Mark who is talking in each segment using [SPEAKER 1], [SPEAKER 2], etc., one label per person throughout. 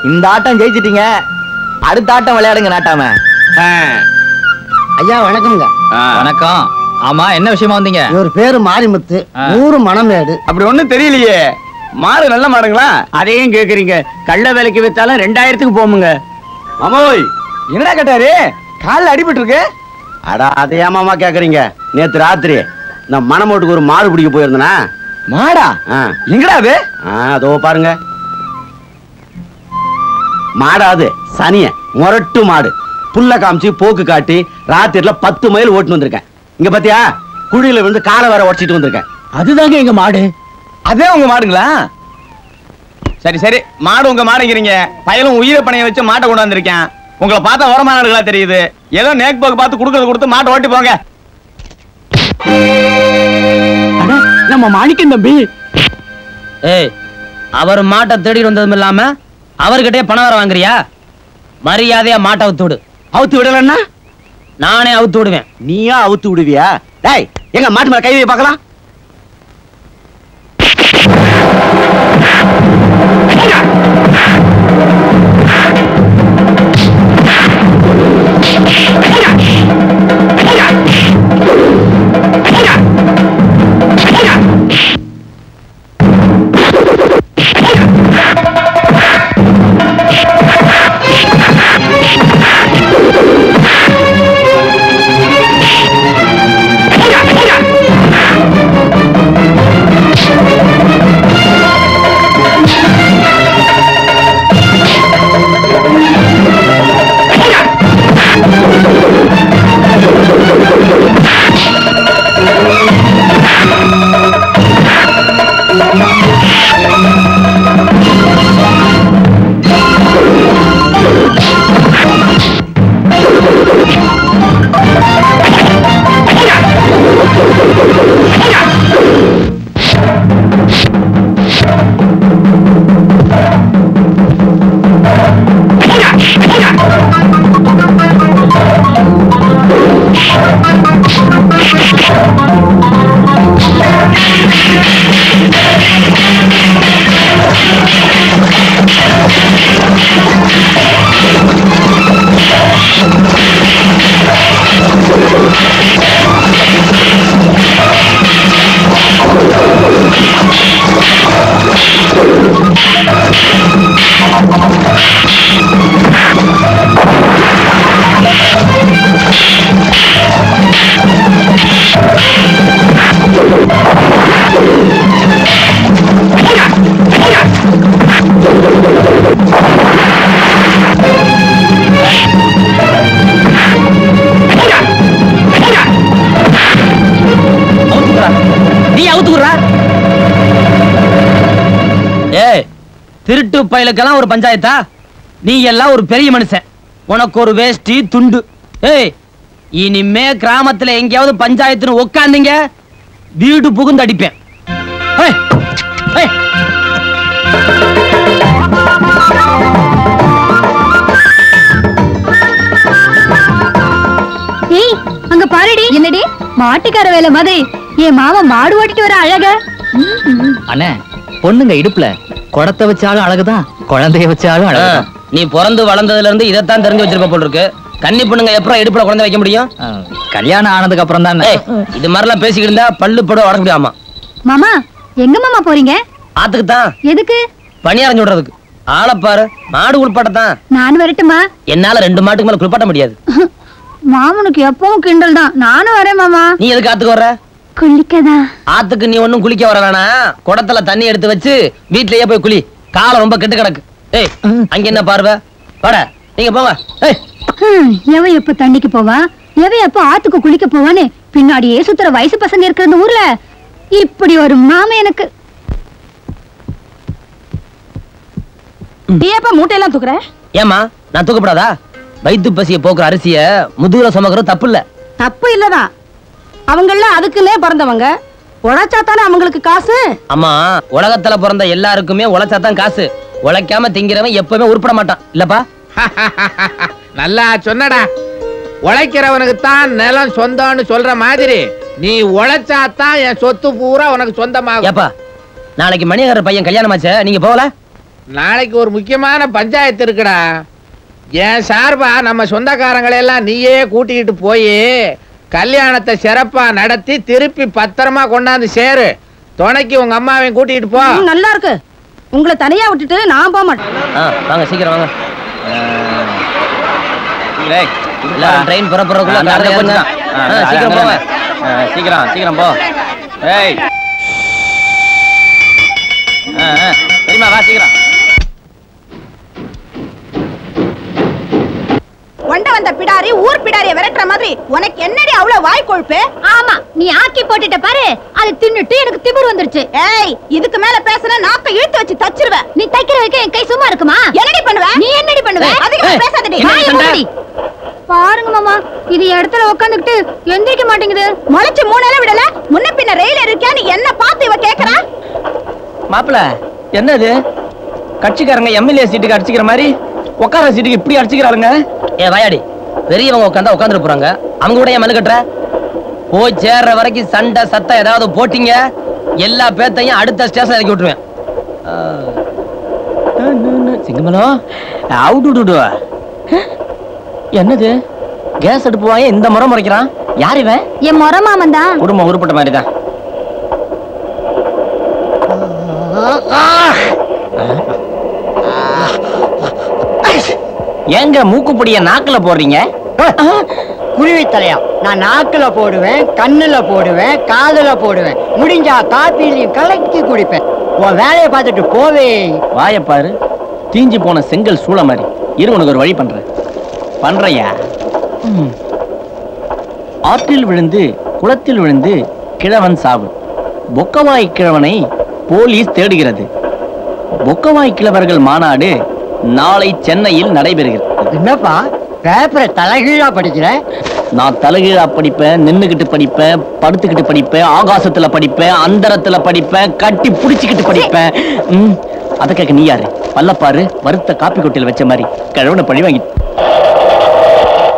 [SPEAKER 1] இந்த ஆட்டம் ஜெயிச்சிட்டீங்க, அடுத்த ஆட்டம் விளையாடுங்க நாட்டாம.
[SPEAKER 2] ஐயா வணக்கம்ங்க.
[SPEAKER 1] வணக்கம். ஆமா, என்ன விஷயமா வந்தீங்க?
[SPEAKER 2] இவர் பேரு மாரிமுத்து, ஊரு மணமேடு.
[SPEAKER 1] அப்படி ஒண்ணும் தெரியலையே. மாடு நல்ல மாடுங்களா?
[SPEAKER 2] அதையும் கேக்குறீங்க. கள்ள வேலைக்கு வித்தாலும் 2000க்கு போமுங்க.
[SPEAKER 1] மாமோய், என்னடா கேட்டாரு? காலில் அடிபட்டு இருக்கு.
[SPEAKER 2] அடா அதை ஏமாமா கேக்குறீங்க? நேத்து ராத்திரி நான் மணமோட்டுக்கு ஒரு மாடு பிடிக்க போயிருந்தேனா.
[SPEAKER 1] மாடா? எங்கடா அது?
[SPEAKER 2] அதோ பாருங்க. மாடாது சனிய முரட்டு மாடு. புல்ல காமிச்சு போக்கு காட்டி ராத்திரில 10 மைல் ஓட்டு வந்திருக்கேன். இங்க பாத்தியா, குழியில விழுந்து காலை வேற உடச்சிட்டு வந்திருக்கேன்.
[SPEAKER 1] அதுதாங்க எங்க மாடு. அதே உங்க மாடுங்களா? சரி சரி, மாடு உங்க மாடுங்கிறீங்க. பயலும் உயிரை பணைய வச்சு மாட்டை கொண்டு வந்திருக்கேன். உங்களை பார்த்தா ஓரமானவர்களா தெரியுது. ஏதோ நேக் போக்கு பார்த்து கொடுத்து மாட்டை ஓட்டி போங்க.
[SPEAKER 2] நம்ம மாணிக்கம் தம்பி.
[SPEAKER 3] ஏய், அவர் மாட்டை தேடி வந்ததும் இல்லாம அவர்கிட்டே பணம் வர வாங்குறியா? மரியாதையா மாட்டை அவுத்து விடு.
[SPEAKER 2] அவுத்து விடலன்னா
[SPEAKER 3] நானே அவுத்து விடுவேன்.
[SPEAKER 2] நீயா அவுத்து விடுவியா? டேய், எங்க மாட்டு மேல கை வை பார்க்கலாம்.
[SPEAKER 3] திருட்டு பயலுக்கெல்லாம் ஒரு பஞ்சாயத்தா? நீ எல்லாம் ஒரு பெரிய மனுஷன், உனக்கு ஒரு வேஷ்டி துண்டு. ஏய், இனிமே கிராமத்துல எங்கேயாவது பஞ்சாயத்துன்னு உட்காந்தீங்க வீடு புகுந்து அடிப்பேன்.
[SPEAKER 4] ஏய், அங்க பாருடி. என்னடி மாட்டுக்கார வேலை மாதிரி என் மாமா மாடு ஓட்டிட்டு வர அழக.
[SPEAKER 1] அண்ணே, பொண்ணுங்க இடுப்புல குடத்தை வச்சாலும் அழகுதான், குழந்தைய வச்சாலும் அழகுதான்.
[SPEAKER 3] நீ பிறந்து வளர்ந்ததுல இருந்து இதைத்தான் தெரிஞ்சு வச்சிருப்ப போல இருக்கு. கன்னி பொண்ணுங்க எப்பறம் இடுப்புல குழந்தை வைக்க முடியும்?
[SPEAKER 1] கல்யாணம் ஆனதுக்கு அப்புறம் தான்.
[SPEAKER 3] இது மாதிரிலாம் பேசிக்கிட்டு இருந்தா பல்லு படம் உடக்க முடியாமா?
[SPEAKER 4] மாமா, எங்க மாமா போறீங்க?
[SPEAKER 3] ஆத்துக்கு தான்.
[SPEAKER 4] எதுக்கு?
[SPEAKER 3] பணியாரம் சொல்றதுக்கு. ஆளப்பாரு, மாடு குளிப்பாட்டத்தான்.
[SPEAKER 4] நான் வரட்டுமா?
[SPEAKER 3] என்னால 2 மாட்டுக்கு மேல குளிப்பாட்ட முடியாது.
[SPEAKER 4] மாமனுக்கு எப்பவும் கிண்டல் தான். நானும் வரேன் மாமா.
[SPEAKER 3] நீ எதுக்கு ஆத்துக்கு வர்ற?
[SPEAKER 4] குளிக்கதா?
[SPEAKER 3] ஆத்துக்கு நீ ஒண்ணும் குளிக்க வர வேணாம். குடத்துல தண்ணி எடுத்து வச்சு வீட்லயே போய் குளி. காலம் ரொம்ப கெட்டு கிடக்கு. ஏய், அங்க என்ன பார்வை? வாட, நீங்க போங்க.
[SPEAKER 4] எவ எப்ப தண்ணிக்கு போவா, எவ எப்ப ஆத்துக்கு குளிக்க போவான்னு பின்னாடியே சுத்துற வயசு பசங்க இருக்கிற இந்த ஊர்ல இப்படி ஒரு மாமா எனக்கு. நீ எப்ப மூட்டையெல்லாம் தூக்குற?
[SPEAKER 3] ஏமா, நான் தூக்கப்படாதா? வயிற்று பசிய போக்குற அரிசிய முதுகுல சுமக்கிறது தப்பு இல்ல.
[SPEAKER 4] தப்பு இல்லதான். அவங்கெல்லாம் அதுக்குன்னே பிறந்தவங்க. உழைச்சாத்தானே அவங்களுக்கு காசு.
[SPEAKER 3] அம்மா, உலகத்துல பிறந்த எல்லாருக்குமே உழைச்சாதான் காசு. உழைக்காம திங்கிறவன் எப்பவுமே உருப்பட மாட்டான் இல்லப்பா?
[SPEAKER 5] நல்லா சொன்னடா. உழைக்கிறவனுக்கு தான் நிலம் சொந்தம்னு சொல்ற மாதிரி நீ உழைச்சாதான் என் சொத்து பூரா உனக்கு சொந்தமாகும்.
[SPEAKER 3] ஏப்பா, நாளைக்கு மணியகர் பையன் கல்யாணம் ஆச்சே, நீங்க போகல?
[SPEAKER 5] நாளைக்கு ஒரு முக்கியமான பஞ்சாயத்து இருக்குடா. என் சார்பா நம்ம சொந்தக்காரங்களெல்லாம் நீயே கூட்டிக்கிட்டு போய் கல்யாணத்தை சிறப்பா நடத்தி திருப்பி பத்திரமா கொண்டாந்து சேரு. துணைக்கு உங்க அம்மாவையும் கூட்டிட்டு போ.
[SPEAKER 6] நல்லா இருக்கு. உங்களை தனியா விட்டுட்டு நான் போக மாட்டேன்.
[SPEAKER 3] வாங்க சீக்கிரம் வாங்க.
[SPEAKER 1] டேய்,
[SPEAKER 3] ட்ரெயின் புறப்படுறதுக்குள்ள சீக்கிரம் போங்க.
[SPEAKER 1] சீக்கிரம் போ. ஏய் சரிம்மா, வா சீக்கிரம்.
[SPEAKER 6] கொண்ட வந்த பிடாரி ஊர் பிடாரிய விரட்டுற மாதிரி உனக்கு என்னடி அவ்வளவு வாய் கொழுப்பு?
[SPEAKER 4] ஆமா, நீ ஆக்கி போட்டுட்ட பாரு, அது தின்னுட்டு எனக்கு திமிர் வந்துருச்சு.
[SPEAKER 6] ஏய், இதுக்கு மேல பேசுன நாக்க இழுத்து வச்சு தச்சிருவேன்.
[SPEAKER 4] நீ தைக்கிற வரைக்கும் என் கை சும்மா இருக்குமா?
[SPEAKER 6] என்னடி பண்ணுவ?
[SPEAKER 4] நீ என்னடி பண்ணுவ?
[SPEAKER 6] அதிகமா பேசாதடி.
[SPEAKER 4] வாயை மூடி. பாருங்க மாமா, இது இடத்துல உட்காந்துக்கிட்டு எந்திரிக்க மாட்டேங்குது.
[SPEAKER 6] முளைச்சு மூணால விடல, முன்ன பின்ன ரயில் இருக்கியா? நீ என்ன பார்த்து இவ கேக்குறா?
[SPEAKER 3] மாப்பிள என்னது? கட்சிக்காரங்க எம்எல்ஏ சீட்டுக்கு அடிச்சுக்கிற மாதிரி உட்கார சீட்டுக்கு இப்படி அடிச்சுக்கிறாருங்க. ஏ வாயாடி, பெரியவங்க உட்காந்தா உட்காந்துட்டு போறாங்க, அவங்க கூட ஏன் மனு கட்டுற? போய் சேர்ற வரைக்கும் சண்டை சத்தம் ஏதாவது போட்டீங்க, எல்லா பேத்தையும் அடுத்த ஸ்டேஷன் இறக்கி விட்டுருவேன். சிங்கமலம் அவுட்டு. என்னது கேஸ் அடுப்பு வாங்க இந்த முறை முறைக்கிறான்? யார் இவன்?
[SPEAKER 4] என் முறை மாமன் தான்.
[SPEAKER 3] குடும்பம் உருப்பட்ட மாதிரி தான். ஏங்க மூக்குப்பொடிய நாக்குல போடுறீங்க?
[SPEAKER 7] குருவி தலையா, நான் நாக்குல போடுவேன், கண்ணுல போடுவேன், காதுல போடுவேன், முடிஞ்சா காப்பிலையும் கலக்கி குடிப்பேன். உன் வேலையை பார்த்துட்டு போவே.
[SPEAKER 3] வாயப்பாரு, தீஞ்சு போன செங்கல் சூளை மாதிரி. இரு, உனக்கு ஒரு வழி பண்றையா. ஆற்றில் விழுந்து குளத்தில் விழுந்து கிழவன் சாவு. பொக்கவாய் கிழவனை போலீஸ் தேடுகிறது. பொக்கவாய் கிழவர்கள் மாநாடு நாளை சென்னையில் நடைபெறுகிறது.
[SPEAKER 7] என்னப்பா பேப்பரை தலைகீழா படிக்கிற?
[SPEAKER 3] நான் தலைகீழா படிப்பேன், நின்னுகிட்டு படிப்பேன், படுத்துக்கிட்டு படிப்பேன், ஆகாசத்துல படிப்பேன், அந்தரத்துல படிப்பேன், கட்டி புடிச்சுக்கிட்டு படிப்பேன். அத கேட்க நீ யாரு? பல்லப்பாரு வறுத்த காப்பி கொட்டையில் வச்ச மாதிரி கிழவனை பழி வாங்கி.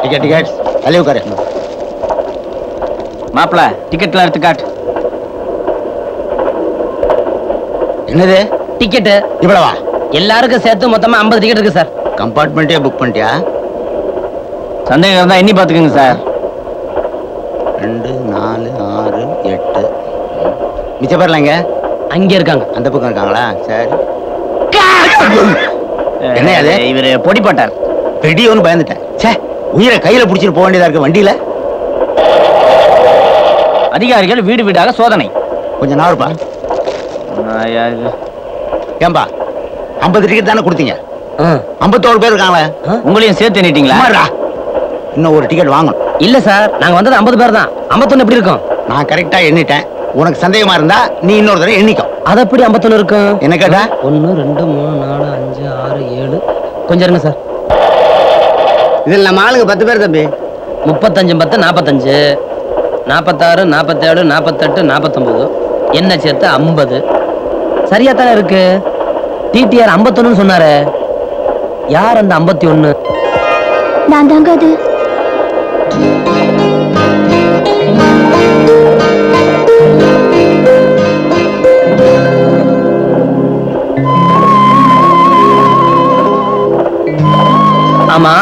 [SPEAKER 2] டிக்கெட் தள்ளி உட்காரு.
[SPEAKER 3] மாப்பிள டிக்கெட்ல எடுத்து காட்டு.
[SPEAKER 2] என்னது
[SPEAKER 3] டிக்கெட்டு
[SPEAKER 2] இவ்வளவா?
[SPEAKER 3] எல்லாருக்கும் சேர்த்து மொத்தமா 50 டிக்கெட் இருக்கு சார்.
[SPEAKER 2] கம்பார்ட்மெண்ட்டே புக் பண்ணிட்டியா?
[SPEAKER 3] சந்தேகம் இருந்தா எண்ணி பாத்துக்கோங்க சார்.
[SPEAKER 2] 2 4 6 8. மிச்ச பேர்லாங்க
[SPEAKER 3] அங்க இருக்காங்க.
[SPEAKER 2] அந்த பக்கம் இருக்காங்களா? சரி. என்ன அது?
[SPEAKER 3] இவரு பொடி போட்டார்.
[SPEAKER 2] பெடி ஒன்று பயந்துட்டேன். சே, உயிரை கையில புடிச்சிட்டு போக வேண்டியதா இருக்கு வண்டியில.
[SPEAKER 3] அதிகாரிகள் வீடு வீடாக சோதனை.
[SPEAKER 2] கொஞ்சம் நாளுப்பா. ஏன்பா 50 டிக்கெட் தானே கொடுத்தீங்க? 51 பேர் இருக்காங்களே.
[SPEAKER 3] உங்களையும் சேர்த்து எண்ணிட்டீங்களா?
[SPEAKER 2] இன்னும் ஒரு டிக்கெட் வாங்கணும்.
[SPEAKER 3] இல்ல சார், நாங்க வந்தது 50 பேர் தான். 51 எப்படி இருக்கும்?
[SPEAKER 2] நான் கரெக்டா எண்ணிட்டேன். உனக்கு சந்தேகமா இருந்தா நீ இன்னொரு தடவை எண்ணிக்கோ.
[SPEAKER 3] அது எப்படி 51 இருக்கும்?
[SPEAKER 2] என்ன கேட்டா?
[SPEAKER 3] 1 2 3 4 5 6 7. கொஞ்சம் இருங்க சார்.
[SPEAKER 7] இதில் நம்ம ஆளுங்க 10 பேர் தம்பி.
[SPEAKER 3] 35 10 45, 46 47 48 49, என்ன சேர்த்து 50. சரியா தானே இருக்கு. டிடிஆர் 51 சொன்னாரு. யார் அந்த 51?
[SPEAKER 4] நான் தாங்க அது.
[SPEAKER 3] ஆமா,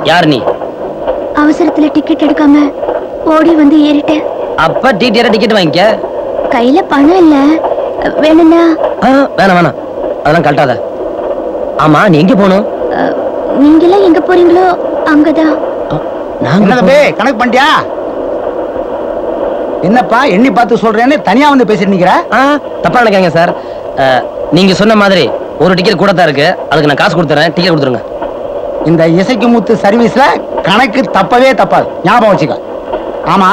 [SPEAKER 3] யார் நீ?
[SPEAKER 4] அவசரத்துல டிக்கெட் எடுக்காம ஓடி வந்து ஏறிட்டேன்.
[SPEAKER 3] அப்ப டிடிஆர் டிக்கெட் வாங்கிக்க.
[SPEAKER 4] கையில பணம் இல்ல, வேணும்னா?
[SPEAKER 3] வேணாம், அதெல்லாம் கழட்டாத. ஆமா, நீ எங்க போகணும்?
[SPEAKER 4] நீங்க எல்லாம் எங்க போறீங்களோ அங்கதான்.
[SPEAKER 2] என்ன தம்பி கணக்கு பண்ணிட்டியா? என்னப்பா எண்ணி பார்த்து சொல்றேன்னு தனியா வந்து பேசிட்டு நிக்கிற?
[SPEAKER 3] தப்பா நினைக்காங்க சார். நீங்க சொன்ன மாதிரி ஒரு டிக்கெட் கூட தான் இருக்கு. அதுக்கு நான் காசு கொடுத்துறேன், டிக்கெட் கொடுத்துருங்க.
[SPEAKER 2] இந்த இசைக்கு முத்து சர்வீஸ்ல கணக்கு தப்பவே தப்பாது, ஞாபகம் வச்சுக்க. ஆமா,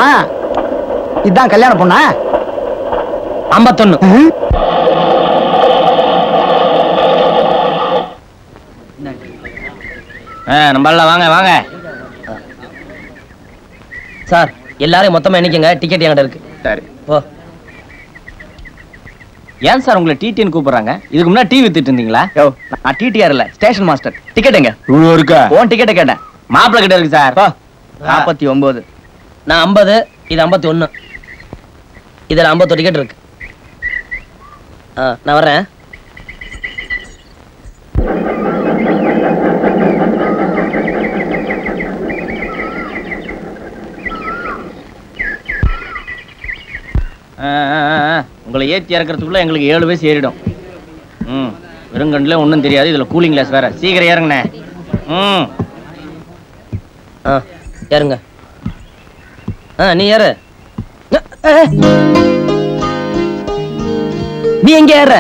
[SPEAKER 2] இதான் கல்யாணம் பொண்ணா?
[SPEAKER 3] 51. நம்மள வாங்க வாங்க சார். எல்லாரும் மொத்தமா எண்ணிக்கங்க. டிக்கெட் என்கிட்ட இருக்கு.
[SPEAKER 1] சரி.
[SPEAKER 3] ஓ, ஏன் சார் உங்களை டிடின்னு கூப்பிடுறாங்க? இதுக்கு முன்னாடி டிவி வித்துட்டு இருந்தீங்களா?
[SPEAKER 1] நான் டிடிஆர் இல்ல, ஸ்டேஷன் மாஸ்டர். டிக்கெட் எங்க?
[SPEAKER 2] இருக்கா?
[SPEAKER 1] போன் டிக்கெட்டை கேட்டேன்.
[SPEAKER 3] மாப்பிள்ளை கிட்ட இருக்கு சார்.
[SPEAKER 1] 49.
[SPEAKER 3] நான் 50, இது 51. இதுல 51 டிக்கெட் இருக்கு. நான் வர்றேன்.
[SPEAKER 1] உங்களை ஏற்றி இறக்கிறதுக்குள்ள எங்களுக்கு 7 வயசு ஏறிடும். வெறுங்கண்ணில் ஒன்றும் தெரியாது, இதுல கூலிங் கிளாஸ் வேற. சீக்கிரம் ஏறுங்கண்ணே.
[SPEAKER 3] ஏறுங்க. நீ ஏறு. நீ எங்க ஏற?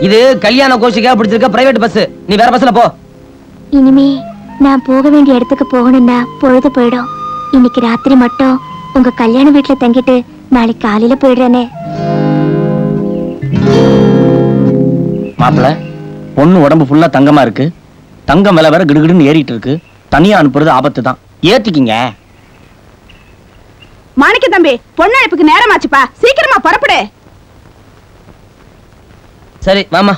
[SPEAKER 3] இது கல்யாண கோஷிக்கா பிடிச்சிருக்க பிரைவேட் பஸ். நீ வேற பஸ்ல போ.
[SPEAKER 8] இனிமே நான் போக வேண்டிய இடத்துக்கு போகணும்னா பொழுது போயிடும். இன்னைக்கு ராத்திரி மட்டும் உங்க கல்யாண வீட்டுல தங்கிட்டு நாளைக்கு காலையில போயிடுறேனே.
[SPEAKER 1] மாப்பிள்ள, பொண்ணு உடம்பு ஃபுல்லா தங்கமா இருக்கு. தங்கம் விலை வேற கிடுகிடுன்னு ஏறிட்டு இருக்கு. தனியா அனுப்புறது ஆபத்து தான். ஏத்திக்கிங்க.
[SPEAKER 6] மாணிக்க தம்பி, பொண்ணு அழைப்புக்கு நேரமாச்சுப்பா, சீக்கிரமா புறப்படு.
[SPEAKER 3] சரி வாமா.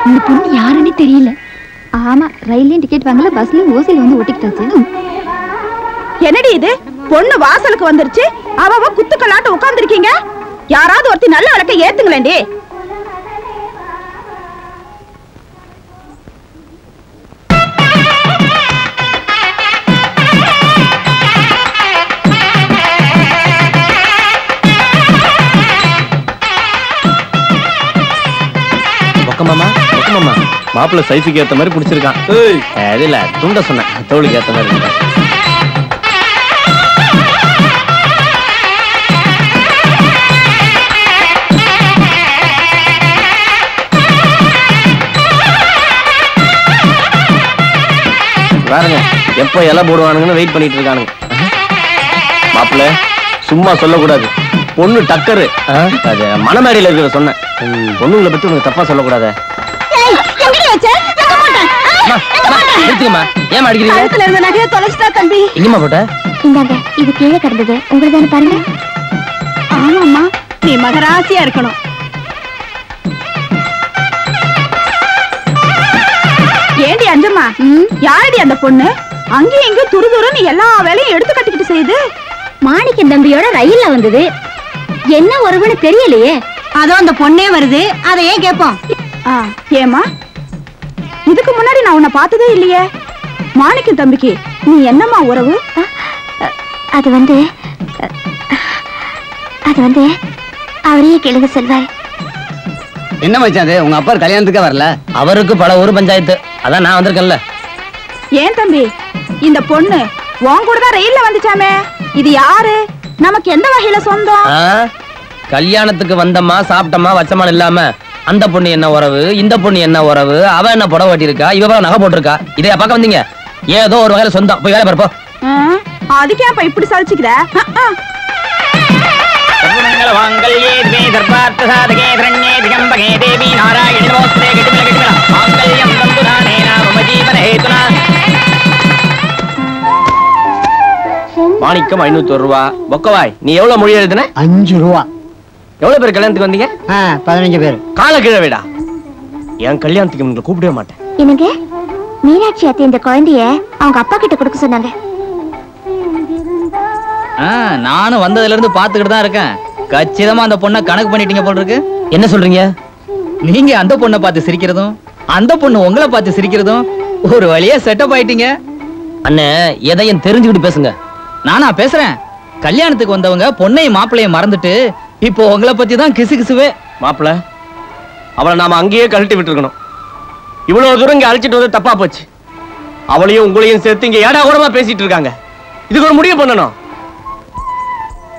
[SPEAKER 4] இந்த பொண்ணு யாருன்னு தெரியல. ஆமா, ரயில்லயும் டிக்கெட் வாங்கல, பஸ்லயும் ஓசில வந்து ஒட்டிக்கிட்டாச்சு.
[SPEAKER 6] என்னடி இது? பொண்ணு வாசலுக்கு வந்துருச்சு, அவ குத்துக்கலாட்ட உட்கார்ந்துருக்கீங்க. யாராவது ஒருத்தி நல்ல விளக்க ஏத்துங்களேண்டி.
[SPEAKER 1] மாப்பிள்ள சைஸுக்கு ஏத்த மாதிரி பிடிச்சிருக்கான். இல்ல துண்ட சொன்னேன், தோளுக்கு ஏத்த மாதிரி இருக்கு. பாருங்க எப்ப இலை போடுவானுங்கன்னு வெயிட் பண்ணிட்டு இருக்கானுங்க. மாப்பிள்ள சும்மா சொல்லக்கூடாது, பொண்ணு டக்கரு. அது மணமேடையில இருக்கிற சொன்னேன். பொண்ணுங்களை பத்தி உனக்கு தப்பா சொல்லக்கூடாது.
[SPEAKER 8] இது கீழே கிடந்தது உங்களுக்கு பாருங்க.
[SPEAKER 6] ஆமாம்மா, நீ மகராசியா இருக்கணும். ஏண்டி அஞ்சம்மா, யாரடி அந்த பொண்ணு? அங்கேயும் இங்க துரு துருன்னு எல்லா வேலையும் எடுத்து கட்டிக்கிட்டு செய்யுது.
[SPEAKER 8] மாணிக்க தம்பியோட ரயில்ல வந்தது. என்ன உறவுன்னு தெரியலையே.
[SPEAKER 4] அதோ அந்த பொண்ணே வருது, அதையே கேட்போம்.
[SPEAKER 6] ஏமா, இதுக்கு முன்னாடி நான் உன்னை பார்த்ததே இல்லையே. மாணிக்க தம்பிக்கு நீ என்னம்மா உறவு?
[SPEAKER 8] அது வந்து அவரையே கேளுங்க செல்வார்.
[SPEAKER 2] என்ன மச்சான், உங்க அப்பா கல்யாணத்துக்கே வரல?
[SPEAKER 3] அவருக்கு பல ஊர் பஞ்சாயத்து, அதான் நான் வந்திருக்கேன்ல.
[SPEAKER 6] ஏன் தம்பி, இந்த பொண்ணு உன் கூட தான் ரயில்ல வந்துச்சாமே, இது யாரு? நமக்கு எந்த வகையில சொந்தம்?
[SPEAKER 3] கல்யாணத்துக்கு வந்தம்மா சாப்பிட்டம்மா வச்சமா இல்லாம அந்த பொண்ணு என்ன உறவு, இந்த பொண்ணு என்ன உறவு, அவ என்ன புடவை வெட்டிருக்கா, இவ நகை போட்டிருக்கா, இதையா பார்க்க வந்தீங்க? ஏதோ ஒரு வகையில சொந்தம். போய் வேலை பார்ப்போம்.
[SPEAKER 6] அதுக்கேப்ப இப்படி சலிச்சுக்கிற?
[SPEAKER 1] மாணிக்கம் 501 ரூபா. பொக்கவாய், நீ எவ்வளவு மொழி எழுதுன?
[SPEAKER 7] 5 ரூபா.
[SPEAKER 1] எவ்வளவு பேர் கல்யாணத்துக்கு வந்தீங்க?
[SPEAKER 7] 15 பேர்.
[SPEAKER 1] கால கீழே விடா. என் கல்யாணத்துக்கு உங்களை கூப்பிடவே மாட்டேன்.
[SPEAKER 8] எனக்கு மீனாட்சி அத்தை இந்த குழந்தைய அவங்க அப்பா கிட்ட கொடுக்க சொன்னாங்க.
[SPEAKER 3] நானும் வந்ததுல இருந்து பாத்துக்கிட்டு தான் இருக்கேன். கச்சிதமா அந்த பொண்ணை கணக்கு பண்ணிட்டீங்க போல இருக்கு. என்ன சொல்றீங்க? நீங்க அந்த பொண்ணை பார்த்து சிரிக்கிறதும் அந்த பொண்ணு உங்களை பார்த்து சிரிக்கிறதும் ஒரு வழியா செட்டப் ஆயிட்டீங்க. அண்ணே, எதையும் தெரிஞ்சுக்கிட்டு பேசுங்க. நானா பேசுறேன்? கல்யாணத்துக்கு வந்தவங்க பொண்ணையும் மாப்பிள்ளையும் மறந்துட்டு இப்போ உங்களை பத்தி தான் கிசு கிசுவே.
[SPEAKER 1] மாப்பிள்ள, அவளை நாம அங்கேயே கழட்டி விட்டுருக்கணும். இவ்வளவு தூரம் இங்க அழைச்சிட்டு வந்து தப்பா போச்சு. அவளையும் உங்களையும் சேர்த்து இங்க ஏடா கூடமா பேசிட்டு இருக்காங்க. இதுக்கு ஒரு முடிவு பண்ணணும்.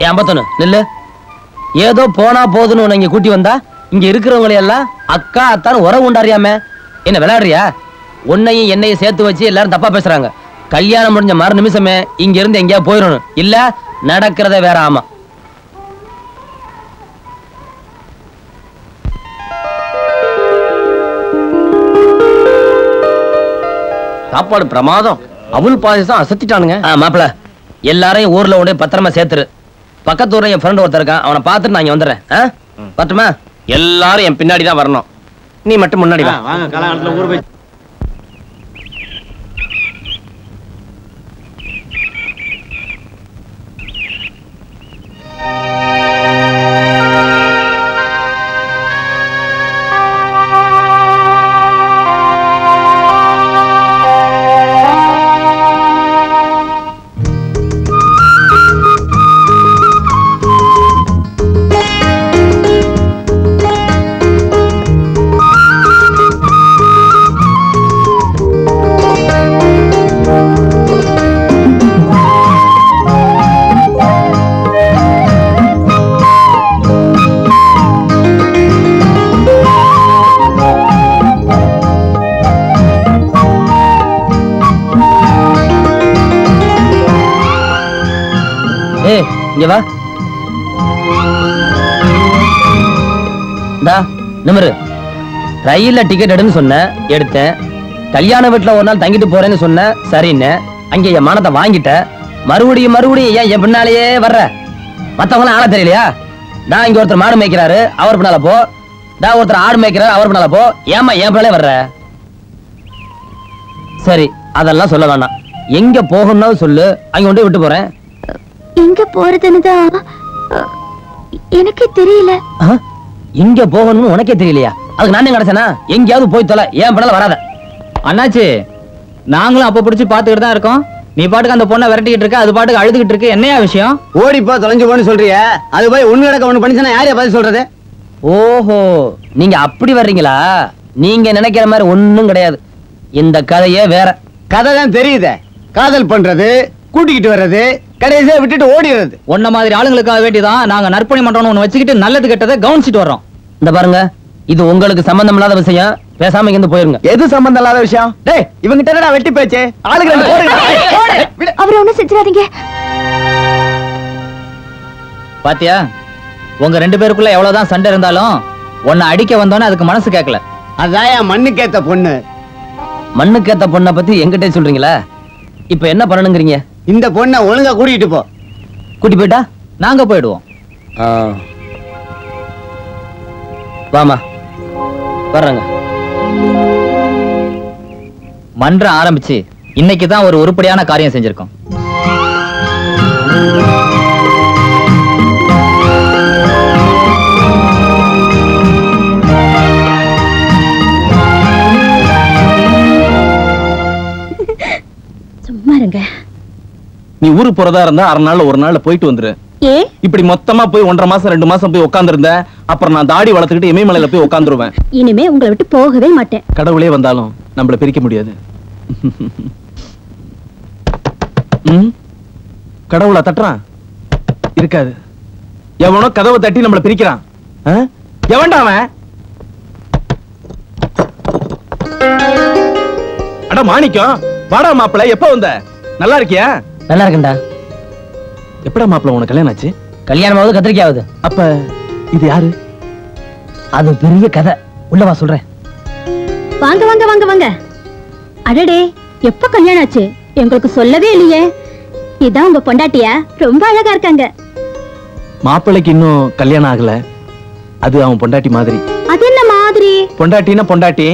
[SPEAKER 3] ஏன் அம்பத்தொன்னு நில்லு. ஏதோ போனா போதுன்னு உன்னை இங்க கூட்டி வந்தா இங்க இருக்கிறவங்களை எல்லாம் அக்கா அத்தான்னு உறவு உண்டாரியாம என்ன விளையாடுறியா? உன்னையும் என்னையும் சேர்த்து வச்சு எல்லாரும் தப்பா பேசுறாங்க. கல்யாணம் முடிஞ்ச மறு நிமிஷமே இங்க இருந்து எங்கேயா போயிடணும், இல்ல நடக்கிறத வேற. ஆமா,
[SPEAKER 1] சாப்பாடு பிரமாதம். அவுல் பாயசம் அசத்திட்டானுங்க.
[SPEAKER 3] மாப்பிள, எல்லாரையும் ஊர்ல உடனே பத்திரமா சேர்த்துரு. பக்கத்து ஊர்ல என் ஃப்ரெண்ட் ஒருத்தர் இருக்கான், அவனை பார்த்துட்டு நான் இங்க வந்துடுறேன். பட்டுமா?
[SPEAKER 1] எல்லாரும் என் பின்னாடி தான் வரணும், நீ மட்டும் முன்னாடி வா.
[SPEAKER 2] வாங்க, கல்யாணத்துல ஊர் போய்
[SPEAKER 3] இங்க வா. நிமிரு. ரயில்ல டிக்கெட் எடுன்னு சொன்ன, எடுத்தேன். கல்யாண வீட்டுல ஒரு நாள் தங்கிட்டு போறேன்னு சொன்ன, சரின்னு அங்க என் மானத்தை வாங்கிட்ட. மறுபடியும் ஏன் என் பின்னாலேயே வர்ற? மத்தவங்க ஆள தெரியலையா? நான் இங்க ஒருத்தர் மாடு மேய்க்கிறாரு, அவர் பின்னால போ. நான் ஒருத்தர் ஆடு மேய்க்கிறாரு, அவர் பின்னால போ. ஏமா என் பின்னாலே வர்ற? சரி, அதெல்லாம் சொல்ல வேண்டாம். எங்க போகணும்னு சொல்லு, அங்க கொண்டு விட்டு போறேன்.
[SPEAKER 8] எங்க போறதுன்னு தான் எனக்கு தெரியல.
[SPEAKER 3] எங்க போகணும்னு உனக்கே தெரியலையா? அதுக்கு நானே கிடைச்சனா? எங்கேயாவது போய் தொலை, ஏன் பின்னால வராத.
[SPEAKER 9] அண்ணாச்சி, நாங்களும் அப்ப பிடிச்சி பாத்துக்கிட்டு தான் இருக்கோம். நீ பாட்டுக்கு அந்த பொண்ணை விரட்டிக்கிட்டு இருக்க, அது பாட்டுக்கு அழுதுகிட்டு இருக்கு. என்னையா விஷயம்?
[SPEAKER 2] ஓடிப்போ தொலைஞ்சு போன்னு சொல்றிய, அது போய் ஒண்ணு கிடக்க ஒண்ணு பண்ணிச்சுன்னா யாரையா பதில் சொல்றது?
[SPEAKER 3] ஓஹோ, நீங்க அப்படி வர்றீங்களா? நீங்க நினைக்கிற மாதிரி ஒண்ணும் கிடையாது. இந்த கதையே வேற.
[SPEAKER 2] கதை தான் தெரியுதே. காதல் பண்றது, கூட்டிக்கிட்டு வர்றது, கடைசியா விட்டுட்டு ஓடிடுறது.
[SPEAKER 9] உன்ன மாதிரி ஆளுங்களுக்காக வேண்டிதான் நாங்க நற்பணி மன்றம்னு ஒண்ணு வச்சுக்கிட்டு நல்லது கெட்டதை கவனிச்சிட்டு வர்றோம்.
[SPEAKER 3] இந்த பாருங்க, இது உங்களுக்கு சம்பந்தம் இல்லாத விஷயம். பேசாம இங்க போயிருங்க.
[SPEAKER 1] எது சம்பந்தம் இல்லாத விஷயம்? டேய், இவங்க என்னடா வெட்டி பேச்சு? ஆளுங்க ரெண்டு போடுங்க.
[SPEAKER 8] அவரை ஒண்ணும் செஞ்சிடாதீங்க.
[SPEAKER 9] பாத்தியா, உங்க ரெண்டு பேருக்குள்ள எவ்வளவுதான் சண்டை இருந்தாலும் உன்னை அடிக்க வந்தோன்னு அதுக்கு மனசு கேட்கல.
[SPEAKER 2] அதான் மண்ணுக்கேத்த பொண்ணு.
[SPEAKER 3] மண்ணுக்கேத்த பொண்ணை பத்தி எங்கிட்டே சொல்றீங்களா? இப்ப என்ன பண்ணணுங்கிறீங்க?
[SPEAKER 2] இந்த பொண்ணை ஒழுங்கா கூட்டிட்டு போ.
[SPEAKER 3] கூட்டி போயிட்டா
[SPEAKER 9] நாங்க போயிடுவோம்.
[SPEAKER 3] வாமா, வர்றாங்க.
[SPEAKER 9] மன்றம் ஆரம்பிச்சு இன்னைக்கு தான் ஒரு உருப்படியான காரியம் செஞ்சிருக்கோம்.
[SPEAKER 4] சும்மா இருங்க.
[SPEAKER 1] நீ ஊருக்கு போறதா இருந்தா அரை நாள்ல ஒரு நாள்ல போயிட்டு வந்துரு.
[SPEAKER 4] ஏ
[SPEAKER 1] இப்படி மொத்தமா போய் 1.5 மாசம் 2 மாசம் போய் உட்கார்ந்திருந்த, அப்புறம் நான் தாடி வளர்த்துக்கிட்டு இமயமலையில போய் உட்கார்ந்துருவேன்.
[SPEAKER 4] இனிமே உங்களை விட்டு போகவே மாட்டேன்.
[SPEAKER 1] கடவுளே வந்தாலும் நம்மள பிரிக்க முடியாது. கடவுளா தட்டுறான்? இருக்காது. எவனோ கதவை தட்டி நம்மள பிரிக்கிறான். எவன்டா அவன்? அட மாணிக்கம், வாடா மாப்பிள, எப்ப வந்த? நல்லா இருக்கியா?
[SPEAKER 3] நல்லா இருக்கேன்டா.
[SPEAKER 1] எப்படா மாப்பிள உனக்கு கல்யாணம் ஆச்சு?
[SPEAKER 3] கல்யாணமாவது கத்திரிக்காவது.
[SPEAKER 1] அப்ப இது யாரு?
[SPEAKER 3] அது பெரிய கதை, உள்ளவா சொல்றேன்.
[SPEAKER 4] வாங்க வாங்க வாங்க வாங்க. அடடே, எப்ப கல்யாணம் ஆச்சு? எங்களுக்கு சொல்லவே இல்லையே. இதான் உங்க பொண்டாட்டியா? ரொம்ப அழகா இருக்காங்க.
[SPEAKER 1] மாப்பிளைக்கு இன்னும் கல்யாணம் ஆகல. அது அவன் பொண்டாட்டி மாதிரி.
[SPEAKER 4] அது என்ன மாதிரி?
[SPEAKER 1] பொண்டாட்டினா பொண்டாட்டி,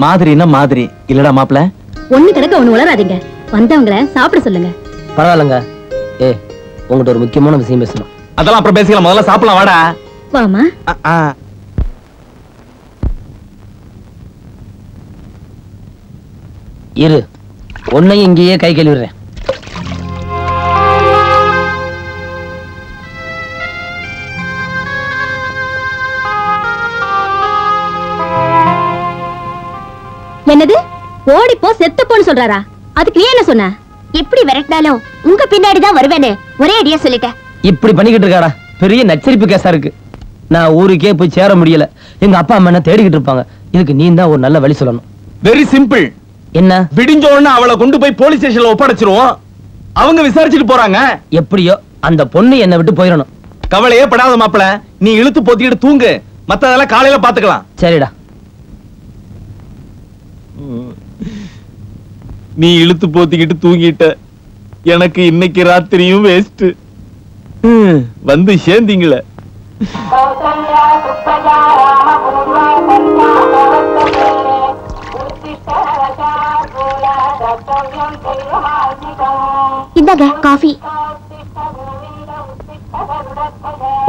[SPEAKER 1] மாதிரினா மாதிரி. இல்லடா மாப்பிள?
[SPEAKER 4] ஒண்ணு கிடக்க ஒண்ணு உளராதீங்க. வந்தவங்கள சாப்பிட சொல்லுங்க.
[SPEAKER 3] பரவாயில்லங்க. உங்கள்கிட்ட ஒரு முக்கியமான விஷயம் பேசணும்.
[SPEAKER 1] அதெல்லாம் அப்புறம் பேசிக்கலாம், முதல்ல சாப்பிடலாம், வாடா.
[SPEAKER 4] வாமா.
[SPEAKER 3] இரு, உன்னையும் இங்கேயே கை கழுவிடுறேன்.
[SPEAKER 4] என்னது? ஓடிப்போ செத்துப்போன்னு சொல்றாரா? அதுக்கு நீ என்ன சொன்ன?
[SPEAKER 8] எப்படி விரட்டினாலும் உங்க பின்னாடிதான் வருவேன்னு ஒரே அடியா சொல்லிட்டேன்.
[SPEAKER 3] இப்படி பண்ணிக்கிட்டு இருக்காடா, பெரிய நச்சரிப்பு கேஸா இருக்கு. நான் ஊருக்கே போய் சேர முடியல. எங்க அப்பா அம்மா என்ன தேடிக்கிட்டு இருப்பாங்க. இதுக்கு நீ தான் ஒரு நல்ல வழி சொல்லணும்.
[SPEAKER 1] Very simple.
[SPEAKER 3] என்ன?
[SPEAKER 1] விடிஞ்ச உடனே அவளை கொண்டு போய் போலீஸ் ஸ்டேஷன்ல ஒப்படைச்சிருவோம். அவங்க விசாரிச்சுட்டு போறாங்க.
[SPEAKER 3] எப்படியோ அந்த பொண்ணு என்னை விட்டு போயிடணும்.
[SPEAKER 1] கவலையே படாத மாப்பிள, நீ இழுத்து போத்திக்கிட்டு தூங்கு. மத்ததெல்லாம் காலையில பாத்துக்கலாம்.
[SPEAKER 3] சரிடா.
[SPEAKER 1] நீ இழுத்து போத்திக்கிட்டு தூங்கிட்ட. எனக்கு இன்னைக்கு ராத்திரியும் வேஸ்ட். வந்து சேர்ந்தீங்களே.
[SPEAKER 8] இந்தாங்க காஃபி.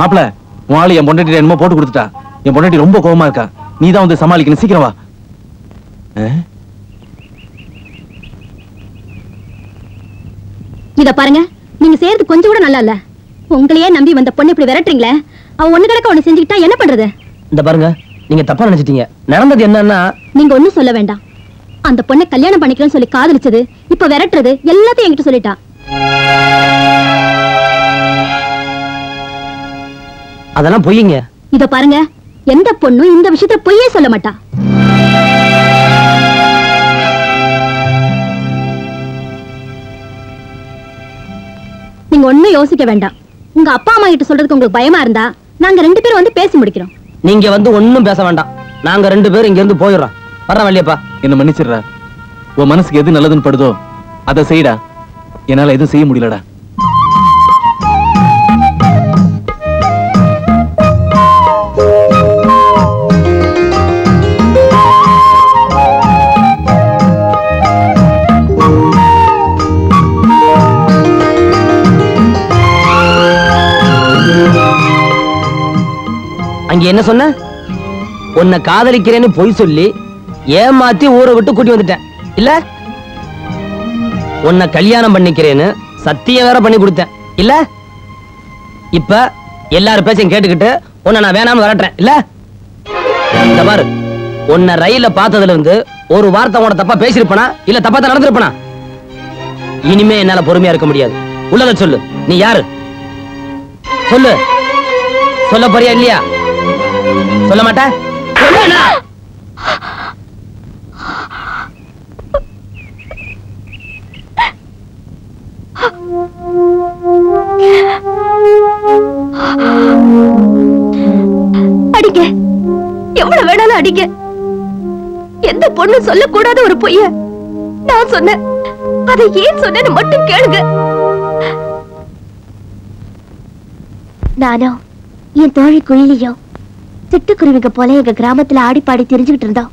[SPEAKER 1] மாப்பிள, உன் ஆளு என் பொண்டாட்டி என்னமோ போட்டு கொடுத்துட்டா. என் பொண்டாட்டி ரொம்ப கோவமா இருக்கா. நீ தான் வந்து சமாளிக்கணும். சீக்கிரம் வா.
[SPEAKER 4] இத பாருங்க, நீங்க செய்யறது கொஞ்சம் கூட நல்லா இல்ல. உங்களையே நம்பி வந்த பொண்ணு இப்படி விரட்டுறீங்களே. அவ ஒண்ணு கிடக்க ஒண்ணு செஞ்சுக்கிட்டா என்ன பண்றது?
[SPEAKER 3] இந்த பாருங்க, நீங்க தப்பா நினைச்சிட்டீங்க. நடந்தது என்னன்னா,
[SPEAKER 4] நீங்க ஒண்ணும் சொல்ல வேண்டாம். அந்த பொண்ணை கல்யாணம் பண்ணிக்கிறேன்னு சொல்லி காதலிச்சது, இப்ப விரட்டுறது எல்லாத்தையும் என்கிட்ட சொல்லிட்டா.
[SPEAKER 3] அதெல்லாம் பொய்யுங்க.
[SPEAKER 4] இத பாருங்க, எந்த பொண்ணும் இந்த விஷயத்துல பொய்யே சொல்ல மாட்டா. நீங்க ஒண்ணும் யோசிக்க வேண்டாம். உங்க அப்பா அம்மா கிட்ட சொல்றதுக்கு உங்களுக்கு பயமா இருந்தா நாங்க 2 பேரும் வந்து பேசி முடிக்கிறோம்.
[SPEAKER 3] நீங்க வந்து ஒண்ணும் பேச வேண்டாம். நாங்க 2 பேரும் இங்க இருந்து போயிடுறோம். வர்றேன் வள்ளியப்பா.
[SPEAKER 10] என்ன மன்னிச்சிடுறா. உன் மனசுக்கு எது நல்லதுன்னு படுதோ அதை செய்டா. என்னால எதுவும் செய்ய முடியலடா.
[SPEAKER 3] அங்க என்ன சொன்ன? உன்னை காதலிக்கிறேன்னு பொய் சொல்லி ஏமாத்தி ஊரை விட்டு கூட்டி வந்துட்டேன் இல்ல? உன்னை கல்யாணம் பண்ணிக்கிறேன்னு சத்தியம் வேற பண்ணி கொடுத்தேன் இல்ல? இப்ப எல்லாரும் பேச்சையும் கேட்டுக்கிட்டு உன்னை நான் வேணாம்னு வரட்டேன் இல்ல? இந்த பாரு, உன்னை ரயில பார்த்ததுல இருந்து ஒரு வார்த்தை உன தப்பா பேசிருப்பனா இல்ல தப்பா தான் நடந்திருப்பனா? இனிமே என்னால பொறுமையா இருக்க முடியாது. உள்ளத சொல்லு. நீ யாரு? சொல்லு. சொல்ல போறியா இல்லையா? சொல்ல மாட்ட?
[SPEAKER 8] அடிக்க எவ்வளவு வேணாலும் அடிக்க. எந்த பொண்ணு சொல்லக்கூடாத ஒரு பொய்ய நான் சொன்னேன். அதை ஏன் சொன்னேன்னு மட்டும் கேளுங்க. நானும் என் தோழி குயிலியோ சிட்டுக்குருவிங்க போல எங்க கிராமத்துல ஆடி பாடி தெரிஞ்சுக்கிட்டு இருந்தோம்.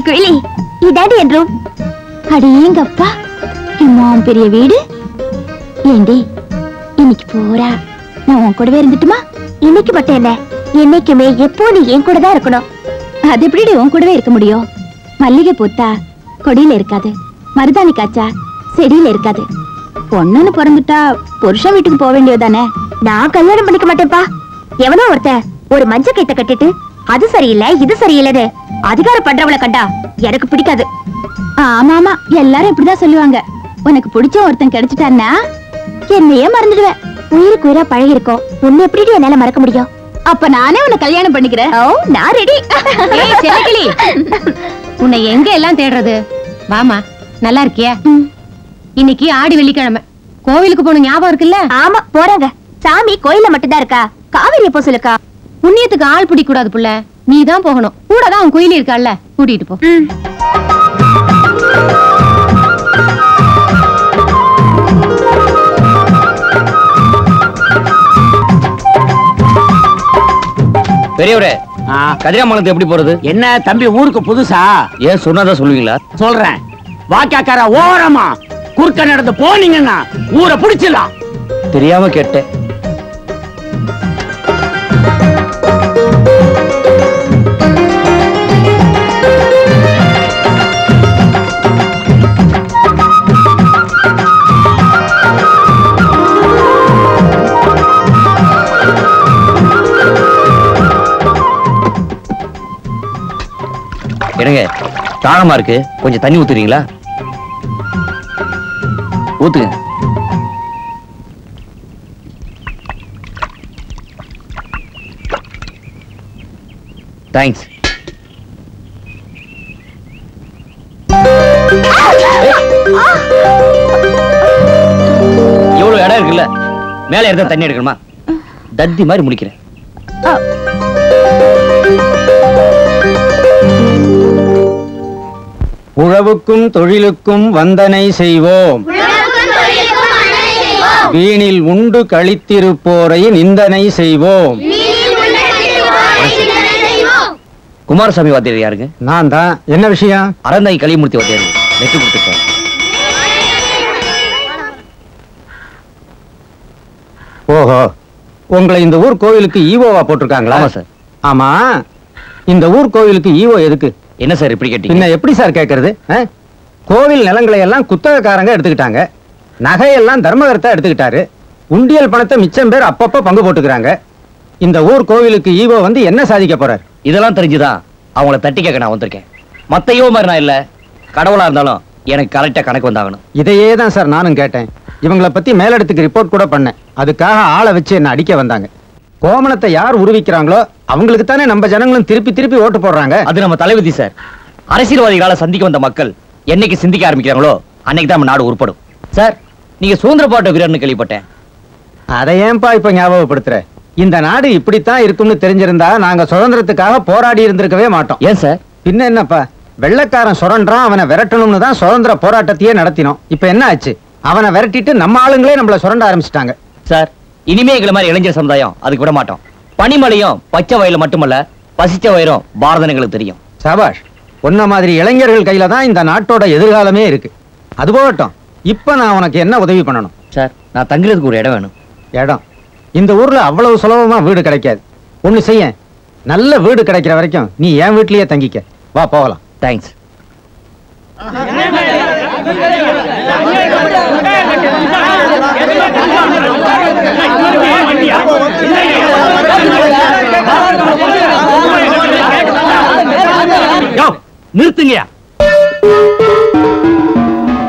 [SPEAKER 8] குயிலி இதாண்டி என் ரூம்.
[SPEAKER 4] அடேங்கப்பா, இம்மாம் பெரிய வீடு. ஏண்டி இன்னைக்கு போறா நான் உன் கூடவே இருந்துட்டுமா?
[SPEAKER 8] இன்னைக்கு மட்டும் என்ன, என்னைக்குமே எப்போ நீ என் கூட தான் இருக்கணும்.
[SPEAKER 4] அது எப்படி உன் கூடவே இருக்க முடியும்? மல்லிகை பூத்தா கொடியில இருக்காது, மருதாணி காய்ச்சா செடியில இருக்காது. பொண்ணுன்னு பிறந்துட்டா புருஷன் வீட்டுக்கு போக வேண்டியதானே?
[SPEAKER 8] நான் கல்யாணம் பண்ணிக்க மாட்டேன்ப்பா. எவனோ ஒருத்தன் ஒரு மஞ்ச கைத்த கட்டிட்டு அது சரியில்லை இது சரியில்லைன்னு அதிகாரம் பண்றவளை கண்டா எனக்கு பிடிக்காது.
[SPEAKER 4] ஆமா ஆமா, எல்லாரும் இப்படிதான் சொல்லுவாங்க. உனக்கு பிடிச்ச ஒருத்தன் கிடைச்சிட்டான்னா என்னையே மறந்துடுவேன்.
[SPEAKER 8] உயிருக்கு உயிரா பழகி இருக்கோம். உன்னை எப்படி என்னால மறக்க முடியும்?
[SPEAKER 4] அப்ப நானே உன்னை கல்யாணம் பண்ணிக்கிறேன்.
[SPEAKER 8] ஓ, நான் ரெடி.
[SPEAKER 6] உன்னை எங்க எல்லாம் தேடுறது? வாமா, நல்லா இருக்கியா? இன்னைக்கு ஆடி வெள்ளிக்கிழமை, கோவிலுக்கு போன ஞாபகம் இருக்குல்ல?
[SPEAKER 8] ஆமா, போறாங்க. சாமி கோயில்ல மட்டும்தான் இருக்கா? காவிரி எப்போ சொல்லுக்கா?
[SPEAKER 6] புண்ணியத்துக்கு ஆள் பிடிக்க கூடாது புள்ள, நீ தான் போகணும். கூட தான் உன் கோயில் இருக்கால, கூட்டிட்டு போ.
[SPEAKER 3] பெரியவரே, கதிராமங்கலத்து எப்படி போறது?
[SPEAKER 2] என்ன தம்பி ஊருக்கு புதுசா?
[SPEAKER 3] ஏன் சொன்னாதான் சொல்லுவீங்களா?
[SPEAKER 2] சொல்றேன். வாக்காக்கார ஓரமா குறுக்க நடந்து போனீங்கன்னா ஊரை பிடிச்சிடலாம்.
[SPEAKER 3] தெரியாம கேட்டேன். என்னங்க, தாளமா இருக்கு, கொஞ்சம் தண்ணி ஊத்துறீங்களா? ஊத்துங்க. தேங்க்ஸ். எவ்வளவு இடம் இருக்குல்ல, மேல இருந்தா தண்ணி எடுக்கணுமா? தத்தி மாதிரி முடிக்கிறேன்.
[SPEAKER 11] உழவுக்கும் தொழிலுக்கும் வந்தனை செய்வோம். வீணில் உண்டு கழித்திருப்போரை நிந்தனை செய்வோம்.
[SPEAKER 3] குமாரசாமி வாத்தியார் யாருங்க?
[SPEAKER 11] நான் தான். என்ன விஷயம்?
[SPEAKER 3] அறந்தாய் களிமூர்த்தி வாத்தியார் நெட்டு கொடுத்துட்டேன்.
[SPEAKER 11] ஓஹோ, உங்களை இந்த ஊர் கோவிலுக்கு ஈவோவா போட்டிருக்காங்களா?
[SPEAKER 3] ஆமா சார்.
[SPEAKER 11] ஆமா, இந்த ஊர் கோவிலுக்கு ஈவோ எதுக்கு?
[SPEAKER 3] என்ன சார் இப்படி கேட்டீங்க?
[SPEAKER 11] என்ன எப்படி சார் கேட்கறது? கோவில் நிலங்களை எல்லாம் குத்தகக்காரங்க எடுத்துக்கிட்டாங்க, நகையெல்லாம் தர்மகர்த்தா எடுத்துக்கிட்டாரு, உண்டியல் பணத்தை மிச்சம் பேர் அப்பப்ப பங்கு போட்டுக்கிறாங்க. இந்த ஊர் கோவிலுக்கு ஈவோ வந்து என்ன சாதிக்க போறார்?
[SPEAKER 3] இதெல்லாம் தெரிஞ்சுதான் அவங்கள தட்டி கேட்க நான் வந்திருக்கேன். மத்தையோ மாதிரி நான் இல்ல, கடவுளா இருந்தாலும் எனக்கு கரெக்டா கணக்கு வந்தாகணும்.
[SPEAKER 11] இதையே தான் சார் நானும் கேட்டேன். இவங்களை பத்தி மேலிடத்துக்கு ரிப்போர்ட் கூட பண்ணேன். அதுக்காக ஆளை வச்சு என்ன அடிக்க வந்தாங்க. கோமணத்தை யார் உருவிக்கிறாங்களோ அவங்களுக்கு தானே நம்ம ஜனங்களும் திருப்பி திருப்பி ஓட்டு போடுறாங்க.
[SPEAKER 3] அது நம்ம தலைவிதி சார். அரசியல்வாதிகளால சந்திக்க வந்த மக்கள் என்னைக்கு சிந்திக்க ஆரம்பிக்கிறாங்களோ அன்னைக்கு தான் நம்ம நாடு உருப்படும். சார், நீங்க சுதந்திர போராட்ட வீரர்னு கேள்விப்பட்டேன்.
[SPEAKER 11] அதை ஏன்பா இப்ப ஞாபகப்படுத்துற? இந்த நாடு இப்படித்தான் இருக்கும்னு தெரிஞ்சிருந்தா நாங்க சுதந்திரத்துக்காக போராடி இருந்திருக்கவே மாட்டோம்.
[SPEAKER 3] ஏன் சார்?
[SPEAKER 11] பின்ன என்னப்பா, வெள்ளைக்காரன் சுரண்டான், அவனை விரட்டணும்னு தான் சுதந்திர போராட்டத்தையே நடத்தினோம். இப்ப என்ன ஆச்சு? அவனை விரட்டிட்டு நம்ம ஆளுங்களே நம்மள சுரண்ட ஆரம்பிச்சிட்டாங்க.
[SPEAKER 3] சார், இனிமே எங்களை மாதிரி இளைஞர் சமுதாயம் அதுக்கு விட மாட்டோம். பனிமலையும் பச்சை வயலும் மட்டுமல்ல, பசிச்ச வயிறும் பாரதம் எங்களுக்கு தெரியும்.
[SPEAKER 11] சபாஷ், உன்ன மாதிரி இளைஞர்கள் கையில தான் இந்த நாட்டோட எதிர்காலமே இருக்கு. அது போகட்டும், இப்ப நான் உனக்கு என்ன உதவி பண்ணணும்?
[SPEAKER 3] சார், நான் தங்குறதுக்கு ஒரு இடம் வேணும்.
[SPEAKER 11] இடம்? இந்த ஊர்ல அவ்வளவு சுலபமா வீடு கிடைக்காது. ஒண்ணு செய்ய, நல்ல வீடு கிடைக்கிற வரைக்கும் நீ என் வீட்லயே தங்கிக்க. வா போகலாம்.
[SPEAKER 3] தேங்க்ஸ்.
[SPEAKER 12] நிறுத்துங்கயா.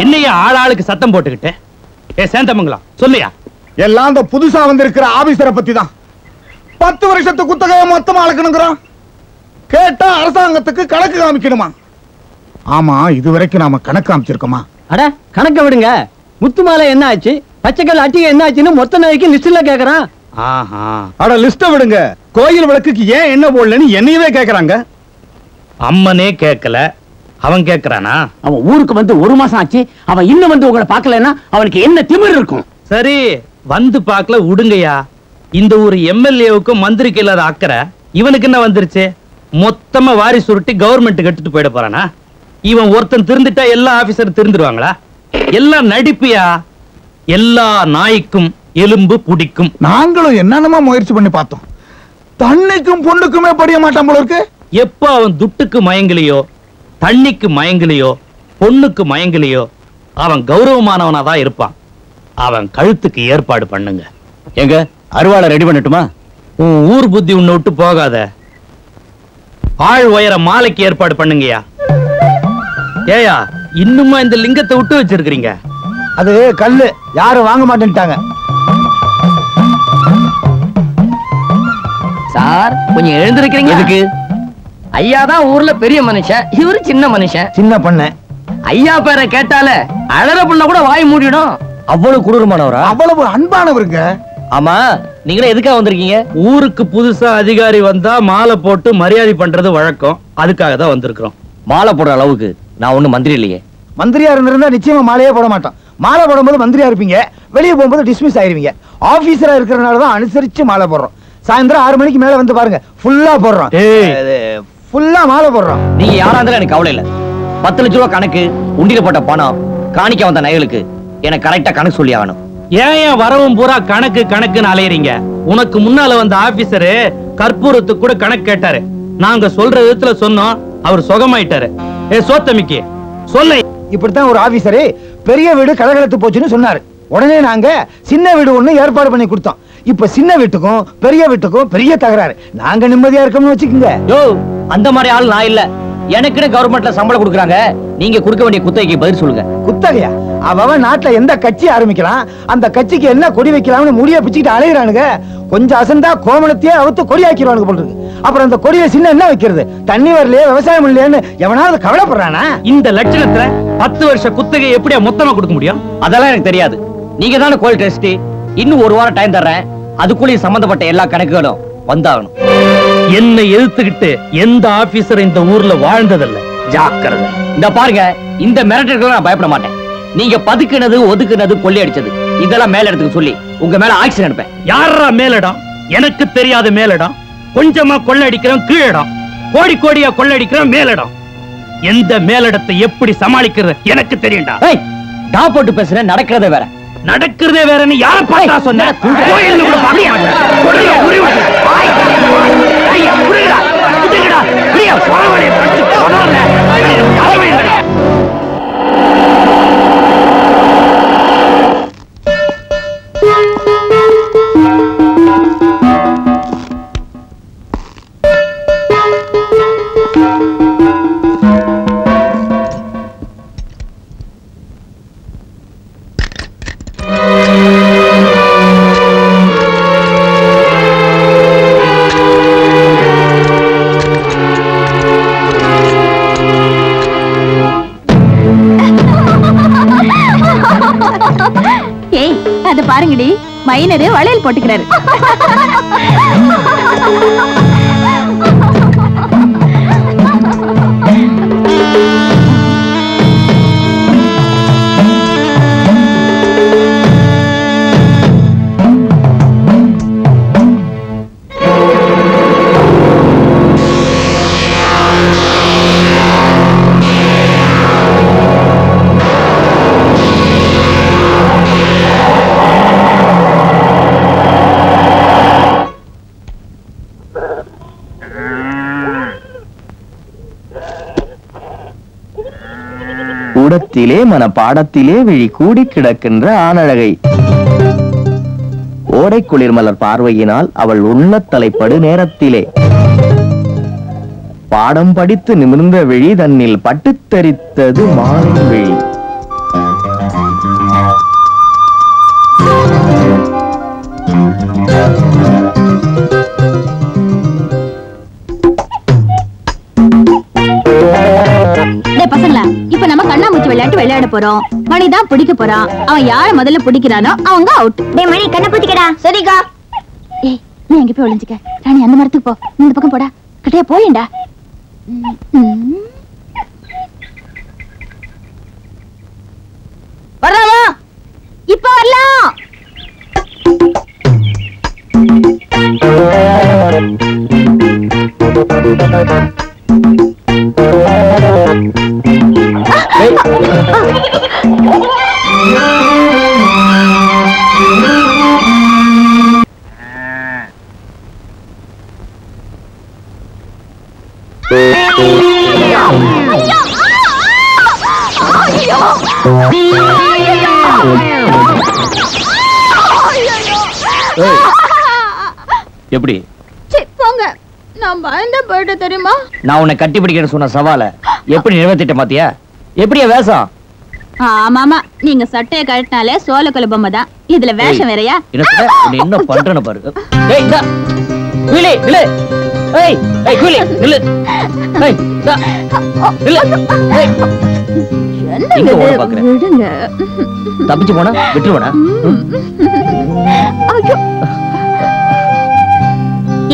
[SPEAKER 12] என்னையா ஆளாளுக்கு சத்தம் போட்டுக்கிட்டு? சேந்தமங்கலம் சொல்லியா?
[SPEAKER 13] எல்லாம் இந்த புதுசா வந்திருக்கிற ஆபீசரை பத்தி தான். 10 வருஷத்து குத்தகையை மொத்தமா அளக்கணுங்கிறோம். கேட்டா அரசாங்கத்துக்கு கணக்கு காமிக்கணுமா? ஆமா, இதுவரைக்கும் நாம கணக்கு காமிச்சிருக்கோமா?
[SPEAKER 7] அட கணக்க விடுங்க. முத்துமாலை என்ன ஆச்சு, பச்சைக்கல் அட்டிகை என்ன ஆச்சுன்னு மொத்த நாளைக்கு லிஸ்ட்ல கேக்குறான்.
[SPEAKER 13] அட லிஸ்ட விடுங்க, கோயில் விளக்குக்கு ஏன் என்ன போடலன்னு என்னையவே கேக்குறாங்க.
[SPEAKER 12] அம்மனே கேட்கல, அவன் கேட்கறானா?
[SPEAKER 7] அவன் ஊருக்கு வந்து 1 மாசம் ஆச்சு, அவன் இன்னும் வந்து உங்களை பார்க்கலன்னா அவனுக்கு என்ன திமிர் இருக்கும்?
[SPEAKER 12] சரி, வந்து பார்க்கல விடுங்கயா. இந்த ஒரு எம்எல்ஏவுக்கு மந்திரிக்கு இல்லாத அக்கறை இவனுக்கு என்ன வந்துருச்சு? மொத்தமா வாரி சுருட்டி கவர்மெண்ட் கட்டுட்டு போயிட போறானா? இவன் ஒருத்தன் திருந்துட்டா எல்லா ஆபீசரும் திருந்துருவாங்களா? எல்லாம் நடிப்பியா. எல்லா நாய்க்கும் எலும்பு பிடிக்கும்.
[SPEAKER 13] நாங்களும் என்னென்னமா முயற்சி பண்ணி பார்த்தோம். தண்ணிக்கும் பொண்ணுக்குமே படிய மாட்டான் போல இருக்கு.
[SPEAKER 12] எப்ப அவன் துட்டுக்கு மயங்கலையோ, தண்ணிக்கு மயங்கலையோ, பொண்ணுக்கு மயங்கலையோ, அவன் கௌரவமானவனா தான் இருப்பான். அவன் கழுத்துக்கு ஏற்பாடு பண்ணுங்க.
[SPEAKER 3] எங்க அருவாளை ரெடி பண்ணட்டுமா?
[SPEAKER 12] உன் ஊர் புத்தி உன்னை விட்டு போகாத. ஆள் உயர மாலைக்கு ஏற்பாடு பண்ணுங்கயா. ஏயா, இன்னுமா இந்த லிங்கத்தை விட்டு வச்சிருக்கீங்க?
[SPEAKER 13] அது கல்லு, யாரும் வாங்க மாட்டேன்ட்டாங்க.
[SPEAKER 3] சார், கொஞ்சம் எழுந்திருக்கிறீங்க. எதுக்கு? ஐயா தான் ஊர்ல பெரிய மனுஷன், இவரு சின்ன மனுஷன்.
[SPEAKER 13] சின்ன பண்ண
[SPEAKER 3] ஐயா பேரை கேட்டால அழற புள்ள கூட வாய் மூடிடும். அவ்வளவு கொடூரமானவரா?
[SPEAKER 13] அவ்வளவு அன்பானவருங்க.
[SPEAKER 3] ஆமா, நீங்களே எதுக்காக வந்திருக்கீங்க?
[SPEAKER 12] ஊருக்கு புதுசா அதிகாரி வந்தா மாலை போட்டு மரியாதை பண்றது வழக்கம். அதுக்காக தான் வந்திருக்கிறோம்.
[SPEAKER 3] மாலை போடுற அளவுக்கு நான் ஒண்ணு மந்திரி இல்லையே.
[SPEAKER 13] மந்திரியா இருந்திருந்தா நிச்சயமா மாலையே போட மாட்டோம். மாலை போடும்போது மந்திரியா இருப்பீங்க, வெளியே போகும்போது டிஸ்மிஸ் ஆயிருவீங்க. ஆபீசரா இருக்கிறனால தான் அனுசரிச்சு மாலை போடுறோம். சாயந்தரம் 6 மணிக்கு மேல வந்து பாருங்க, ஃபுல்லா போடுறோம். ஃபுல்லா மாலை போடுறோம்.
[SPEAKER 3] நீங்க யாரா இருந்தாலும் எனக்கு கவலை இல்ல. 10 லட்சம் ரூபாய் கணக்கு, உண்டியில போட்ட பணம், காணிக்க வந்த நகைகளுக்கு எனக்கு கரெக்டா கணக்கு சொல்லி ஆகணும்.
[SPEAKER 12] ஏன் வரவும் பூரா கணக்கு கணக்குன்னு அலையறீங்க? உனக்கு முன்னால வந்த ஆபீசரு கற்பூரத்துக்கு கூட கணக்கு கேட்டாரு. நாங்க சொல்ற விதத்துல சொன்னோம், அவர் சுகமாயிட்டாரு. சோத்தமிக்கு சொல்ல.
[SPEAKER 13] இப்படித்தான் ஒரு ஆபீசரு பெரிய வீடு கலகலத்து போச்சுன்னு சொன்னாரு. உடனே நாங்க சின்ன வீடு ஒண்ணு ஏற்பாடு பண்ணி கொடுத்தோம். இப்ப சின்ன வீட்டுக்கும் பெரிய வீட்டுக்கும் பெரிய தகராறு. நாங்க நிம்மதியா இருக்கோம்னு வச்சுக்கோங்க.
[SPEAKER 3] யோ, அந்த மாதிரி ஆள் நான் இல்ல. எனக்குன்னு கவர்மெண்ட்ல சம்பளம் கொடுக்குறாங்க. நீங்க கொடுக்க வேண்டிய குத்தகைக்கு பதில் சொல்லுங்க.
[SPEAKER 13] குத்தகையா? அவன் நாட்டுல எந்த கட்சி ஆரம்பிக்கலாம், அந்த கட்சிக்கு என்ன கொடி வைக்கலாம்னு முடிய பிச்சுக்கிட்டு அலையிறானுங்க. கொஞ்சம் அசந்தா கோமணத்தையே அவுத்து கொடியாக்கிடுவானுங்க போல இருக்கு. அப்புறம் அந்த கொடியில சின்ன என்ன வைக்கிறது? தண்ணி வரலையே, விவசாயம் இல்லையேன்னு எவனாவது கவலைப்படுறானா?
[SPEAKER 12] இந்த லட்சணத்துல 10 வருஷ குத்தகை எப்படியா மொத்தமா கொடுக்க முடியும்?
[SPEAKER 3] அதெல்லாம் எனக்கு தெரியாது. நீங்க தானே கோயில் ட்ரஸ்டி. இன்னும் 1 வாரம் டைம் தர்றேன். அதுக்குள்ளே சம்பந்தப்பட்ட எல்லா கணக்குகளும் வந்தாகணும்.
[SPEAKER 12] என்ன எதிர்த்துக்கிட்டு எந்த ஆபீசர் இந்த ஊர்ல வாழ்ந்ததில்ல. ஜாக்கிரதை.
[SPEAKER 3] இந்த பாருங்க, இந்த மிரட்டல்களை நான் பயப்பட மாட்டேன். நீங்க பதுக்குனது, ஒதுக்குனது, கொள்ளையடிச்சது இதெல்லாம் மேல இடத்துக்கு சொல்லி உங்க மேல ஆக்ஷன் எடுப்பேன்.
[SPEAKER 12] யாரா மேலிடம்? எனக்கு தெரியாத மேலிடம். கொஞ்சமா கொள்ளடிக்கிறோம் கீழிடம், கோடி கோடியா கொள்ளடிக்கிறோம் மேலிடம். எந்த மேலிடத்தை எப்படி சமாளிக்கிறது எனக்கு தெரியும்டா.
[SPEAKER 3] டா போட்டு பேசுற, நடக்கிறதே வேற.
[SPEAKER 12] நடக்கிறதே வேறன்னு யார பார்த்தா சொன்ன? கோயில்ல கூட பார்க்க மாட்டேன். கொடியா உரிவாங்க. ஐயா புரியடா. இதுடா. புரிய போறவனே பட்டு போறல. யாரவேங்கடா.
[SPEAKER 6] இருக்குடி, மைனரு வளையல் போட்டுக்கிறாரு.
[SPEAKER 1] கூடத்திலே மனப்பாடத்திலே விழி கூடி கிடக்கின்ற ஆனழகை ஓடை குளிர்மலர் பார்வையினால் அவள் உள்ள தலைப்படு நேரத்திலே பாடம் படித்து நிமிர்ந்த விழி தன்னில் பட்டுத் தரித்தது மாலை விழி.
[SPEAKER 4] பசங்களா, இப்ப நம்ம கண்ணாமூச்சி விளையாட்டு விளையாட போறோம். மணிதான் பிடிக்க போறான். அவன் யார முதல்ல பிடிக்கிறானோ அவங்க அவுட். டேய் மணி, கண்ணை பிடிக்கடா. சரிக்கா. ஏய், நீ எங்க போய் ஒளிஞ்சுக்க. ராணி அந்த மரத்துக்கு போ. நீ இந்த பக்கம் போடா. கிட்டே போயேண்டா. வரலாமா? இப்ப வரலாம்.
[SPEAKER 3] எப்படி
[SPEAKER 4] போங்க, நான் பயந்த போயிட்ட தெரியுமா?
[SPEAKER 3] நான் உன்னை கட்டி பிடிக்கிறேன்னு சொன்ன சவால எப்படி நிறைவேற்றிட்ட பாத்தியா? எப்படியா வேஷம்?
[SPEAKER 4] ஆமாமா, நீங்க சட்டையை கழட்டினாலே சோழ குலபொம்மை தான். இதுல வேஷம் வேறையா?
[SPEAKER 3] என்ன பண்றேன்னு பாரு. ஏய் இந்தா குயிலி நில்லு. ஏய் ஏய் குயிலி நில்லு. ஏய் இந்தா நில்லு. ஏய் எங்க ஓட பாக்குற?
[SPEAKER 4] விடுங்க.
[SPEAKER 3] தப்பிச்சு போனா விட்டுருவனா?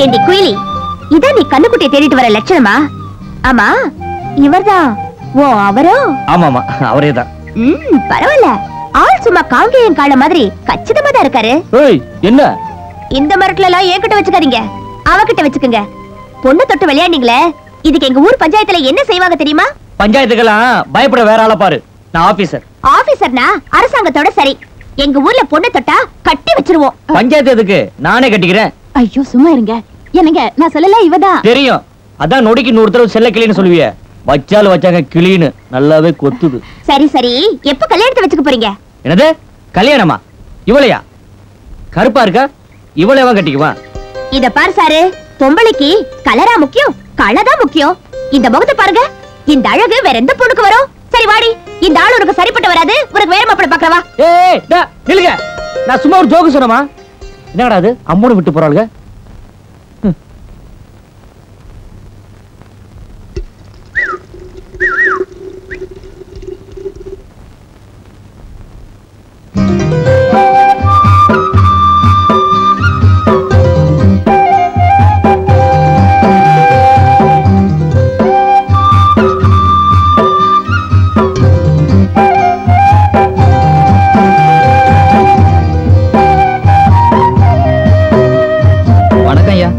[SPEAKER 8] ஏண்டி குயிலி, இதான் நீ கண்ணுக்குட்டியை தேடிட்டு வர லட்சணமா? ஆமா, இவர்தான் ஓ அவரோ?
[SPEAKER 3] ஆமாமா, அவரேதான்.
[SPEAKER 8] பரவாயில்ல, ஆள் சும்மா காங்கேயன் கால மாதிரி கச்சிதமா தான் இருக்காரு.
[SPEAKER 3] ஏய் என்ன
[SPEAKER 8] இந்த மரத்துல எல்லாம் என்கிட்ட வச்சுக்காதீங்க, அவகிட்ட வச்சுக்குங்க. பொண்ணு தொட்டு விளையாண்டீங்களே, இதுக்கு எங்க ஊர் பஞ்சாயத்துல என்ன செய்வாங்க தெரியுமா?
[SPEAKER 3] பஞ்சாயத்துக்கெல்லாம் பயப்பட வேற ஆள பாரு. நான் ஆபீசர்.
[SPEAKER 8] ஆபீசர்னா அரசாங்கத்தோட சரி. எங்க ஊர்ல பொண்ணு தொட்டா கட்டி வச்சிருவோம்.
[SPEAKER 3] பஞ்சாயத்து எதுக்கு? நானே கட்டிக்கிறேன்.
[SPEAKER 4] ஐயோ சும்மா இருங்க. என்னங்க, நான் சொல்லல இவதான்.
[SPEAKER 3] தெரியும், அதான் நொடிக்கு 100 தடவை செல்ல கிளின்னு சொல்லுவிய. வச்சாலும் வச்சாங்க கிளின்னு நல்லாவே கொத்துது.
[SPEAKER 8] சரி சரி, எப்ப கல்யாணத்தை வச்சுக்க போறீங்க?
[SPEAKER 3] என்னது கல்யாணமா? இவளையா? கருப்பா இருக்கா? இவளையவா கட்டிக்குவான்?
[SPEAKER 8] இத பாரு சாரு, பொம்பளைக்கு கலரா முக்கியம், கலதான் முக்கியம். இந்த முகத்தை பாருங்க, இந்த அழகு வேற எந்த பொண்ணுக்கு வரும்? சரி வாடி, இந்த ஆளு உனக்கு சரிப்பட்டு வராது, உனக்கு வேற மாப்பிள்ளை பாக்கவா?
[SPEAKER 3] ஏய் நில்லுங்க, நான் சும்மா ஒரு ஜோக்கு சொன்னமா? என்னடா அது அம்மோடு விட்டு போறாளுங்க? வணக்கம் ஐயா.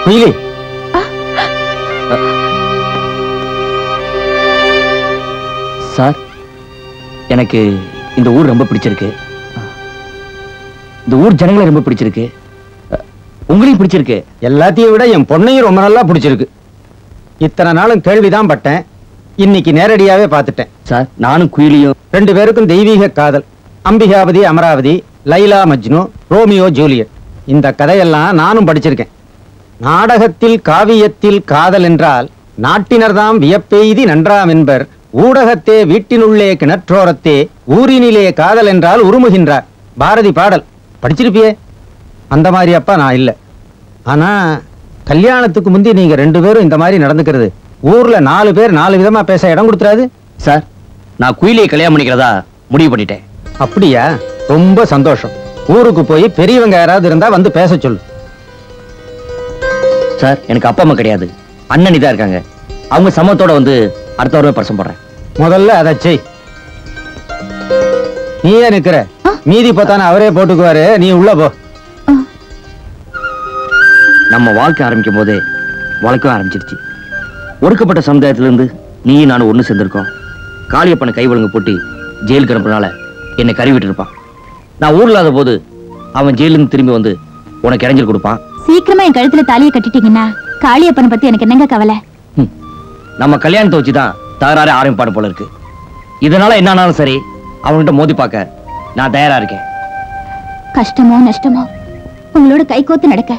[SPEAKER 11] குயிலி,
[SPEAKER 3] சார், எனக்கு இந்த ஊர் ரொம்ப பிடிச்சிருக்கு. இந்த ஊர் ஜனங்களை ரொம்ப பிடிச்சிருக்கு. உங்களையும் பிடிச்சிருக்கு.
[SPEAKER 11] எல்லாத்தையும் விட என் பொண்ணையும் ரொம்ப நல்லா பிடிச்சிருக்கு. இத்தனை நாளும் கேள்விதான் பட்டேன், இன்னைக்கு நேரடியாவே பார்த்துட்டேன்.
[SPEAKER 3] சார், நானும் குயிலியும்
[SPEAKER 11] 2 பேருக்கும் தெய்வீக காதல். Ambikapathi Amaravathi, Laila Majnu, Romeo Juliet. இந்த கதையெல்லாம் நானும் படிச்சிருக்கேன். நாடகத்தில் காவியத்தில் காதல் என்றால் நாட்டினர்தாம் வியப்பெய்தி நன்றாம் என்பர். ஊடகத்தே வீட்டினுள்ளே கிணற்றோரத்தே ஊரினிலே காதல் என்றால் உருமுகின்றார். பாரதி பாடல் படிச்சிருப்பியே. அந்த மாதிரி அப்பா நான் இல்ல. ஆனா கல்யாணத்துக்கு முந்தி நீங்க 2 பேரும் இந்த மாதிரி நடந்துக்கிறது ஊர்ல 4 பேர் 4 விதமா பேச இடம் கொடுத்துறாது.
[SPEAKER 3] சார், நான் குயிலியை கல்யாணம் பண்ணிக்கிறதா முடிவு பண்ணிட்டேன்.
[SPEAKER 11] அப்படியா? ரொம்ப சந்தோஷம். ஊருக்கு போய் பெரியவங்க யாராவது இருந்தா வந்து பேச சொல்லு.
[SPEAKER 3] சார், எனக்கு அப்பா அம்மா கிடையாது, அண்ணன் தான் இருக்காங்க. அவங்க சமத்தோட வந்து அடுத்த வாரமே பரிசம் போடுறேன்.
[SPEAKER 11] முதல்ல அதை செய். நீ ஏன் நிக்கிற? மீதி பார்த்தானே அவரே போட்டுக்குவாரு, நீ உள்ள போ.
[SPEAKER 3] நம்ம வாழ்க்கை ஆரம்பிக்கும் போதே வழக்கம் ஆரம்பிச்சிருச்சு. ஒடுக்கப்பட்ட சமுதாயத்திலிருந்து நீ நானும் ஒண்ணு சேர்ந்திருக்கோம். காளியப்பனை கை ஒழுங்கு போட்டு ஜெயிலுக்கு அனுப்புனால என்னை கருவிட்டு இருப்பான். நான் ஊர்ல இல்லாத போது அவன் ஜெயிலிருந்து திரும்பி வந்து உனக்கு இடைஞ்சல் கொடுப்பான்.
[SPEAKER 4] சீக்கிரமா என் கழுத்துல தாலியை கட்டிட்டீங்கன்னா காளியப்பனை பத்தி எனக்கு என்னங்க கவலை?
[SPEAKER 3] நம்ம கல்யாணத்தை வச்சுதான் தகராறு ஆரம்பிப்பாடு போல இருக்கு. இதனால என்னானாலும் சரி அவன்கிட்ட மோதி பார்க்க நான் தயாரா இருக்கேன்.
[SPEAKER 4] கஷ்டமோ நஷ்டமோ உங்களோட கை கோத்து நடக்க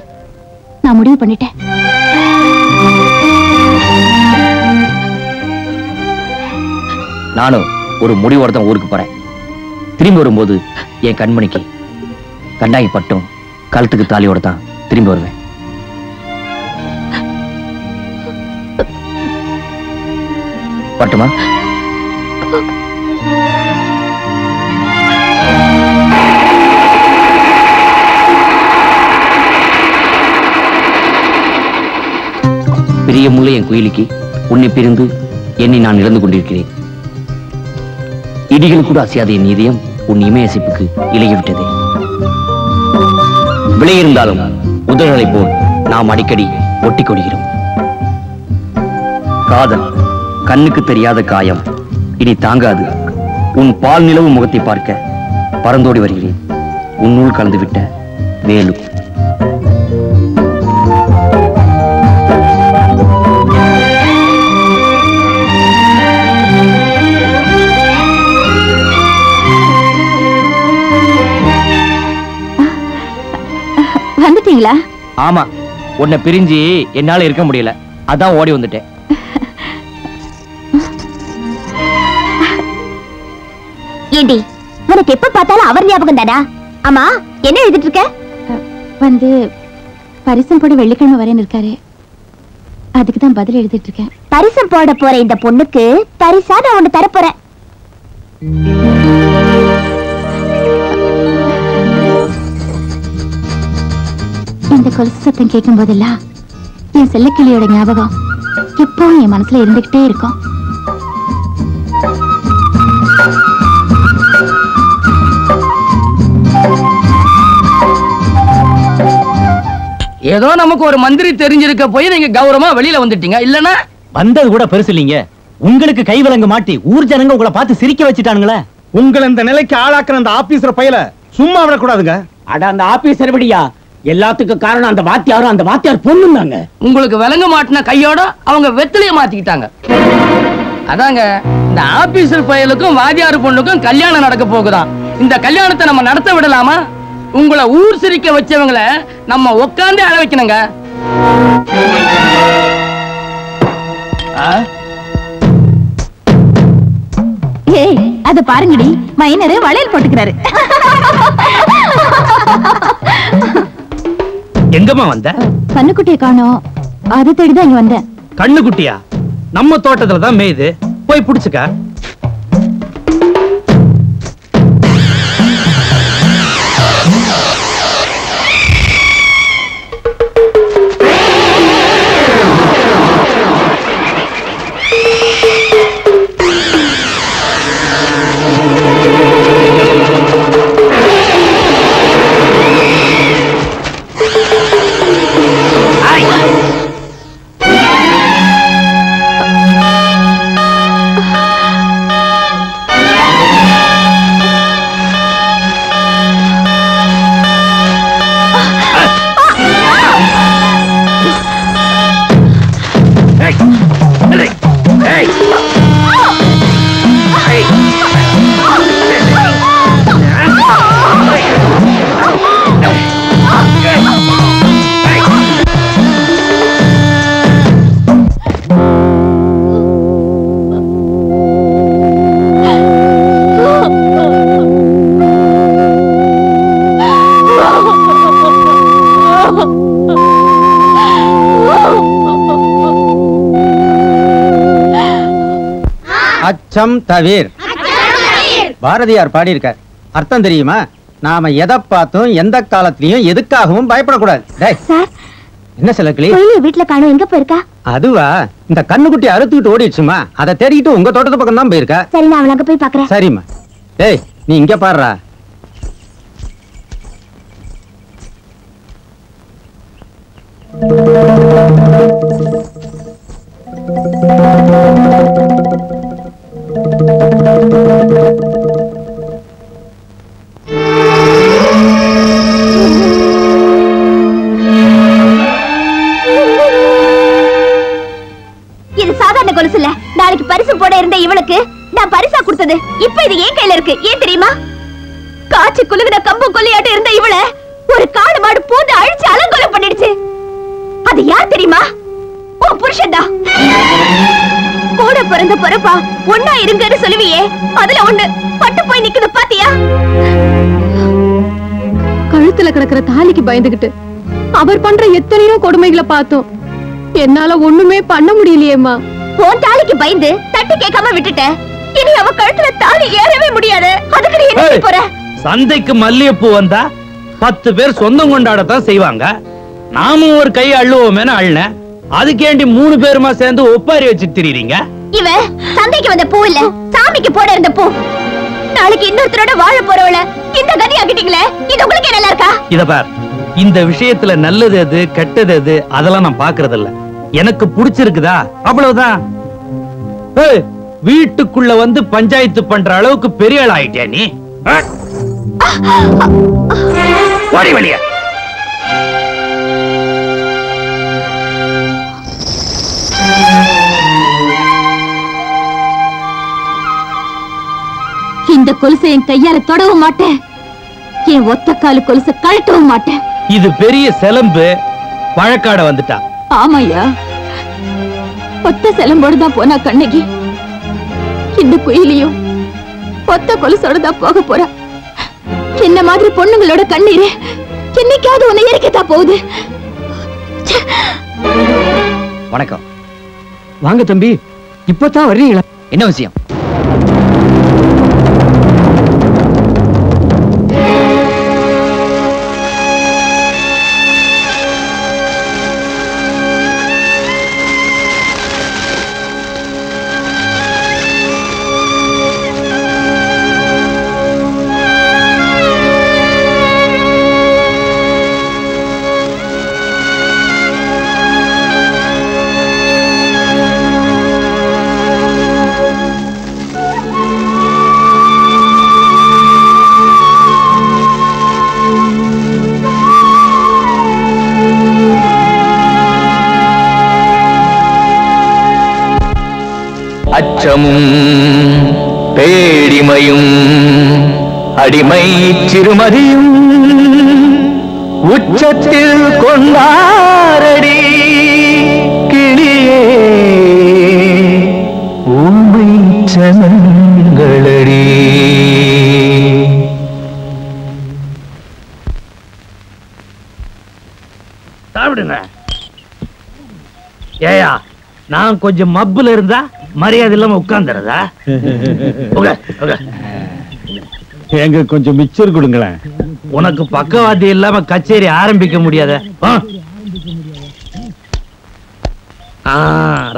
[SPEAKER 4] நான் முடிவு பண்ணிட்டேன்.
[SPEAKER 3] நானும் ஒரு முடிவோட தான் ஊருக்கு போறேன். திரும்பி வரும்போது என் கண்மணிக்கு கண்டாங்கி பட்டும் கழுத்துக்கு தாலியோட தான் திரும்பி வருவேன். பட்டுமா? பிரியமுள்ள என் குயிலுக்கு உன்னை பிரிந்து என்னை நான் இழந்து கொண்டிருக்கிறேன். இடிகள் கூட அசையாத என் இதயம் உன் இமயசிப்புக்கு இலகிவிட்டதே. விளையிருந்தாலும் உதடுகளை போல் நாம் அடிக்கடி ஒட்டிக் கொள்கிறோம். காதல் கண்ணுக்கு தெரியாத காயம் இனி தாங்காது. உன் பால் நிலவு முகத்தை பார்க்க பறந்தோடி வருகிறேன். உன்னுள் கலந்துவிட்ட வேலு.
[SPEAKER 4] வந்துட்டீங்களா?
[SPEAKER 3] ஆமா, உன்னை பிரிஞ்சு என்னால இருக்க முடியல, அதான் ஓடி வந்துட்டேன்.
[SPEAKER 8] ஏண்டி, உனக்கு எப்ப பார்த்தாலும் அவர் ஞாபகம் தானா? ஆமா, என்ன எழுதிட்டு இருக்க?
[SPEAKER 4] வந்து பரிசம் போட வெள்ளிக்கிழமை வரேன்னு இருக்காரு, அதுக்கு தான் பதில் எழுதிட்டு இருக்கேன்.
[SPEAKER 8] பரிசம் போட போற இந்த பொண்ணுக்கு பரிசா நான் ஒண்ணு தரப்போறேன்.
[SPEAKER 4] இந்த கொலுசு சத்தம் கேட்கும் போதெல்லாம் என் செல்லக்கிளியோட ஞாபகம் எப்பவும் என் மனசுல இருந்துகிட்டே இருக்கும்.
[SPEAKER 3] ஏதோ நமக்கு ஒரு மந்திரி தெரிஞ்சிருக்க போய் நீங்க கௌரவமா வெளியில வந்துட்டீங்க. இல்லன்னா
[SPEAKER 9] வந்தது கூட பெருசு இல்லைங்க. உங்களுக்கு கை விலங்கு மாட்டி ஊர் ஜனங்க உங்களை பார்த்து சிரிக்க வச்சுட்டானுங்களே.
[SPEAKER 13] உங்களை இந்த நிலைக்கு ஆளாக்குற அந்த ஆபீசர் பையல சும்மா விடக்கூடாதுங்க.
[SPEAKER 2] அட அந்த ஆபீசர் விடியா, எல்லாத்துக்கும் காரணம் அந்த வாத்தியாரும் அந்த வாத்தியார் பொண்ணுங்க.
[SPEAKER 3] உங்களுக்கு விலங்கு மாட்டின கையோட அவங்க வெத்திலைய மாத்திக்கிட்டாங்க. அதாங்க இந்த ஆபீசர் பயலுக்கும் வாதியாரு பொண்ணுக்கும் கல்யாணம் நடக்க போகுதான். இந்த கல்யாணத்தை நம்ம நடத்த விடலாமா? உங்களை ஊர் சிரிக்க வச்சவங்களை நம்ம உட்கார்ந்து அழ வைக்கணுங்க.
[SPEAKER 4] ஏய், அத பாருங்கடி, மைனரு வளையல் போட்டுக்கிறாரு.
[SPEAKER 12] எங்கம்மா வந்த?
[SPEAKER 4] கண்ணுக்குட்டியை காணோம், அதை தேடிதான் இங்க வந்தேன்.
[SPEAKER 12] கண்ணுக்குட்டியா? நம்ம தோட்டத்துல தான் மேயுது, போய் புடிச்சுக்க.
[SPEAKER 11] அச்சம் தவிர். பாரதியார் பாடியிருக்கார். அர்த்தம் தெரியுமா? நாம எதை பார்த்தும் எந்த காலத்திலயும் எதுக்காகவும் பயப்படக்கூடாது. டேய், என்ன செல்லக்கிளி?
[SPEAKER 8] வீட்டுல காணோம், எங்க போயிருக்கா?
[SPEAKER 11] அதுவா, இந்த கண்ணுக்குட்டி அறுத்துக்கிட்டு ஓடிடுச்சுமா. அதை தேடிக்கிட்டு உங்க தோட்டத்து பக்கம் தான் போயிருக்கா.
[SPEAKER 8] சரி, நான் அவளை அங்க போய் பாக்குறேன்.
[SPEAKER 11] சரிம்மா. டேய், நீ இங்க பாடுறா.
[SPEAKER 8] இது சாதாரண கொலுசு இல்ல. நாளைக்கு பரிசு போட இருந்த இவளுக்கு நான் பரிசா கொடுத்தது இப்ப இது என் கையில இருக்கு. ஏன் தெரியுமா? காய்ச்சி குலுகுன கம்பு கொல்லையாட்டு இருந்த இவள ஒரு காடு மாடு பூந்து அழிச்சு அலங்கோலம் பண்ணிடுச்சு. அது யார் தெரியுமா? உன் புருஷன் தான். கூட பிறந்த பிறப்பா ஒன்னா இருங்கன்னு சொல்லுவியே, அதுல ஒண்ணு பட்டு போய் நிக்குது பாத்தியா?
[SPEAKER 14] கழுத்துல கிடக்குற தாலிக்கு பயந்துகிட்டு அவர் பண்ற எத்தனையோ கொடுமைகளை பார்த்தோம். என்னால ஒண்ணுமே பண்ண முடியலையேம்மா.
[SPEAKER 8] உன் தாலிக்கு பயந்து தட்டி கேட்காம விட்டுட்ட. இனி அவ கழுத்துல தாலி ஏறவே முடியாது. அதுக்கு நீ என்ன செய்ய போற?
[SPEAKER 12] சந்தைக்கு மல்லிகைப்பூ வந்தா 10 பேர் சொந்தம் கொண்டாடத்தான் செய்வாங்க. நாமும் ஒரு கை அள்ளுவோமேனு அள்ளன. அதுக்கேண்டி 3 பேருமா சேர்ந்து ஒப்பாரி வச்சுட்டு திரிறீங்க.
[SPEAKER 8] இவ சந்தைக்கு வந்த பூ இல்ல, சாமிக்கு போட இருந்த பூ. நாளைக்கு இன்னொருத்தரோட வாழ போறவள இந்த கதி ஆக்கிட்டீங்களே, இது உங்களுக்கு நல்லா இருக்கா?
[SPEAKER 12] இத பார், இந்த விஷயத்துல நல்லது எது கெட்டது எது அதெல்லாம் நான் பாக்குறது இல்ல. எனக்கு பிடிச்சிருக்குதா அவ்வளவுதான். வீட்டுக்குள்ள வந்து பஞ்சாயத்து பண்ற அளவுக்கு பெரிய ஆள் ஆயிட்டியா நீ? ஓடி வெளிய.
[SPEAKER 8] இந்த கொலுசை என் கையால தொடவும் மாட்டேன். என் ஒத்த காலு கொலுசை கழட்டவும் மாட்டேன்.
[SPEAKER 12] இது பெரிய செலம்பு. வழக்காட வந்துட்டா.
[SPEAKER 14] ஆமாயா, ஒத்த செலம்போடு தான் போனா கண்ணகி. இந்த குயிலையும் ஒத்த கொலுசோட தான் போக போறா. என்ன மாதிரி பொண்ணுங்களோட கண்ணீரு என்னைக்காவது உன்னை எரிக்கத்தான் போகுது.
[SPEAKER 2] வணக்கம்.
[SPEAKER 11] வாங்க தம்பி, இப்பதான் வர்றீங்களா?
[SPEAKER 2] என்ன விஷயம்?
[SPEAKER 15] அச்சமும் பேடிமையும் அடிமை சிறுமதியும் உச்சத்தில் கொண்டாரடி கிளியே ஊமை சனங்களடி.
[SPEAKER 12] சாப்பிடுங்க. ஏயா, நான் கொஞ்சம் மப்புல இருந்தா மரியாதை இல்லாம உட்கார்ந்துறதா?
[SPEAKER 11] எங்க கொஞ்சம் மிச்சர் கொடுங்களேன்.
[SPEAKER 12] உனக்கு பக்கவாதி இல்லாம கச்சேரி ஆரம்பிக்க முடியாத.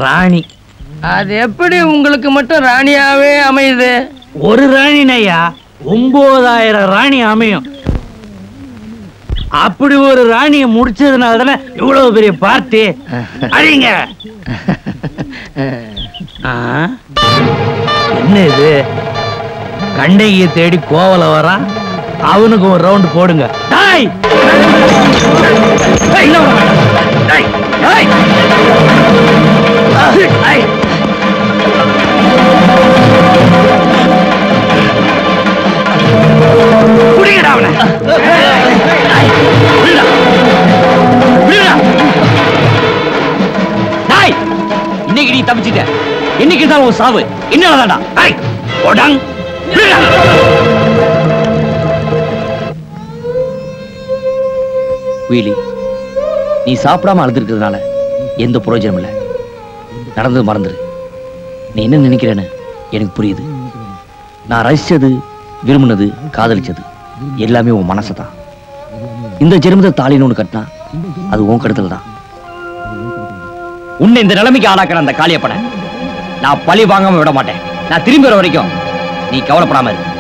[SPEAKER 12] ராணி,
[SPEAKER 3] அது எப்படி உங்களுக்கு மட்டும் ராணியாவே அமையுது?
[SPEAKER 12] ஒரு ராணி நையா 9000 ராணி அமையும். அப்படி ஒரு ராணியை முடிச்சதுனால தானே இவ்வளவு பெரிய பார்ட்டி. அழிங்க. என்ன இது? கண்ணையை தேடி கோவல வரான். அவனுக்கு ஒரு ரவுண்ட் போடுங்க. குடிங்கடா அவனை.
[SPEAKER 2] இன்னைக்கு நீ தப்பிச்சிட்ட. இன்னைக்கு தான் உன் சாவு. என்னடா? வீலி, நீ சாப்பிடாம அழுதுருக்கிறதுனால எந்த பிரயோஜனம் இல்லை. நடந்தது மறந்துரு. நீ என்ன நினைக்கிறேன்னு
[SPEAKER 3] எனக்கு புரியுது. நான் ரசிச்சது, விரும்பினது, காதலிச்சது எல்லாமே உன் மனசு தான். இந்த ஜென்மத்தை தாலின்னு ஒண்ணு கட்டினா அது உன் கருத்துல தான். உன்னை இந்த நிலைமைக்கு ஆளாக்கிற அந்த காளியப்பனை நான் பழி வாங்காம விட மாட்டேன். நான் திரும்பி வர வரைக்கும் நீ கவலைப்படாம இரு.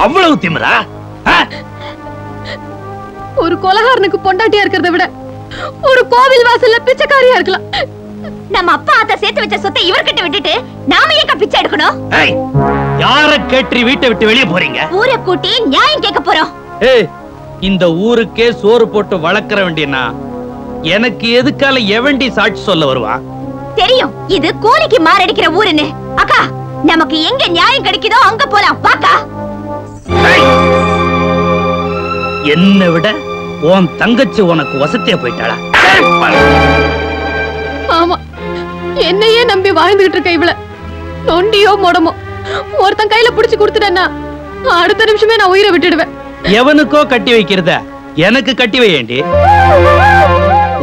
[SPEAKER 12] அவ்வளவு திமிரா?
[SPEAKER 14] ஒரு கொலகாரனுக்கு பொண்டாட்டியா இருக்கிறத விட ஒரு கோவில் வாசல்ல பிச்சைக்காரியா இருக்கலாம்.
[SPEAKER 8] நம்ம அப்பா அத சேர்த்து வச்ச சொத்தை இவர்கிட்ட விட்டுட்டு நாம ஏன் பிச்சை எடுக்கணும்?
[SPEAKER 12] யார கேட்டு வீட்டை விட்டு வெளியே போறீங்க?
[SPEAKER 8] ஊரை கூட்டி நியாயம் கேட்க போறோம்.
[SPEAKER 12] இந்த ஊருக்கே சோறு போட்டு வளர்க்கற வேண்டியனா எனக்கு எதுக்கால எவண்டி சாட்சி சொல்ல வருவா?
[SPEAKER 8] தெரியும் இது கூலிக்கு மாரடிக்கிற ஊருன்னு. அக்கா நமக்கு எங்க நியாயம் கிடைக்குதோ அங்க போலாம் பாக்கா.
[SPEAKER 12] என்ன விட உன் தங்கச்சி உனக்கு வசதியா போயிட்டாளா?
[SPEAKER 14] ஆமா, என்னையே நம்பி வாழ்ந்துகிட்டு இருக்க இவள நொண்டியோ மொடமோ ஒருத்தன் கையில புடிச்சு கொடுத்துட்டேன்னா அடுத்த நிமிஷமே நான் உயிரை விட்டுடுவேன்.
[SPEAKER 12] எவனுக்கோ கட்டி வைக்கிறத எனக்கு கட்டி வையேண்டி.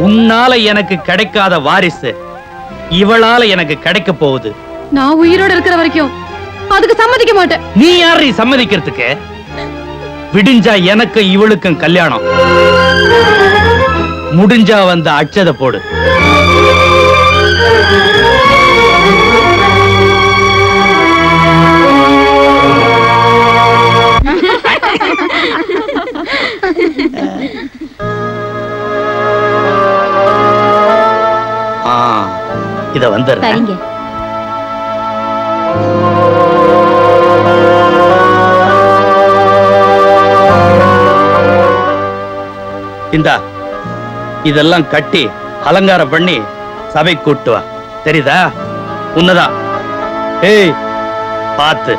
[SPEAKER 12] உன்னால எனக்கு கிடைக்காத வாரிசு இவளால எனக்கு கிடைக்க போகுது.
[SPEAKER 14] நான் உயிரோட இருக்கிற வரைக்கும் அதுக்கு சம்மதிக்க மாட்டேன்.
[SPEAKER 12] நீ யாரை சம்மதிக்கிறதுக்கு? விடிஞ்சா எனக்கு இவளுக்கும் கல்யாணம், முடிஞ்சா வந்த அட்சத போடு. இத வந்துடுறேன். இந்தா இதெல்லாம் கட்டி அலங்காரம் பண்ணி சபை கூட்டு வா. தெரியுதா? உன்னதான். ஏய் பாத்து.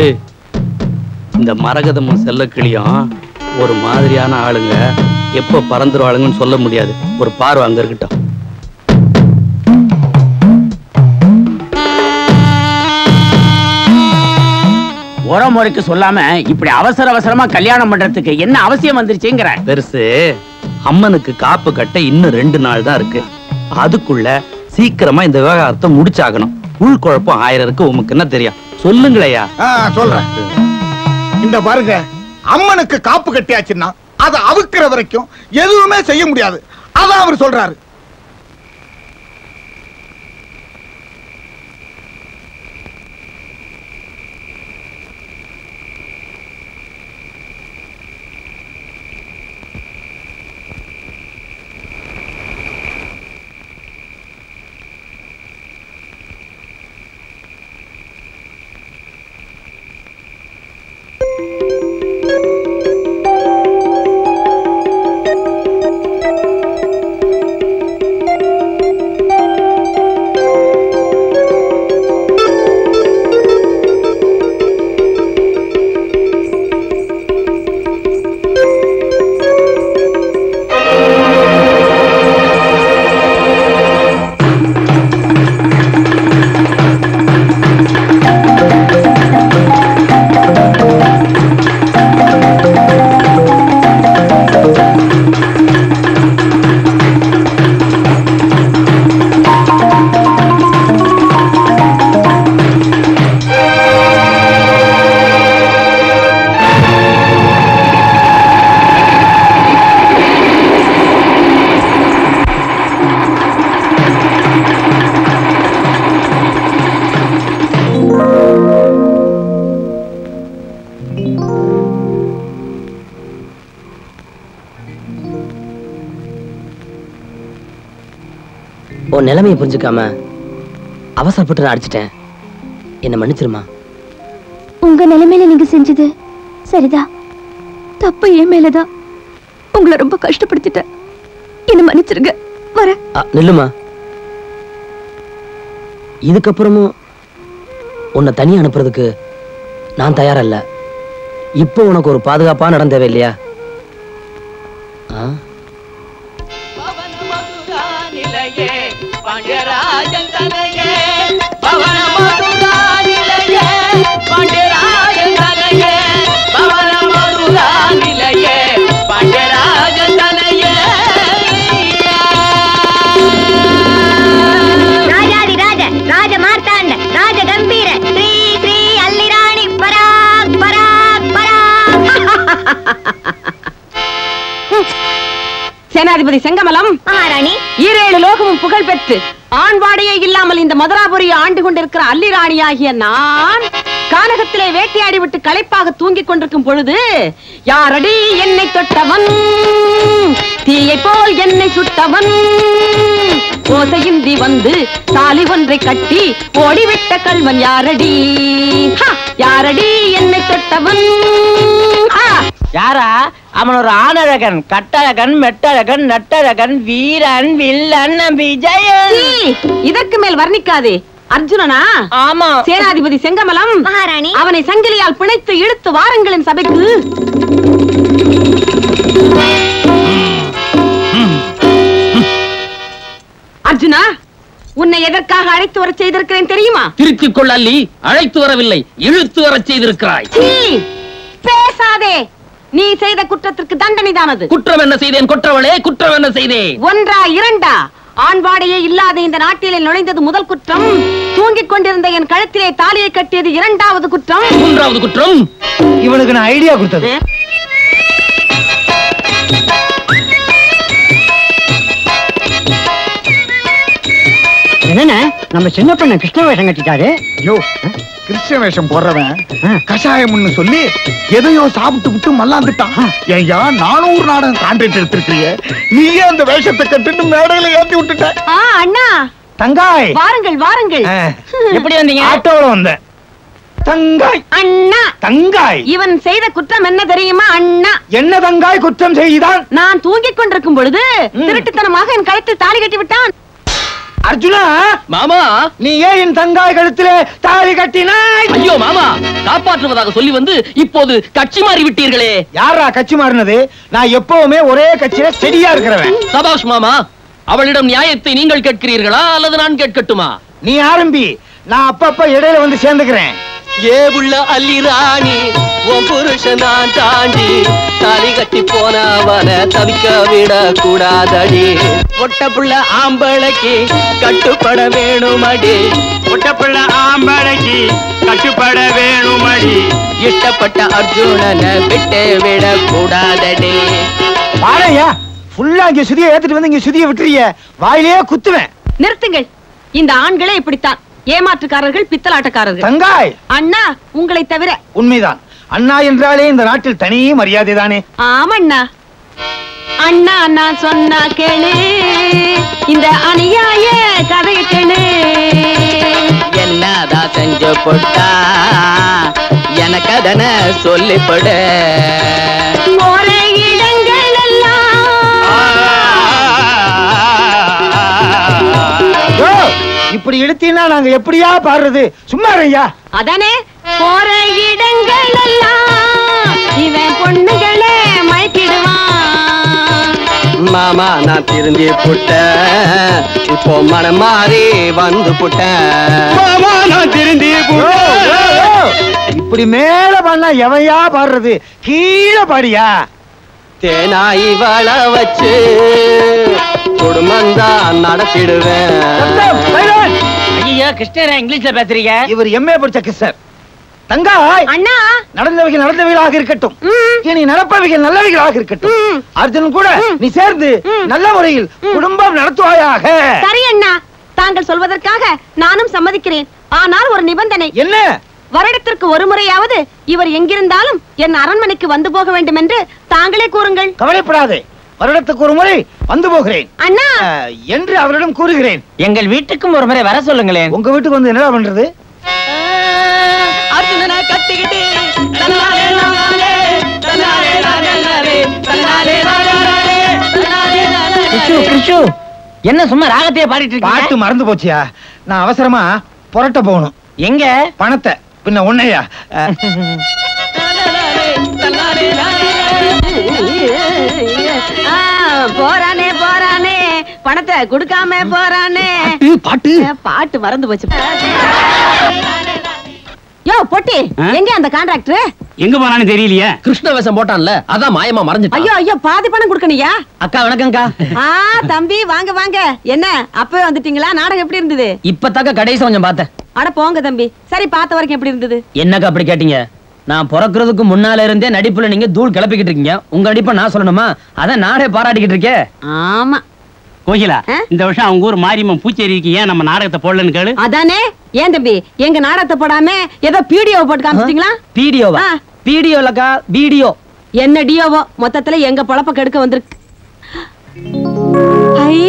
[SPEAKER 12] ஏய் இந்த மரகதமும் செல்லக்கிளியும் ஒரு மாதிரியான ஆளுங்க, எப்ப பறந்துருவாளுங்கன்னு சொல்ல முடியாது. ஒரு பார்வை அங்க இருக்கட்டும்.
[SPEAKER 2] முறைக்கு சொல்லாம இப்படி அவசர அவசரமா கல்யாணம் பண்றதுக்கு என்ன அவசியம் வந்துருச்சுங்கிற?
[SPEAKER 12] பெருசு, அம்மனுக்கு காப்பு கட்ட இன்னும் 2 நாள் தான் இருக்கு. அதுக்குள்ள சீக்கிரமா இந்த விவகாரத்தை முடிச்சாகணும். உள்குழப்பம் 1000 இருக்கு. உமக்கு என்ன தெரியும்? சொல்லுங்களையா.
[SPEAKER 16] சொல்றேன். இந்த பாருங்க, அம்மனுக்கு காப்பு கட்டியாச்சுன்னா அதை அவுக்கிற வரைக்கும் எதுவுமே செய்ய முடியாது. அதான் அவர் சொல்றாரு.
[SPEAKER 3] உன் நிலைமையை புரிஞ்சுக்காம அவசரப்பட்டு நான் அடிச்சிட்டேன். என்ன மன்னிச்சிருமா.
[SPEAKER 14] உங்க நிலைமையில நீங்க செஞ்சது சரிதான். தப்பு என் மேலதான். உங்களை ரொம்ப கஷ்டப்படுத்திட்டேன். என்ன மன்னிச்சிருங்க. வர
[SPEAKER 3] நில்லுமா. இதுக்கப்புறமும் உன்னை தனியா அனுப்புறதுக்கு நான் தயாரல்ல. இப்போ உனக்கு ஒரு பாதுகாப்பா நடந்தவே இல்லையா?
[SPEAKER 6] சேனாதிபதி செங்கமலம்
[SPEAKER 8] மகாராணி,
[SPEAKER 6] ஈரேழு லோகமும் புகழ் பெற்று ஆண்பாடையே இல்லாமல் இந்த மதுராபுரியை ஆண்டு கொண்டிருக்கிற அல்லி ராணியாகிய நான் கானகத்திலே வேட்டையாடி விட்டு களைப்பாக தூங்கிக் கொண்டிருக்கும் பொழுது, யாரடி என்னை தொட்டவன், தீயை போல் என்னை சுட்டவன், ஓசையின்றி வந்து தாலி ஒன்றை கட்டி ஓடிவிட்ட கல்வன் யாரடி, யாரடி என்னை தொட்டவன்.
[SPEAKER 3] யாரா அவன்? ஒரு ஆணழகன், கட்டழகன், மெட்டழகன், நட்டழகன், வீரன், வில்லன், விஜயன்.
[SPEAKER 6] இதற்கு மேல் வர்ணிக்காதே. அர்ஜுனனா?
[SPEAKER 3] ஆமா.
[SPEAKER 6] சேனாதிபதி செங்கமலம்
[SPEAKER 8] மகாராணி,
[SPEAKER 6] அவனை சங்கிலியால் பிணைத்து இழுத்து வாருங்களின் சபைக்கு. அர்ஜுனா, உன்னை எதற்காக அழைத்து வர செய்திருக்கிறேன் தெரியுமா?
[SPEAKER 12] திருத்திக் கொள்ள அல்லி, அழைத்து வரவில்லை, இழுத்து வர செய்திருக்கிறாய்.
[SPEAKER 6] பேசாதே. நீ செய்த குற்றத்திற்கு தண்டனைதானது.
[SPEAKER 12] குற்றம் என்ன செய்தேன் கொற்றவளே? குற்றம் என்ன செய்தேன்?
[SPEAKER 6] ஒன்றா இரண்டா? ஆண்பாடையே இல்லாத இந்த நாட்டிலே நுழைந்தது முதல் குற்றம். தூங்கிக் கொண்டிருந்த என் கழுத்திலே தாலியை கட்டியது இரண்டாவது குற்றம்.
[SPEAKER 12] மூன்றாவது குற்றம்
[SPEAKER 13] இவனுக்கு நான் ஐடியா கொடுத்தது.
[SPEAKER 7] என்ன நம்ம சின்ன பண்ண கிருஷ்ண வேஷம் கட்டிட்டாரு.
[SPEAKER 16] யோ, கிருஷ்ண வேஷம் போடுறவன் கஷாயம்னு சொல்லி எதையோ சாப்பிட்டு விட்டு மல்லாந்துட்டான். ஐயா, 400 நாடகம் கான்ட்ராக்ட் எடுத்திருக்கீங்க, நீயே அந்த வேஷத்தை கட்டிட்டு மேடையில ஏத்தி விட்டுட்ட.
[SPEAKER 6] அண்ணா
[SPEAKER 13] தங்காய்,
[SPEAKER 6] வாருங்கள் வாருங்கள்.
[SPEAKER 3] எப்படி வந்தீங்க?
[SPEAKER 13] ஆட்டோல வந்த. தங்காய்
[SPEAKER 6] அண்ணா,
[SPEAKER 13] தங்காய்,
[SPEAKER 6] இவன் செய்த குற்றம் என்ன தெரியுமா அண்ணா?
[SPEAKER 13] என்ன தங்காய் குற்றம் செய்தான்?
[SPEAKER 6] நான் தூங்கிக் கொண்டிருக்கும் பொழுது திருட்டுத்தனமாக என் கழுத்தில் தாலி கட்டி விட்டான்.
[SPEAKER 13] அர்ஜுனா
[SPEAKER 12] மாமா,
[SPEAKER 13] நீ ஏன் என் தங்காய் கழுத்திலே தாலி கட்டினாய்?
[SPEAKER 12] ஐயோ மாமா, காப்பாற்றுவதாக சொல்லி வந்து இப்போது கட்சி மாறி விட்டீர்களே.
[SPEAKER 13] யாரா கட்சி மாறினது? நான் எப்பவுமே ஒரே கட்சியில ஸ்டெடியா இருக்கிறவன்.
[SPEAKER 12] சபாஷ் மாமா. அவளிடம் நியாயத்தை நீங்கள் கேட்கிறீர்களா அல்லது நான் கேட்கட்டுமா?
[SPEAKER 13] நீ ஆரம்பி, நான் அப்பப்ப இடையில வந்து சேர்ந்துக்கிறேன்.
[SPEAKER 15] ஏ உள்ள அல்லி ராணி, உன் புருஷன் நான் தாண்டி தாலி கட்டி போனவன தவிக்க விட கூடாதடி. ஒட்ட புள்ள ஆம்பளைக்கு கட்டுப்பட வேணுமடி, ஒட்ட புள்ள ஆம்பளைக்கு கட்டுப்பட வேணுமடி. இஷ்டப்பட்ட அர்ஜுனனை விட்டு விட கூடாதடி.
[SPEAKER 13] பாறையா ஃபுல்லா இங்க சுதியை ஏத்துட்டு வந்து இங்க சுதியை விட்டுறிய, வாயிலே குத்துவேன்.
[SPEAKER 6] நிறுத்துங்கள். இந்த ஆண்களே இப்படித்தான், ஏமாற்றுக்காரர்கள், பித்தலாட்டக்காரர்கள்.
[SPEAKER 13] தங்காய்
[SPEAKER 6] அண்ணா, உங்களை தவிர.
[SPEAKER 13] உண்மைதான். அண்ணா என்றாலே இந்த நாட்டில் தனி மரியாதை தானே.
[SPEAKER 6] ஆமண்ணா. அண்ணா அண்ணா சொன்னா கேளு, இந்த அநியாய கதையை கேளு.
[SPEAKER 15] என்னதான் செஞ்சு போட்டா எனக்கு அதன சொல்லிப்படு.
[SPEAKER 6] ஒரே இடங்கள் எல்லாம்
[SPEAKER 13] இப்படி எடுத்தீங்கன்னா நாங்க எப்படியா பாடுறது? சும்மா ஐயா.
[SPEAKER 6] அதானே, போற இடங்கள் எல்லாம் இவன் பொண்ணுகளே மயக்கிடுவான்.
[SPEAKER 15] மாமா, நான் திருந்தி புட்டேன், இப்போ மனம் மாறி வந்து புட்டேன். மாமா, நான் திருந்தி
[SPEAKER 13] இப்படி மேல பண்ணா எவையா பாடுறது? கீழே பாடியா.
[SPEAKER 15] தேனாய் வள வச்சு குடும்பம் தான் நடத்திடுவேன்.
[SPEAKER 3] ஐயா, கிருஷ்ணரா இங்கிலீஷ்ல பேசுறீங்க?
[SPEAKER 13] இவர் எம்ஏ படிச்ச கிருஷ்ணர். தங்காய்
[SPEAKER 6] அண்ணா,
[SPEAKER 13] நடந்தவைகள் நடந்தவைகளாக இருக்கட்டும், இனி நடப்பவைகள் நல்லவைகளாக இருக்கட்டும். அர்ஜுன் கூட நீ சேர்ந்து நல்ல முறையில் குடும்பம் நடத்துவாயாக.
[SPEAKER 6] சரி அண்ணா, தாங்கள் சொல்வதற்காக நானும் சம்மதிக்கிறேன். ஆனால் ஒரு நிபந்தனை.
[SPEAKER 13] என்ன?
[SPEAKER 6] வருடத்திற்கு ஒரு முறையாவது இவர் எங்கிருந்தாலும் என் அரண்மனைக்கு வந்து போக வேண்டும் என்று தாங்களே கூறுங்கள்.
[SPEAKER 13] கவலைப்படாதே, வருடத்துக்கு ஒரு முறை வந்து போகிறேன்
[SPEAKER 6] அண்ணா
[SPEAKER 13] என்று அவரிடம் கூறுகிறேன்.
[SPEAKER 3] எங்கள் வீட்டுக்கும் ஒரு முறை வர சொல்லுங்களேன்.
[SPEAKER 13] உங்க வீட்டுக்கு வந்து என்னடா பண்றது?
[SPEAKER 6] அர்ஜுனனை கட்டிக்கிட்டு
[SPEAKER 3] கிருஷு என்ன சும்மா ராகத்தையே பாடிட்டு இருக்க?
[SPEAKER 13] பாட்டு மறந்து போச்சியா? நான் அவசரமா புரட்ட போகணும்.
[SPEAKER 3] எங்க
[SPEAKER 13] பணத்தை பின்ன உன்னையா?
[SPEAKER 6] போறானே போறானே பணத்தை கொடுக்காம போறானே.
[SPEAKER 13] பாட்டு
[SPEAKER 6] பாட்டு மறந்து போச்சு. யோ பொட்டி, எங்க அந்த கான்ட்ராக்டர்?
[SPEAKER 12] எங்க போனான்னு தெரியலையே.
[SPEAKER 3] கிருஷ்ண வேஷம் போட்டான்ல, அதான் மாயமா மறைஞ்சிட்டான்.
[SPEAKER 6] ஐயோ ஐயோ, பாதி பணம் கொடுக்கணியா?
[SPEAKER 3] அக்கா வணக்கம்க்கா.
[SPEAKER 6] தம்பி வாங்க வாங்க. என்ன அப்பவே வந்துட்டீங்களா? நாடகம் எப்படி இருந்தது?
[SPEAKER 3] இப்பதாக்க கடைசி கொஞ்சம் பார்த்தேன்.
[SPEAKER 6] அட போங்க தம்பி. சரி, பார்த்த வரைக்கும் எப்படி இருந்தது?
[SPEAKER 3] என்னக்கா அப்படி கேட்டீங்க? நான் பிறக்கிறதுக்கு முன்னால இருந்தே நடிப்புல நீங்க தூள் கிளப்பிக்கிட்டு இருக்கீங்க. உங்க நடிப்பை நான் சொல்லணுமா? அதான் நானே பாராட்டிக்கிட்டு இருக்கேன்.
[SPEAKER 6] ஆமா
[SPEAKER 12] கோகிலா, இந்த வருஷம் அவங்க ஊர் மாரியம்மன் பூச்சேரிக்கு ஏன் நம்ம நாடகத்தை போடலன்னு கேளு.
[SPEAKER 6] அதானே. ஏன் தம்பி எங்க நாடகத்தை போடாம ஏதோ பிடிஓ போட்டு காமிச்சிட்டீங்களா?
[SPEAKER 3] பிடிஓவா? பிடிஓ இல்லக்கா, வீடியோ.
[SPEAKER 6] என்ன டியோவோ, மொத்தத்துல எங்க பொழப்ப கெடுக்க வந்திருக்கு. ஐ,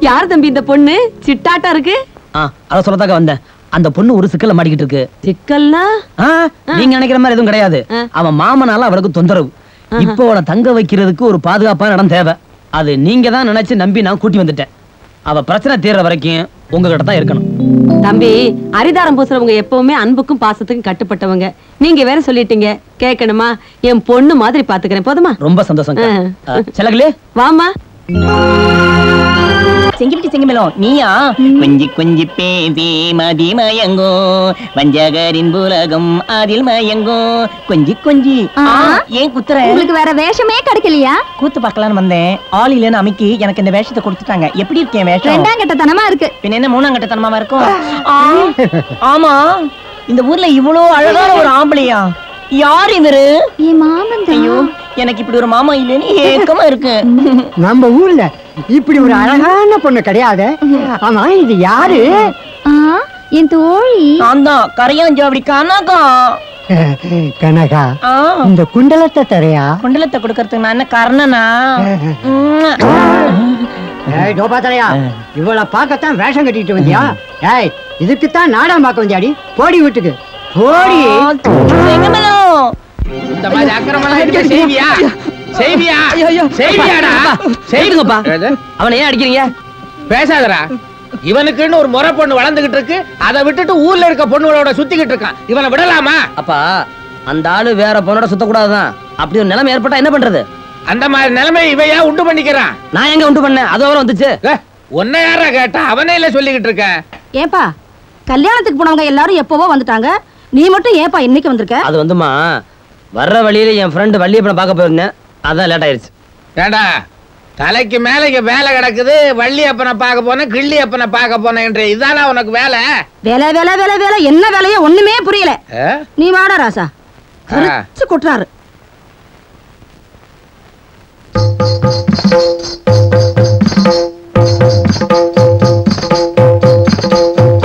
[SPEAKER 6] யார் தம்பி இந்த பொண்ணு? சிட்டாட்டா இருக்கு.
[SPEAKER 3] அத சொல்லதாக்க வந்தேன். அந்த பொண்ணு ஒரு சிக்கல்ல மாட்டிக்கிட்டு இருக்கு.
[SPEAKER 6] சிக்கல்னா
[SPEAKER 3] நீங்க நினைக்கிற மாதிரி எதுவும் கிடையாது. அவன் மாமனால அவளுக்கு தொந்தரவு. இப்போ அவளை தங்க வைக்கிறதுக்கு ஒரு பாதுகாப்பான இடம் தேவை. அது நீங்க தான் நினைச்சு நம்பி நான் கூட்டி வந்துட்டேன். அவ பிரச்சனை தீர்ற வரைக்கும் உங்ககிட்ட தான் இருக்கணும்.
[SPEAKER 6] தம்பி, அரிதாரம் பூசுறவங்க எப்பவுமே அன்புக்கும் பாசத்துக்கும் கட்டுப்பட்டவங்க. நீங்க வேற சொல்லிட்டீங்க, கேட்கணுமா? என் பொண்ணு மாதிரி பாத்துக்கிறேன், போதுமா?
[SPEAKER 3] ரொம்ப சந்தோஷம். செலகுலே
[SPEAKER 6] வாமா.
[SPEAKER 17] செங்கிட்டு செங்கமேளம் நீயா? கொஞ்சி கொஞ்சி பேசி மதி மயங்கோ, வஞ்சகரின் புலகம் அதில் மயங்கோ. கொஞ்சி கொஞ்சி ஏன் குத்துற?
[SPEAKER 8] உங்களுக்கு வேற வேஷமே கிடைக்கலையா?
[SPEAKER 17] கூத்து பார்க்கலான்னு வந்தேன். ஆள் இல்லன்னு அமைக்கி எனக்கு இந்த வேஷத்தை கொடுத்துட்டாங்க. எப்படி இருக்கேன் வேஷம்?
[SPEAKER 8] ரெண்டாம் கட்டத்தனமா இருக்கு.
[SPEAKER 17] பின்ன என்ன மூணாம் கட்டத்தனமா இருக்கும்? ஆமா, இந்த ஊர்ல இவ்வளோ அழகான ஒரு ஆம்பளையா? யார் இவரு?
[SPEAKER 8] என் மாமன்.
[SPEAKER 17] ஐயோ, எனக்கு இப்படி ஒரு மாமா இல்லைன்னு ஏக்கமா இருக்கு.
[SPEAKER 7] நம்ம ஊர்ல இப்படி ஒரு அழகான பொண்ணு கிடையாது. ஆமா, இது யாரு?
[SPEAKER 8] என் தோழி.
[SPEAKER 17] நான் தான் கரையாஞ்சு அப்படி கனகா.
[SPEAKER 7] கனகா, இந்த குண்டலத்தை தரையா?
[SPEAKER 17] குண்டலத்தை கொடுக்கறதுக்கு நான் என்ன கர்ணனா?
[SPEAKER 7] கோபாத்தலையா, இவ்வளவு பார்க்கத்தான் வேஷம் கட்டிட்டு வந்தியா? ஏய், இதுக்குத்தான் நாடகம் பார்க்க வந்தியாடி? போடி வீட்டுக்கு போடி.
[SPEAKER 5] இந்த மாதிரி அக்கிரமெல்லாம் இருக்க செய்வியா? செய்வியா? செய்வியாடா?
[SPEAKER 3] செய்யுங்கப்பா. அவனை ஏன் அடிக்கிறீங்க?
[SPEAKER 5] பேசாதடா. இவனுக்குன்னு ஒரு முறை பொண்ணு வளர்ந்துகிட்டு இருக்கு. அதை விட்டுட்டு ஊர்ல இருக்க பொண்ணுகளோட சுத்திக்கிட்டு இருக்கான். இவனை விடலாமா?
[SPEAKER 3] அப்பா, அந்த ஆளு வேற பொண்ணோட சுத்தக்கூடாதுதான். அப்படி ஒரு நிலைமை ஏற்பட்டா என்ன பண்றது?
[SPEAKER 5] அந்த மாதிரி நிலைமை இவையா உண்டு பண்ணிக்கிறான்.
[SPEAKER 3] நான் எங்க உண்டு பண்ணேன்? அது அவரை வந்துச்சு.
[SPEAKER 5] உன்னை யாரா கேட்டா? அவனே இல்ல சொல்லிக்கிட்டு இருக்க.
[SPEAKER 6] ஏப்பா, கல்யாணத்துக்கு போனவங்க எல்லாரும் எப்பவோ வந்துட்டாங்க, நீ மட்டும் ஏப்பா இன்னைக்கு வந்திருக்க?
[SPEAKER 3] அது வந்துமா, வர்ற வழியில என் ஃப்ரெண்டு வள்ளியப்பனை பார்க்க போயிருந்தேன். அதான் லேட் ஆயிருச்சு.
[SPEAKER 5] ஏண்டா, தலைக்கு மேல இங்க வேலை கிடக்குது. வள்ளி அப்பனை பார்க்க போனேன், கிள்ளி அப்பனை பார்க்க போனேன். இதானா உனக்கு வேலை?
[SPEAKER 6] வேலை வேலை வேலை வேலை என்ன வேலையோ ஒண்ணுமே புரியல. நீ வாடா ராசா. கொட்டுறாரு.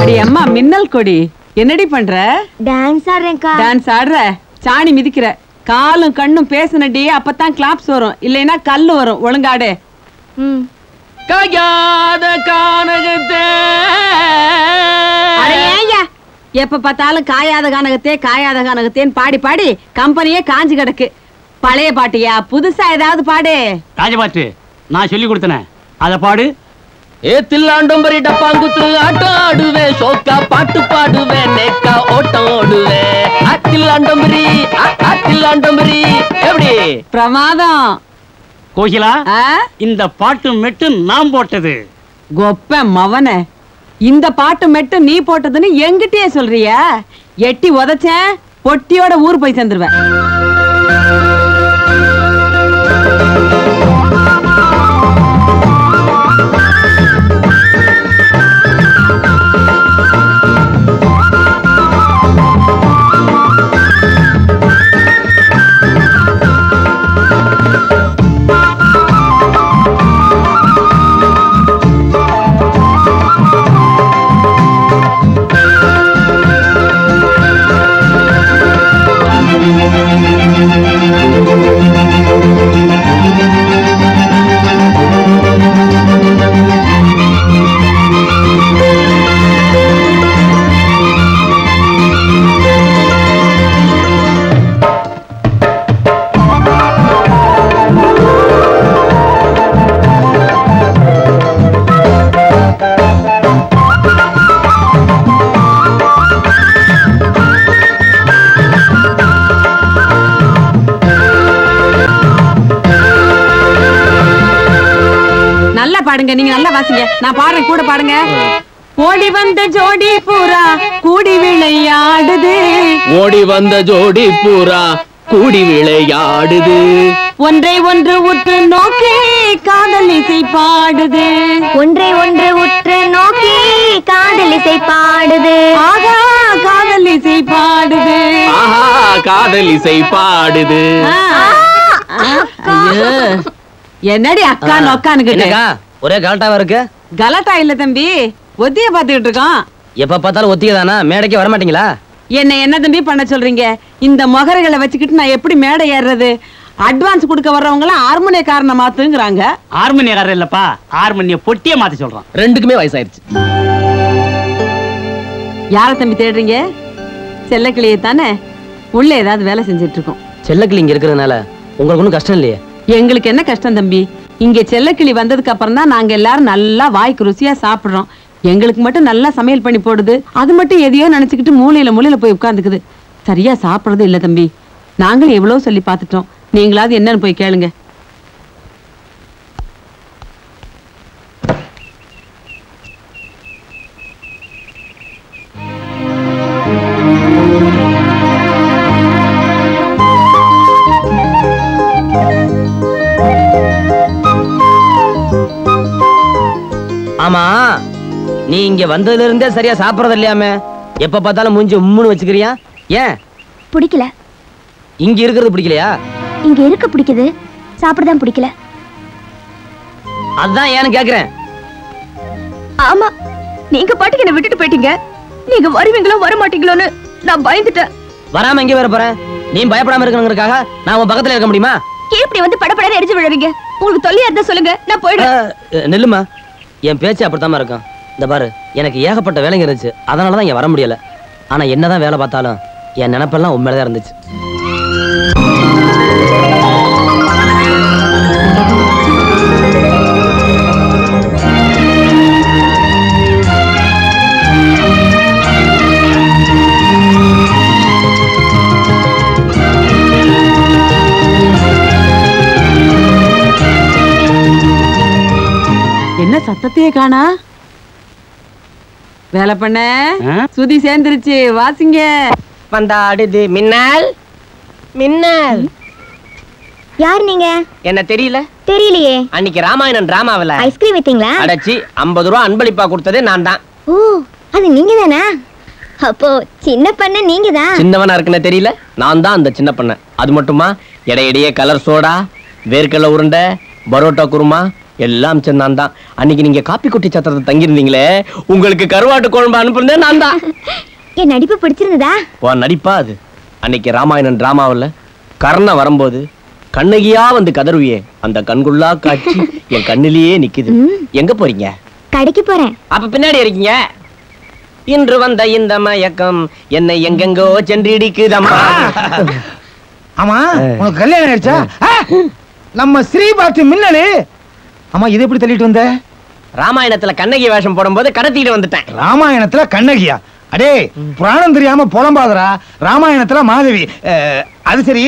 [SPEAKER 6] அடி அம்மா மின்னல் கொடி, என்னடி பண்ற?
[SPEAKER 8] டான்ஸ் ஆடுறேன்க்கா.
[SPEAKER 6] டான்ஸ் ஆடுற? சாணி மிதிக்கிற? காலும் கண்ணும் பேசுனடி, அப்பதான் கிளாப்ஸ் வரும், இல்லைன்னா கல்லு வரும். ஒழுங்காடு.
[SPEAKER 3] காயாத கானகத்தே.
[SPEAKER 6] எப்ப பார்த்தாலும் காயாத கானகத்தேன்னு பாடி பாடி கம்பெனியே காஞ்சு கிடக்கு. பழைய பாட்டியா, புதுசா ஏதாவது பாடு.
[SPEAKER 12] ராஜபாட்டு, நான் சொல்லி கொடுத்தனே, அத பாடு.
[SPEAKER 3] ஏத்தில்லாண்டம்பரி டப்பாங்குத்து ஆட்டம் ஆடுவேன், சோக்கா பாட்டு பாடுவேன், நேக்கா ஓட்டம் ஓடுவேன். ஆட்டில்லாண்டம்பரி ஆட்டில்லாண்டம்பரி. எப்படி?
[SPEAKER 6] பிரமாதம்.
[SPEAKER 12] கோகிலா, இந்த பாட்டு மெட்டு நான் போட்டது.
[SPEAKER 6] கொப்ப மவன, இந்த பாட்டு மெட்டு நீ போட்டதுன்னு எங்கிட்டயே சொல்றியா? எட்டி உதச்சேன், பொட்டியோட ஊர் போய் சேர்ந்துருவேன்.
[SPEAKER 18] Thank you.
[SPEAKER 6] நல்லா பாடுங்க, நீங்க நல்லா வாசிங்க. நான் பாடுறேன், கூட பாடுங்க. ஓடி வந்த ஜோடி பூரா கூடி விளையாடுது,
[SPEAKER 10] ஓடி வந்த ஜோடி பூரா கூடி விளையாடுது,
[SPEAKER 6] ஒன்றை ஒன்று உற்று நோக்கி காதல் இசை பாடுது,
[SPEAKER 8] ஒன்றை ஒன்று உற்று நோக்கி காதல் இசை பாடுது,
[SPEAKER 6] ஆகா காதல் இசை பாடுது,
[SPEAKER 10] ஆஹா காதல் இசை பாடுது.
[SPEAKER 6] ஐயோ, என்னடி அக்கா நொக்கான்னு
[SPEAKER 3] ஒரே கலட்டாவா இருக்கு?
[SPEAKER 6] கலட்டா இல்ல தம்பி, ஒத்திய பாத்துக்கிட்டு இருக்கோம்.
[SPEAKER 3] எப்ப பார்த்தாலும் ஒத்தியதானா? மேடைக்கு வர மாட்டீங்களா?
[SPEAKER 6] என்ன தம்பி பண்ண சொல்றீங்க? இந்த மொகரைகளை வச்சுக்கிட்டு நான் எப்படி மேடை ஏறுறது? அட்வான்ஸ் கொடுக்க வர்றவங்க எல்லாம் ஹார்மோனியக்காரனை மாத்துங்கிறாங்க.
[SPEAKER 12] ஹார்மோனியக்காரர் இல்லப்பா, ஹார்மோனிய பொட்டிய மாத்தி சொல்றான்.
[SPEAKER 3] ரெண்டுக்குமே வயசாயிருச்சு.
[SPEAKER 6] யார தம்பி தேடுறீங்க? செல்லக்கிளியை தானே? உள்ள ஏதாவது வேலை செஞ்சுட்டு இருக்கோம்.
[SPEAKER 3] செல்லக்கிளி இங்க இருக்கிறதுனால உங்களுக்கு ஒன்றும் கஷ்டம் இல்லையே?
[SPEAKER 6] எங்களுக்கு என்ன கஷ்டம் தம்பி? இங்க செல்லக்கிளி வந்ததுக்கு அப்புறம் தான் நாங்க எல்லாரும் நல்லா வாய்க்கு ருசியா சாப்பிடுறோம். எங்களுக்கு மட்டும் நல்லா சமையல் பண்ணி போடுது, அது மட்டும் எதையோ நினைச்சுக்கிட்டு மூலையில போய் உட்கார்ந்துக்குது. சரியா சாப்பிடுறது இல்ல தம்பி. நாங்களும் எவ்வளவு சொல்லி பார்த்துட்டோம், நீங்களாவது என்னன்னு போய் கேளுங்க.
[SPEAKER 3] ஆமா, நீ இங்க வந்ததுல இருந்தே சரியா சாப்பிடறது இல்லையாமே? எப்ப பார்த்தாலும் மூஞ்சி உம்முன்னு வச்சுக்கிறியா? ஏன்?
[SPEAKER 8] பிடிக்கல.
[SPEAKER 3] இங்க இருக்கிறது பிடிக்கலையா?
[SPEAKER 8] இங்க இருக்க பிடிக்குது, சாப்பிடதான் பிடிக்கல.
[SPEAKER 3] அதான் ஏன்னு கேக்குறேன்.
[SPEAKER 8] ஆமா, நீங்க பாட்டுக்கு என்ன விட்டுட்டு போயிட்டீங்க. நீங்க வருவீங்களோ வர மாட்டீங்களோன்னு நான் பயந்துட்டேன்.
[SPEAKER 3] வராம எங்க வர போறேன்? நீ பயப்படாம இருக்கணுங்கிறதுக்காக நான் உன் பக்கத்துல இருக்க முடியுமா?
[SPEAKER 8] இப்படி வந்து படப்படன்னு எரிஞ்சு விழுவீங்க. உங்களுக்கு தொல்லையா இருந்தா சொல்லுங்க, நான் போயிடுறேன்.
[SPEAKER 3] நெல்லுமா, என் பேச்சு அப்படித்தாம இருக்கும். இந்த பாரு, எனக்கு ஏகப்பட்ட வேலைங்க இருந்துச்சு, அதனாலதான் இங்க வர முடியல. ஆனா என்னதான் வேலை பார்த்தாலும் என் நினைப்பெல்லாம் உண்மையிலதான் இருந்துச்சு.
[SPEAKER 6] என்ன சத்தத்தையே காணா? வேலை பண்ண சுதி சேர்ந்துருச்சு, வாசிங்க.
[SPEAKER 17] வந்தாடுது மின்னல் மின்னல்.
[SPEAKER 8] யார் நீங்க?
[SPEAKER 17] என்ன தெரியல?
[SPEAKER 8] தெரியலையே.
[SPEAKER 17] அன்னைக்கு ராமாயணன் டிராமாவில
[SPEAKER 8] ஐஸ்கிரீம் வித்தீங்களா?
[SPEAKER 17] அடச்சி 50 ரூபா அன்பளிப்பா கொடுத்ததே நான் தான்.
[SPEAKER 8] ஓ, அது நீங்க தானா? அப்போ சின்ன பண்ண நீங்க தான்.
[SPEAKER 17] சின்னவனா இருக்குன்னு தெரியல, நான் தான் அந்த சின்ன பண்ண. அது மட்டுமா, இடையிடையே கலர் சோடா, வேர்க்கடலை உருண்டை, பரோட்டா குருமா எல்லாம் நான் தான். அன்னைக்கு நீங்க காப்பி குட்டி சத்திரத்தை தங்கியிருந்தீங்களே, உங்களுக்கு கருவாட்டு குழம்பு அனுப்புனதே நான் தான்.
[SPEAKER 8] என் நடிப்பு பிடிச்சிருந்ததா?
[SPEAKER 17] உன் நடிப்பா அது? அன்னைக்கு ராமாயணன் டிராமாவில் கர்ண வரும்போது கண்ணகியா வந்து கதறுவியே, அந்த கண்குள்ளா காட்சி என் கண்ணிலேயே நிக்குது. எங்க போறீங்க?
[SPEAKER 8] கடைக்கு போறேன்.
[SPEAKER 17] அப்ப பின்னாடி இருக்கீங்க. இன்று வந்த இந்த மயக்கம் என்னை எங்கெங்கோ சென்றிடிக்குதம்மா.
[SPEAKER 13] ஆமா, உனக்கு கல்யாணம் ஆயிடுச்சா? நம்ம ஸ்ரீபாத்து மின்னலு. ஆமா, இது எப்படி தள்ளிட்டு வந்த?
[SPEAKER 17] ராமாயணத்துல கண்ணகி வேஷம் போடும்போது கடத்திட்டு வந்துட்டேன்.
[SPEAKER 13] ராமாயணத்துல கண்ணகியா? அடே, புராணம் தெரியாம புலம்பாதரா. ராமாயணத்துல மாதவி. அது சரி,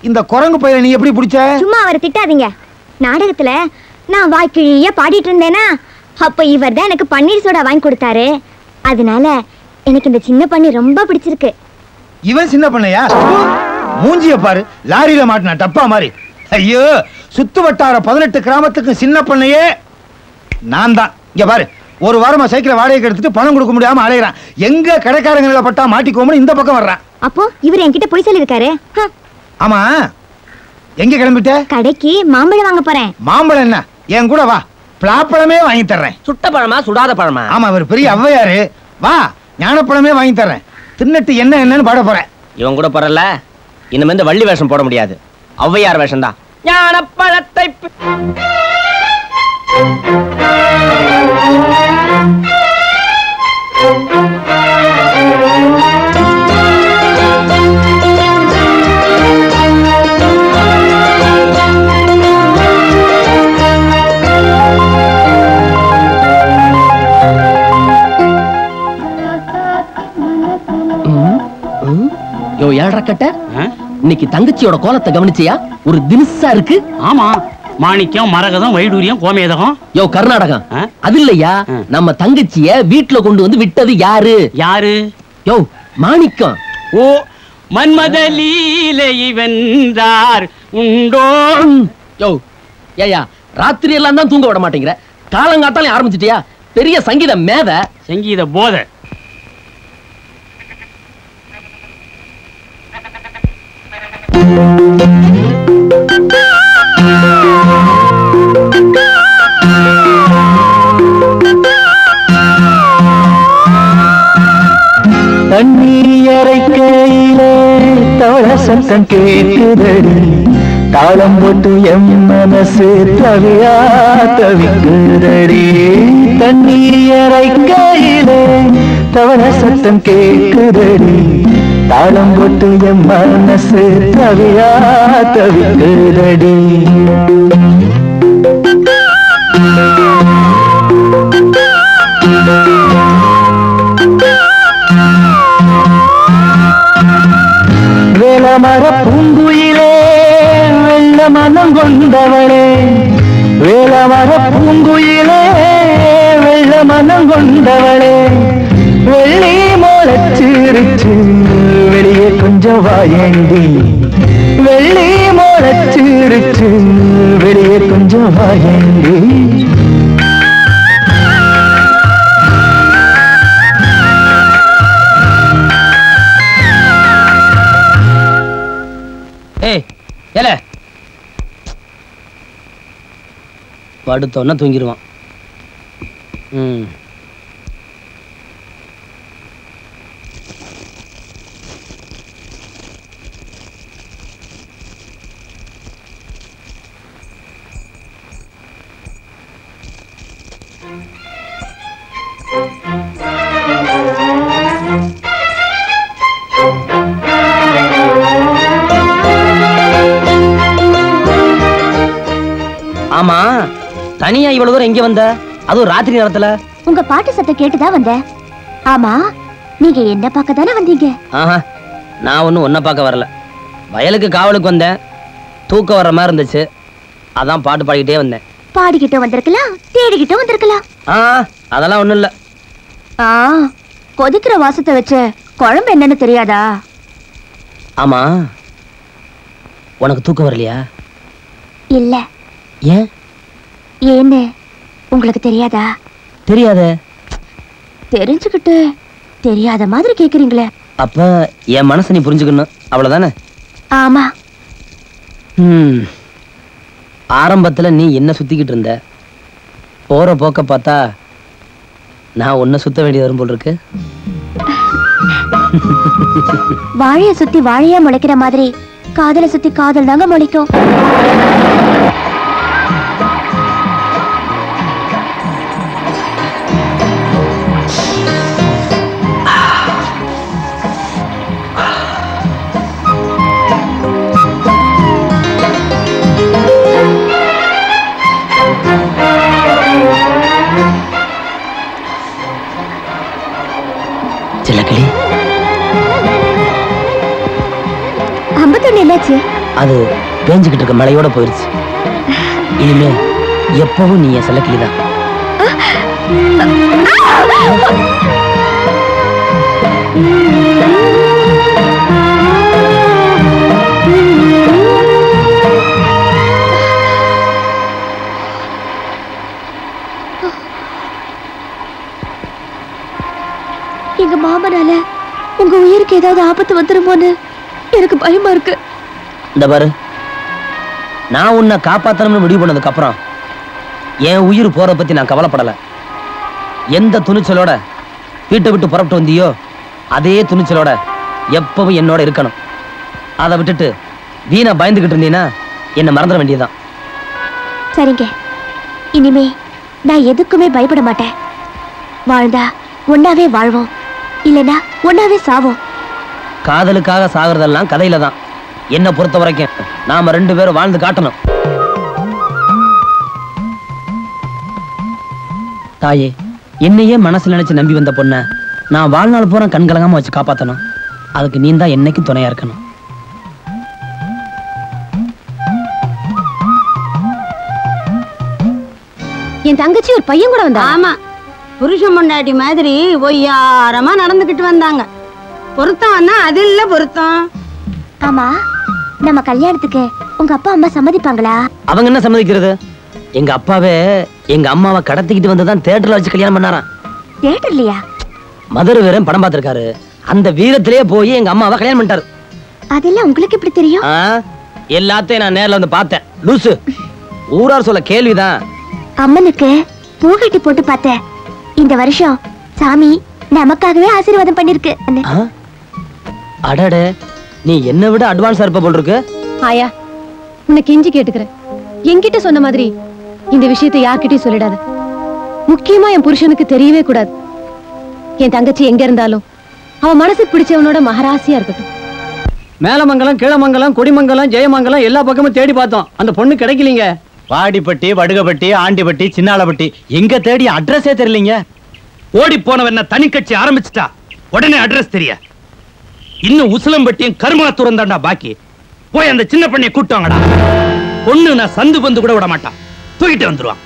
[SPEAKER 13] இந்த குரங்கு பையனை நீ எப்படி பிடிச்ச?
[SPEAKER 8] சும்மா அவரை திட்டாதீங்க. நாடகத்துல நான் வாய்க்கிழிய பாடிட்டு இருந்தேனா, அப்ப இவர் தான் எனக்கு பன்னீர் சோடா வாங்கி கொடுத்தாரு. அதனால எனக்கு இந்த சின்ன பண்ணி ரொம்ப பிடிச்சிருக்கு.
[SPEAKER 13] இவன் சின்ன பண்ணையா? மூஞ்சிய பாரு, லாரியில மாட்டினா டப்பா மாதிரி. ஐயோ, சுத்து வட்டார 18 கிராமத்துக்கு சின்ன பண்ணையே நான் தான். இங்க பாரு, ஒரு வாரமா சைக்கிளை வாடகைக்கு எடுத்துட்டு பணம் கொடுக்க முடியாம அலையறான். எங்க கடைக்காரங்களை பட்டா மாட்டிக்கோம்னு இந்த பக்கம் வர்றான்.
[SPEAKER 8] அப்போ இவர் என்கிட்ட போய் சொல்லிருக்காரு.
[SPEAKER 13] ஆமா, எங்க கிளம்பிட்ட?
[SPEAKER 8] கடைக்கு மாம்பழம் வாங்க போறேன்.
[SPEAKER 13] மாம்பழம் என்ன, என் கூட வா, பலாப்பழமே வாங்கி தர்றேன்.
[SPEAKER 17] சுட்ட பழமா சுடாத பழமா?
[SPEAKER 13] ஆமா, இவர் பெரிய ஔவையாரு. வா, ஞானப்பழமே வாங்கி தர்றேன். தின்னுட்டு என்னன்னு பாட போறேன்.
[SPEAKER 17] இவன் கூட போறல, இனிமே இந்த வள்ளி வேஷம் போட முடியாது, ஔவையார் வேஷம் தான். ஞானப்பழத்தை
[SPEAKER 3] யோ ஏழ்ற கட்ட, இன்னைக்கு தங்கச்சியோட கோலத்தை கவனிச்சியா? ஒரு தினுசா இருக்கு.
[SPEAKER 12] ஆமா, மாணிக்கம், மரகதம், வைடூரியம், கோமேதகம்.
[SPEAKER 17] யோ கர்நாடகம் அது இல்லையா, நம்ம தங்கச்சிய வீட்டுல கொண்டு வந்து விட்டது யாரு?
[SPEAKER 12] யாரு?
[SPEAKER 17] யோ மாணிக்கம்.
[SPEAKER 12] ஓ மன்மத லீலை வென்றார் உண்டோ?
[SPEAKER 17] யோ ஏயா ராத்திரி எல்லாம் தான் தூங்க விட மாட்டேங்கிற, காலங்காத்தாலும் ஆரம்பிச்சிட்டியா? பெரிய சங்கீத மேத.
[SPEAKER 12] சங்கீத போதை.
[SPEAKER 18] தண்ணீரை கையிலே தவள சத்தம் கேட்குதடி, தாளம் போட்டு எம் மனசு தவியா தவிக்குதடி. தண்ணீரை கையிலே தவள சத்தம் கேட்குதடி, தாளம் போட்டு எம் மனசு தவியா தவிக்குதடி. வேளமர பூங்குயிலே வெள்ள மனம் கொண்டவளே, வேளமர பூங்குயிலே வெள்ள மனம் கொண்டவளே, வெள்ளி மோளச்சிருச்சு வெளியே கொஞ்சம் வாயேண்டி, வெள்ளி மோளச்சிருச்சு வெளியே கொஞ்சம் வாயேண்டி.
[SPEAKER 3] படுத்தோன்னா தூங்கிடுவான். ஆமா, தனியா இவ்வளவு தூரம் எங்க வந்த? அதுவும் ராத்திரி நேரத்துல?
[SPEAKER 8] உங்க பாட்டு சத்தம் கேட்டுதான் வந்தேன். ஆமா, நீங்க என்ன பார்க்க தானே வந்தீங்க?
[SPEAKER 3] ஆஹா, நான் ஒன்னும் ஒன்ன பார்க்க வரல. வயலுக்கு காவலுக்கு வந்தேன். தூக்கம் வர்ற மாதிரி இருந்துச்சு, அதான் பாட்டு பாடிக்கிட்டே வந்தேன்.
[SPEAKER 8] பாடிக்கிட்டு வந்திருக்கலாம், தேடிக்கிட்டு வந்திருக்கலாம்.
[SPEAKER 3] அதெல்லாம் ஒண்ணும் இல்ல.
[SPEAKER 8] கொதிக்கிற வாசத்தை வச்சு குழம்பு என்னன்னு தெரியாதா?
[SPEAKER 3] ஆமா, உனக்கு தூக்கம் வரலையா?
[SPEAKER 8] இல்ல.
[SPEAKER 3] ஏன்?
[SPEAKER 8] ஏன்னு உங்களுக்கு தெரியாதா?
[SPEAKER 3] தெரியாத.
[SPEAKER 8] தெரிஞ்சுக்கிட்டு தெரியாத மாதிரி கேக்குறீங்களே.
[SPEAKER 3] அப்ப என் மனசை நீ புரிஞ்சுக்கணும், அவ்வளவுதானே?
[SPEAKER 8] ஆமா.
[SPEAKER 3] ஆரம்பத்துல நீ என்ன சுத்திக்கிட்டு இருந்த, போற போக்க பார்த்தா நான் உன்னை சுத்த வேண்டியது வரும் போல் இருக்கு.
[SPEAKER 8] வாழைய சுத்தி வாழையா முளைக்கிற மாதிரி காதலை சுத்தி காதல் தாங்க முளைக்கும்.
[SPEAKER 3] சிலக்கிளி,
[SPEAKER 8] அம்பத்தொன்னு என்னாச்சு?
[SPEAKER 3] அது பேஞ்சுக்கிட்டு இருக்க மழையோட போயிருச்சு. இனிமே எப்பவும் நீ என் சிலக்கிளிதான்.
[SPEAKER 8] எங்க மாமனால உங்க உயிருக்கு ஏதாவது ஆபத்து வந்துருமோன்னு எனக்கு பயமா இருக்கு.
[SPEAKER 3] இந்த பாரு, நான் உன்னை காப்பாத்தணும்னு முடிவு பண்ணதுக்கு அப்புறம் என் உயிர் போற பத்தி நான் கவலைப்படல. எந்த துணிச்சலோட வீட்டை விட்டு புறப்பட்டு வந்தியோ அதே துணிச்சலோட எப்பவும் என்னோட இருக்கணும். அதை விட்டுட்டு வீணா பயந்துகிட்டு இருந்தீன்னா என்ன மறந்துட வேண்டியதுதான்.
[SPEAKER 8] சரிங்க, இனிமே நான் எதுக்குமே பயப்பட மாட்டேன். வாழ்ந்தா ஒன்னாவே வாழ்வோம், இல்லனா ஒன்னாவே சாவோம்.
[SPEAKER 3] காதலுக்காக சாகிறதெல்லாம் கதையில தான். என்ன பொறுத்த வரைக்கும் நாம ரெண்டு பேரும் வாழ்ந்து காட்டணும். தாயே, என்னையே மனசுல நினைச்சு நம்பி வந்த பொண்ண நான் வாழ்நாள் பூரா கண்கலங்காம வச்சு காப்பாத்தணும். அதுக்கு நீ தான் என்னைக்கும் துணையா இருக்கணும்.
[SPEAKER 8] என் தங்கச்சி ஒரு பையன் கூட வந்தா?
[SPEAKER 6] ஆமா, புருஷன் பொண்டாட்டி மாதிரி ஒய்யாரமா நடந்துகிட்டு வந்தாங்க. பொருத்தம் அது இல்ல பொருத்தம்.
[SPEAKER 8] ஆமா, நம்ம கல்யாணத்துக்கு உங்க அப்பா அம்மா சம்மதிப்பாங்களா?
[SPEAKER 3] அவங்க என்ன சம்மதிக்கிறது? எங்க அப்பாவே எங்க அம்மாவை கடத்திக்கிட்டு வந்துதான் தியேட்டர்ல வச்சு கல்யாணம் பண்ணாராம்.
[SPEAKER 8] தியேட்டர்லயா?
[SPEAKER 3] மதுரை வீரன் படம் பார்த்திருக்காரு. அந்த வீரத்திலேயே போய் எங்க அம்மாவை கல்யாணம் பண்ணிட்டாரு.
[SPEAKER 8] அதெல்லாம் உங்களுக்கு எப்படி தெரியும்?
[SPEAKER 3] எல்லாத்தையும் நான் நேர்ல வந்து பார்த்தேன். லூசு, ஊரார் சொல்ல கேள்விதான்.
[SPEAKER 8] அம்மனுக்கு பூ கட்டி போட்டு பார்த்தேன். இந்த வருஷம் சாமி நமக்காகவே ஆசீர்வாதம் பண்ணிருக்கு.
[SPEAKER 3] அடடே, நீ என்ன விட அட்வான்ஸா இருப்ப போல் இருக்கு.
[SPEAKER 14] ஆயா, உன்னை கெஞ்சி கேட்டுக்கிறேன், என்கிட்ட சொன்ன மாதிரி இந்த விஷயத்தை யார்கிட்டயும் சொல்லிடாத. முக்கியமா என் புருஷனுக்கு தெரியவே கூடாது. என் தங்கச்சி எங்க இருந்தாலும் அவன் மனசுக்கு பிடிச்சவனோட மகராசியா இருக்கட்டும்.
[SPEAKER 2] மேலமங்கலம், கீழமங்கலம், கொடிமங்கலம், ஜெயமங்கலம் எல்லா பக்கமும் தேடி பார்த்தோம். அந்த பொண்ணு கிடைக்கலீங்க. வாடிப்பட்டி, வடுகப்பட்டி, ஆண்டிப்பட்டி, சின்னாலப்பட்டி எங்க தேடி அட்ரஸே தெரியலீங்க.
[SPEAKER 12] ஓடி போனவன் தனி கட்சி ஆரம்பிச்சுட்டா உடனே அட்ரஸ் தெரிய. இன்னும் உசிலம்பட்டியும் கருமாத்தூரம் தாண்டா பாக்கி. போய் அந்த சின்ன பண்ணையை கூட்டுவாங்கடா. பொண்ணு நான் சந்து பந்து கூட விட மாட்டான், தூக்கிட்டு வந்துருவான்.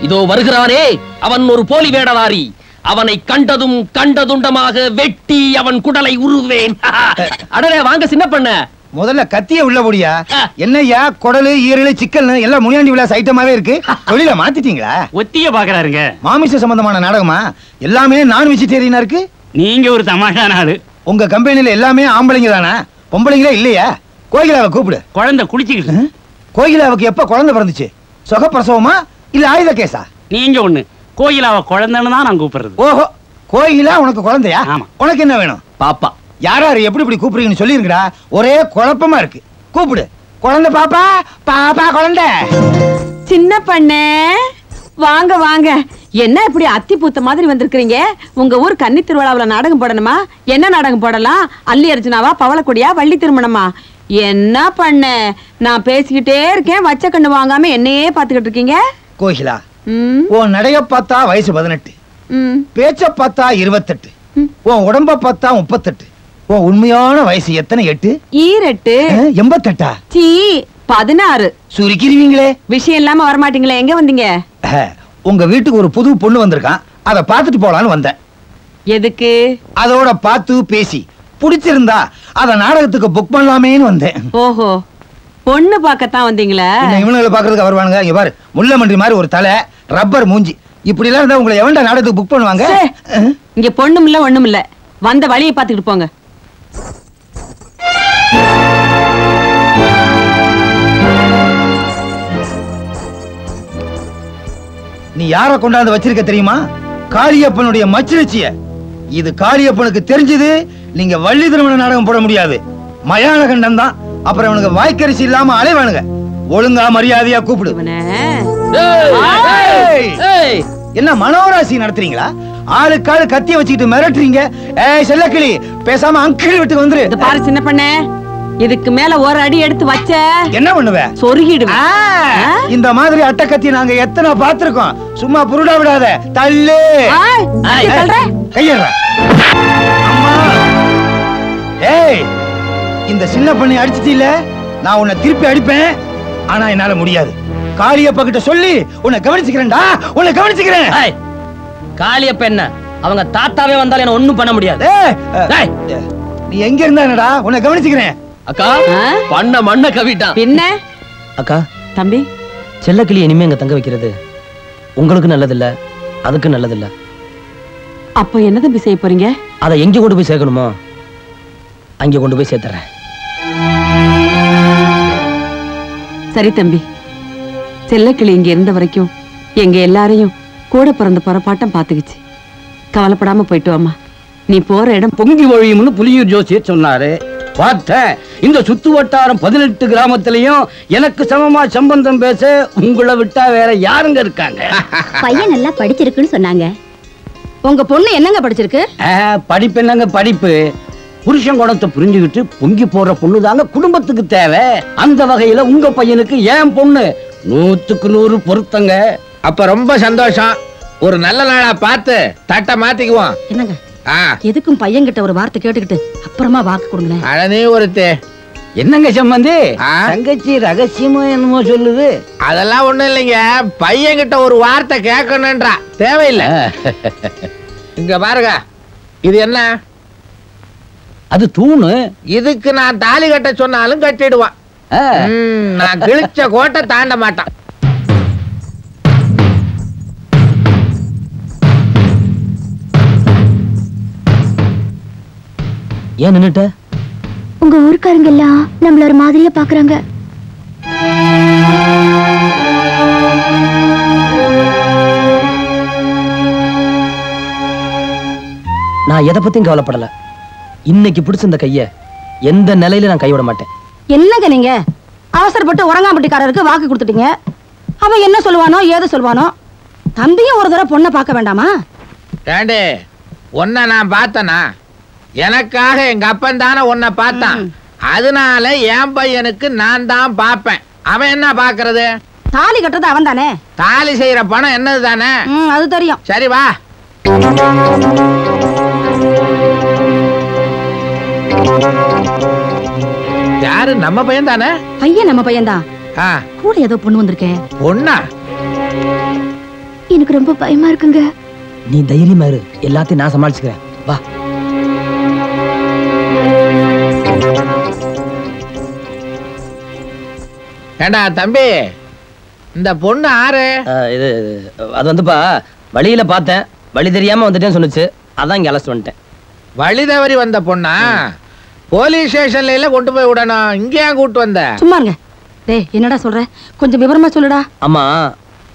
[SPEAKER 17] இதோ வருகிறானே அவன் ஒரு போலி வேடதாரி. அவனை கண்டதும் கண்டதுண்டமாக வெட்டி அவன் குடலை உருவேன். அடரே வாங்க சின்ன பண்ண.
[SPEAKER 13] முதல்ல கத்திய உள்ள போடியா. என்னய்யா குடலு, ஈரலு, சிக்கல் எல்லாம் முனியாண்டி விலாஸ் ஐட்டமாவே இருக்கு. தொழில மாத்திட்டீங்களா?
[SPEAKER 12] ஒத்திய பாக்குறாருங்க.
[SPEAKER 13] மாமிச சம்பந்தமான நாடகமா? எல்லாமே நான் வெஜிடேரியனா இருக்கு.
[SPEAKER 12] நீங்க ஒரு தமாஷான ஆளு.
[SPEAKER 13] உங்க கம்பெனில எல்லாமே ஆம்பளைங்க தானே, பொம்பளைங்களே இல்லையா? கோகிலாவை கூப்பிடு.
[SPEAKER 12] குழந்தை குளிச்சுக்கிட்டு.
[SPEAKER 13] கோகிலாவுக்கு எப்ப குழந்தை பிறந்துச்சு? சுகப்பிரசவமா இல்ல ஆயுத கேசா?
[SPEAKER 12] நீங்க ஒண்ணு, கோயிலாவை குழந்தைன்னு தான் நான் கூப்பிடுறது.
[SPEAKER 13] ஓஹோ, கோயிலா உனக்கு குழந்தையா?
[SPEAKER 12] ஆமா.
[SPEAKER 13] உனக்கு என்ன வேணும்?
[SPEAKER 17] பாப்பா.
[SPEAKER 13] யாராரு எப்படி இப்படி கூப்பிடுறீங்கன்னு சொல்லிருக்கடா. ஒரே குழப்பமா இருக்கு. கூப்பிடு. குழந்தை பாப்பா, பாப்பா குழந்தை.
[SPEAKER 6] சின்ன பண்ணே, வாங்க வாங்க. என்ன இப்படி அத்தி பூத்த மாதிரி வந்திருக்கீங்க? உங்க ஊர் கன்னி திருவிழாவுல நாடகம் போடணுமா? என்ன நாடகம் போடலாம்? அல்லி அர்ஜுனாவா, பவளக்கொடியா, வள்ளி திருமணமா? என்ன பண்ண, நான் பேசிக்கிட்டே இருக்கேன், வச்ச கண்ணு வாங்காம என்னையே பாத்துக்கிட்டு இருக்கீங்க.
[SPEAKER 13] கோகிலா, உன் நடைய பார்த்தா வயசு 18, பேச்ச பார்த்தா 28, உன் உடம்ப பார்த்தா 38. உன் உண்மையான வயசு எத்தனை? 8
[SPEAKER 6] 8
[SPEAKER 13] 88.
[SPEAKER 6] சீ 16.
[SPEAKER 13] சுருக்கிடுவீங்களே.
[SPEAKER 6] விஷயம் இல்லாம வரமாட்டீங்களே, எங்க வந்தீங்க?
[SPEAKER 13] உங்க வீட்டுக்கு ஒரு புது பொண்ணு வந்திருக்கான், அத பாத்துட்டு போலான்னு வந்தேன்.
[SPEAKER 6] எதுக்கு?
[SPEAKER 13] அதோட பார்த்து பேசி பிடிச்சிருந்தா அத நாடகத்துக்கு புக் பண்ணலாமேன்னு வந்தேன்.
[SPEAKER 6] ஓஹோ, பொண்ணு பார்க்கத்தான் வந்தீங்களா?
[SPEAKER 13] இவனுங்களை பாக்குறதுக்கு வருவானுங்க. இங்க பாரு, முள்ள மன்றி மாதிரி ஒரு தலை, ரப்பர் மூஞ்சி, இப்படி எல்லாம் இருந்தா உங்களை எவன்டா நாடகத்துக்கு புக் பண்ணுவாங்க?
[SPEAKER 6] இங்க பொண்ணும் இல்ல ஒண்ணும் இல்ல, வந்த வழியை பாத்துக்கிட்டு போங்க.
[SPEAKER 13] நீ யார கொண்டாந்து வச்சிருக்க தெரியுமா? காளியப்பனுடைய மச்சிருச்சிய. இது காளியப்பனுக்கு தெரிஞ்சது, நீங்க வள்ளி திருமண நாடகம் போட முடியாது. மயான கண்டம் தான். அப்புறம் அவனுக்கு வாய்க்கரிசி இல்லாம அலைவானுங்க. ஒழுங்கா மரியாதையா கூப்பிடு. என்ன மனோராசி நடத்துறீங்களா? ஆளுக்காளு கத்திய வச்சுக்கிட்டு மிரட்டுறீங்க. ஏய் செல்லக்கிளி, பேசாம அங்கிள் வீட்டுக்கு வந்துரு.
[SPEAKER 6] இத பாரு சின்ன பண்ணே, இதுக்கு மேல ஒரு அடி எடுத்து வச்ச
[SPEAKER 13] என்ன பண்ணுவ?
[SPEAKER 6] சொருகிடுவேன்.
[SPEAKER 13] இந்த மாதிரி அட்டக்கத்தி நாங்க எத்தனை பாத்திருக்கோம். சும்மா புருடா விடாத, தள்ளு. கையற. அம்மா, ஏய், இந்த சின்ன பண்ணி அடிச்சிட்டீல, நான் உன்னை திருப்பி அடிப்பேன். ஆனா என்னால முடியாது. காளியப்ப கிட்ட சொல்லி உன்னை கவனிச்சுக்கிறேன்டா, உன்னை கவனிச்சுக்கிறேன்.
[SPEAKER 3] காளியப்ப என்ன, அவங்க தாத்தாவே வந்தாலும் என்ன ஒண்ணும் பண்ண முடியாது.
[SPEAKER 13] நீ எங்க இருந்தா என்னடா, உன்னை கவனிச்சுக்கிறேன்.
[SPEAKER 17] அக்கா, பண்ண மண்ண கவிட்டான்.
[SPEAKER 6] பின்ன
[SPEAKER 3] அக்கா,
[SPEAKER 6] தம்பி,
[SPEAKER 3] செல்லக்கிளி இனிமே அங்க தங்க வைக்கிறது உங்களுக்கு நல்லதில்ல, அதுக்கு நல்லதில்ல.
[SPEAKER 6] அப்ப என்ன தம்பி செய்ய போறீங்க?
[SPEAKER 3] அதை எங்க கொண்டு போய் சேர்க்கணுமோ அங்க கொண்டு போய் சேர்த்துறேன்.
[SPEAKER 6] சரி தம்பி, செல்லக்கிளி இங்க இருந்த வரைக்கும் எங்க எல்லாரையும் கூட பிறந்த புறப்பாட்டம் பாத்துக்குச்சு. கவலைப்படாம போயிட்டு வாமா. நீ போற இடம்
[SPEAKER 2] பொங்கி ஒழியும்னு புலியூர் ஜோசியர் சொன்னாரு. பார்த்தேன். இந்த சுத்து வட்டாரம் 18 கிராமத்திலையும் எனக்கு சமமா சம்பந்தம் பேச உங்களை விட்டா வேற யாருங்க இருக்காங்க?
[SPEAKER 8] பையன் நல்லா படிச்சிருக்குன்னு சொன்னாங்க.
[SPEAKER 6] உங்க பொண்ணு என்னங்க படிச்சிருக்கு?
[SPEAKER 2] படிப்பு என்னங்க படிப்பு? புருஷன் குணத்தை புரிஞ்சுக்கிட்டு பொங்கி போற பொண்ணு தாங்க குடும்பத்துக்கு தேவை. அந்த வகையில உங்க பையனுக்கு ஏன் பொண்ணு 100க்கு 100 பொருத்தங்க.
[SPEAKER 5] அப்ப ரொம்ப சந்தோஷம். ஒரு நல்ல நாளா பார்த்து தட்டை மாத்திக்குவோம்.
[SPEAKER 6] என்னங்க, எதுக்கும் பையன்கிட்ட ஒரு வார்த்தை கேட்டுக்கிட்டு அப்புறமா வாக்கு கொடுங்களேன்.
[SPEAKER 5] அழனே ஒருத்தே,
[SPEAKER 2] என்னங்க சம்பந்தி தங்கச்சி ரகசியமா என்னமோ சொல்லுது?
[SPEAKER 5] அதெல்லாம் ஒண்ணும் இல்லைங்க, பையன் கிட்ட ஒரு வார்த்தை கேட்கணும்ன்றா. தேவையில்லை. இங்க பாருங்க, இது என்ன?
[SPEAKER 2] அது தூணு.
[SPEAKER 5] இதுக்கு நான் தாலி கட்ட சொன்னாலும் கட்டிடுவான். நான் கிழிச்ச கோட்டை தாண்ட மாட்டான்.
[SPEAKER 3] ஏன் நின்னுட்ட?
[SPEAKER 8] உங்க ஊர்க்காரங்க எல்லாம் நம்மள ஒரு மாதிரியா பாக்குறாங்க.
[SPEAKER 3] நான் எதை பத்தியும் கவலைப்படல. இன்னைக்கு பிடிச்ச இந்த கைய எந்த நிலையில நான் கைவிட மாட்டேன்.
[SPEAKER 6] என்னங்க நீங்க அவசரப்பட்டு உரங்காம்பட்டிக்காரருக்கு வாக்கு கொடுத்துட்டீங்க. அவன் என்ன சொல்லுவானோ ஏது சொல்லுவானோ. தம்பியும் ஒரு தடவை பொண்ணை பார்க்க வேண்டாமா?
[SPEAKER 5] ஏண்டே, உன்னை நான் பார்த்தனா? எனக்காக எங்க அப்பன் தானே உன்னை பார்த்தான். அதனால என் பையனுக்கு நான் தான் பார்ப்பேன். அவன் என்ன பாக்குறது?
[SPEAKER 6] தாலி கட்டுறது அவன் தானே.
[SPEAKER 5] தாலி செய்யற பணம் என்னது தானே?
[SPEAKER 6] அது தெரியும்.
[SPEAKER 5] சரி வா. யாரு? நம்ம பையன் தானே?
[SPEAKER 6] பையன் நம்ம பையன் தான். கூட ஏதோ பொண்ணு வந்திருக்கேன்.
[SPEAKER 5] பொண்ணா?
[SPEAKER 8] எனக்கு ரொம்ப பயமா இருக்குங்க.
[SPEAKER 3] நீ தைரியமா இரு, எல்லாத்தையும் நான் சமாளிச்சுக்கிறேன். வா.
[SPEAKER 5] ஏண்டா தம்பி, இந்த பொண்ணு ஆறு?
[SPEAKER 3] இது அது வந்துப்பா வழியில பார்த்தேன், வழி தெரியாம வந்துட்டேன்னு சொன்னுச்சு, அதான் இங்க அலசி வந்துட்டேன்.
[SPEAKER 5] வழி தவறி வந்த பொண்ணா? போலீஸ் ஸ்டேஷன்ல கொண்டு போய் விடணும். இங்க ஏன் கூட்டு வந்த?
[SPEAKER 6] சும்மாங்க. டேய், என்னடா சொல்ற? கொஞ்சம் விவரமா சொல்லுடா.
[SPEAKER 3] அம்மா,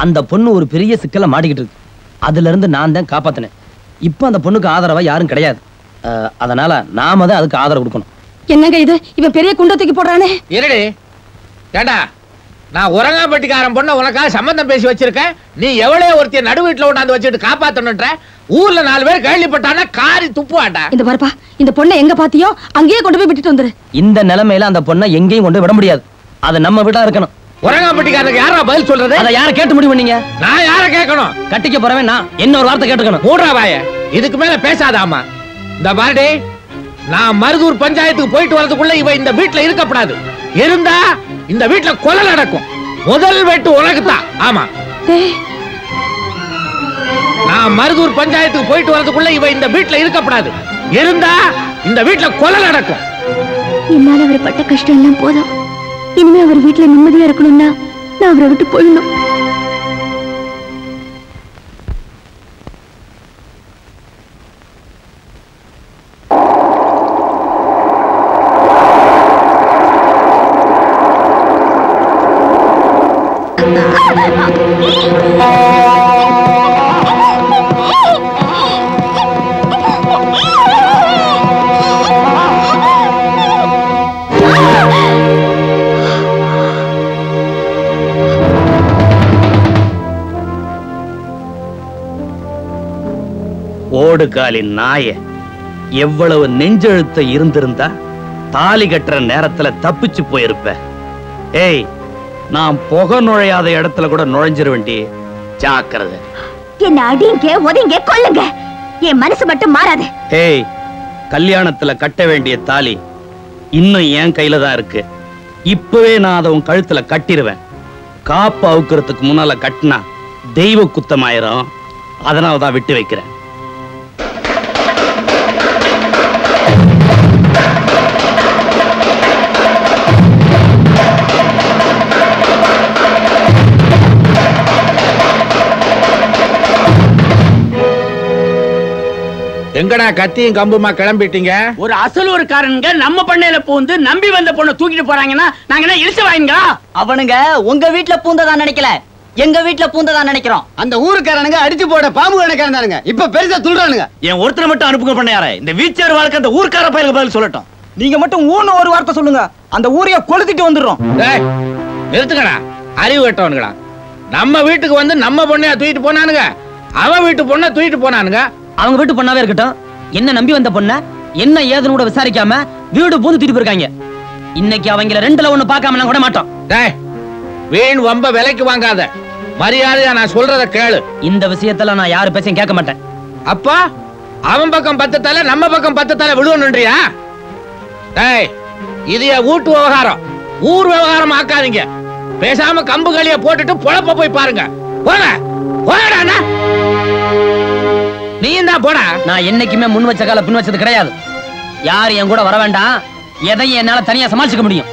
[SPEAKER 3] அந்த பொண்ணு ஒரு பெரிய சிக்கல மாட்டிக்கிட்டு இருக்கு. அதுல இருந்து நான் தான் காப்பாத்தினேன். இப்ப அந்த பொண்ணுக்கு ஆதரவா யாரும் கிடையாது. அதனால நாம தான் அதுக்கு ஆதரவு கொடுக்கணும்.
[SPEAKER 6] என்னங்க இது? இவன் பெரிய குண்ட தூக்கி போடுறானே.
[SPEAKER 5] இருடி. ஏண்டா, நான் உரங்காம்பட்டிக்காரன் பொண்ண உனக்காக சம்பந்தம் பேசி வச்சிருக்கேன். நீ எவ்வளவு ஒருத்திய நடு வீட்டுல கொண்டாந்து வச்சுட்டு காப்பாத்தணுன்ற? ஊர்ல 4 பேர் கேள்விப்பட்டானா காரி துப்புவாடா.
[SPEAKER 6] இந்த பாருப்பா, இந்த பொண்ணை எங்க பாத்தியோ அங்கேயே கொண்டு போய் விட்டுட்டு வந்துரு.
[SPEAKER 3] இந்த நிலைமையில அந்த பொண்ணை எங்கேயும் கொண்டு விட முடியாது. அது நம்ம வீட்டா இருக்கணும்.
[SPEAKER 5] உரங்காம்பட்டிக்காரனுக்கு யாரா பதில் சொல்றது?
[SPEAKER 3] அதை யார கேட்டு முடிவு பண்ணீங்க?
[SPEAKER 5] நான் யார கேட்கணும்?
[SPEAKER 3] கட்டிக்க போறவன் நான். என்ன ஒரு வார்த்தை கேட்டுக்கணும்.
[SPEAKER 5] மூடுறா வாய. இதுக்கு மேல பேசாதாமா. இந்த பாருடி, நான் மருதூர் பஞ்சாயத்துக்கு போயிட்டு வரதுக்குள்ள இவ இந்த வீட்டுல இருக்கப்படாது. இருந்தா இந்த வீட்டுல கொலை நடக்கும். முதல் வெட்டு உனக்கு தான். ஆமா, நான் மருதூர் பஞ்சாயத்துக்கு போயிட்டு வரதுக்குள்ள இவ இந்த வீட்டுல இருக்கப்படாது. இருந்தா இந்த வீட்டுல கொலை நடக்கும்.
[SPEAKER 8] என்னால அவர் பட்ட கஷ்டம் எல்லாம் போதும். இனிமே அவர் வீட்டுல நிம்மதியா இருக்கணும்னா நான் அவரை விட்டு போயிடணும்.
[SPEAKER 12] ஓடுகாலின் நாய, எவ்வளவு நெஞ்செழுத்த இருந்திருந்தா தாலி கட்டுற நேரத்துல தப்பிச்சு போயிருப்ப. ஏய், நான் புகை நுழையாத இடத்துல கூட நுழைஞ்சிருவேண்டி. ஜாக்கிரதை.
[SPEAKER 8] என்ன அடிங்க, ஒதிங்க, கொல்லுங்க, என் மனசு மட்டும் மாறாது.
[SPEAKER 12] ஏய், கல்யாணத்துல கட்ட வேண்டிய தாலி இன்னும் என் கையில தான் இருக்கு. இப்பவே நான் அதை உன் கழுத்துல கட்டிடுவேன். காப்பு அவுக்கிறதுக்கு முன்னால கட்டினா தெய்வ குத்தமாயிரும். அதனால தான் விட்டு வைக்கிறேன்.
[SPEAKER 5] எங்கடா கத்தியும் கம்புமா கிளம்பிட்டீங்க?
[SPEAKER 19] ஒரு அசலூர்காரனுங்க நம்ம பண்ணையில பூந்து நம்பி வந்த பொண்ணை தூக்கிட்டு போறாங்கன்னா நாங்க என்ன இழுச்சு வாங்க?
[SPEAKER 7] அவனுங்க உங்க வீட்டுல பூந்ததா நினைக்கல, எங்க வீட்டுல பூந்ததா நினைக்கிறோம். அந்த ஊருக்காரனுங்க அடிச்சு போட பாம்பு கணக்காரங்க இப்ப பெருசா துள்றானுங்க.
[SPEAKER 12] என் ஒருத்தரை மட்டும் அனுப்புங்க பண்ணையாரே. இந்த வீச்சர் வாழ்க்கை அந்த ஊர்க்கார பயிலுக்கு பதில் சொல்லட்டும்.
[SPEAKER 3] நீங்க மட்டும் ஊன்னு ஒரு வார்த்தை சொல்லுங்க, அந்த ஊரைய கொளுத்திட்டு வந்துடுறோம்.
[SPEAKER 5] நிறுத்துக்கடா, அறிவு கட்டவனுங்களா. நம்ம வீட்டுக்கு வந்து நம்ம பொண்ணையா தூக்கிட்டு போனானுங்க, அவன் வீட்டு பொண்ணை தூக்கிட்டு போனானுங்க.
[SPEAKER 3] அவங்க வீட்டு பொண்ணாவே இருக்கட்டும், என்ன நம்பி வந்த பொண்ண என்ன ஏதுன்னு கூட விசாரிக்காம வீடு பூந்து தூக்கிட்டு போயிருக்காங்க. இன்னைக்கு அவங்கள ரெண்டுல ஒண்ணு பார்க்காம நான் கூட மாட்டோம்.
[SPEAKER 5] வீண் வம்ப விலைக்கு வாங்காத, மரியாதையா நான் சொல்றத கேளு.
[SPEAKER 3] இந்த விஷயத்துல நான் யாரு பேசையும் கேட்க மாட்டேன்.
[SPEAKER 5] அப்பா, அவன் பக்கம் 10 தலை, நம்ம பக்கம் 10 தலை விழுவணுன்றியா? இது வீட்டு விவகாரம், ஊர் விவகாரம் ஆக்காதீங்க. பேசாம கம்பு களிய போட்டுட்டு பொழப்ப போய் பாருங்க. போங்க போடா. நீ தான் போடா.
[SPEAKER 3] நான் என்னைக்குமே முன் வச்ச கால பின் வச்சது கிடையாது. யார் என் கூட வர வேண்டாம். எதையும் என்னால தனியா சமாளிச்சுக்க முடியும்.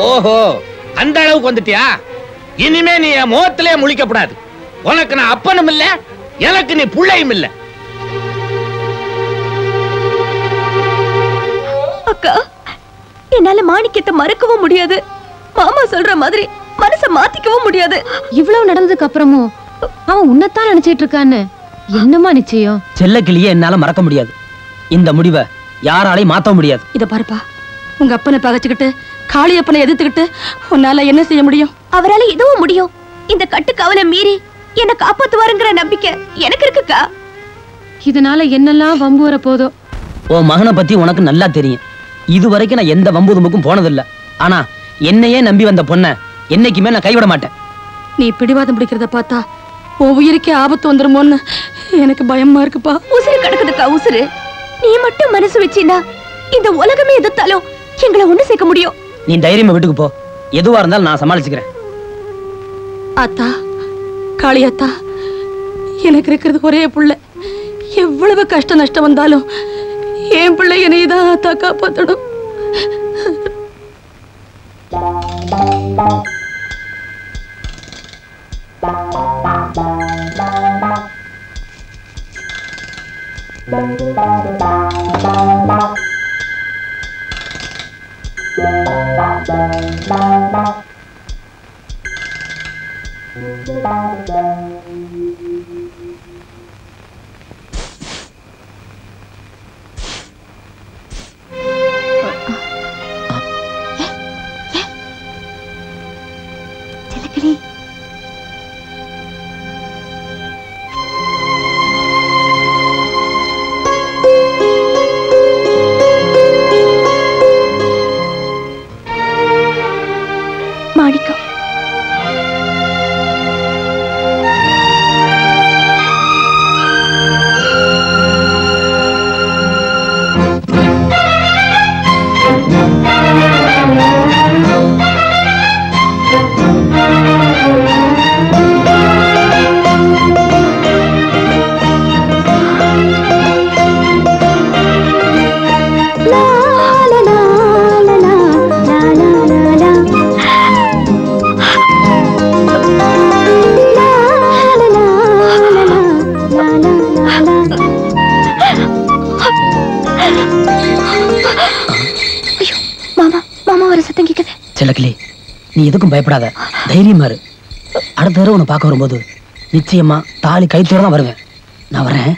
[SPEAKER 5] ஓஹோ, அந்த அளவுக்கு வந்துட்டியா? இனிமே நீ என் முகத்திலே முழிக்கப்படாது. உனக்கு நான் அப்பனும் இல்ல, எனக்கு நீ புள்ளையும் இல்ல.
[SPEAKER 8] அக்கா, என்னால மாணிக்கத்தை மறக்கவும் முடியாது. மாமா சொல்ற மாதிரி மனச மாத்திக்கவும் முடியாது.
[SPEAKER 14] இவ்வளவு நடந்ததுக்கு அப்புறமும் அவன் உன்னைத்தான் நினைச்சிட்டு இருக்கான்னு என்னமா நிச்சயம்?
[SPEAKER 3] செல்லக்கிளியே என்னால மறக்க முடியாது. இந்த முடிவை யாராலையும் மாத்த முடியாது.
[SPEAKER 6] இத பாருப்பா, உங்க அப்பனை பகைச்சுக்கிட்டு காளியப்பனை எதிர்த்துக்கிட்டு உன்னால என்ன செய்ய முடியும்?
[SPEAKER 8] அவரால எதுவும் முடியும். இந்த கட்டுக்காவலை மீறி என்ன காப்பாத்துவாருங்கிற நம்பிக்கை எனக்கு இருக்குக்கா.
[SPEAKER 14] இதனால என்னெல்லாம் வம்பு வர போதோ.
[SPEAKER 3] உன் மகனை பத்தி உனக்கு நல்லா தெரியும். இதுவரைக்கும் நான் எந்த வம்பு தும்புக்கும் போனதில்லை. ஆனா என்னையே நம்பி வந்த பொண்ணை என்னைக்குமே நான் கைவிட மாட்டேன்.
[SPEAKER 6] நீ பிடிவாதம் பிடிக்கிறத பார்த்தா உன் உயிருக்கே ஆபத்து வந்துருமோன்னு எனக்கு பயமா இருக்குப்பா.
[SPEAKER 8] உசுறு கிடக்குதுக்கா உசுறு. நீ மட்டும் மனசு வச்சினா இந்த உலகமே எதிர்த்தாலும் எங்களை ஒண்ணு சேர்க்க முடியும்.
[SPEAKER 3] நீ தைரியமா வீட்டுக்கு போ. எதுவா இருந்தாலும் நான் சமாளிச்சுக்கிறேன்.
[SPEAKER 6] அத்தா, காளியத்தா, எனக்கு இருக்கிறது ஒரே புள்ள. எவ்வளவு கஷ்ட நஷ்டம் வந்தாலும் என் பிள்ளை என்னைதான் அத்தா காப்பாத்தணும்.
[SPEAKER 8] மாணிக்கம்,
[SPEAKER 3] செல்லக்கிளி, நீ எதுக்கும் பயப்படாத, தைரியமா இரு. அடுத்த தடவை உன்னை பார்க்க வரும்போது நிச்சயமா தாலி கைத்தோட தான் வருவேன். நான் வரேன்.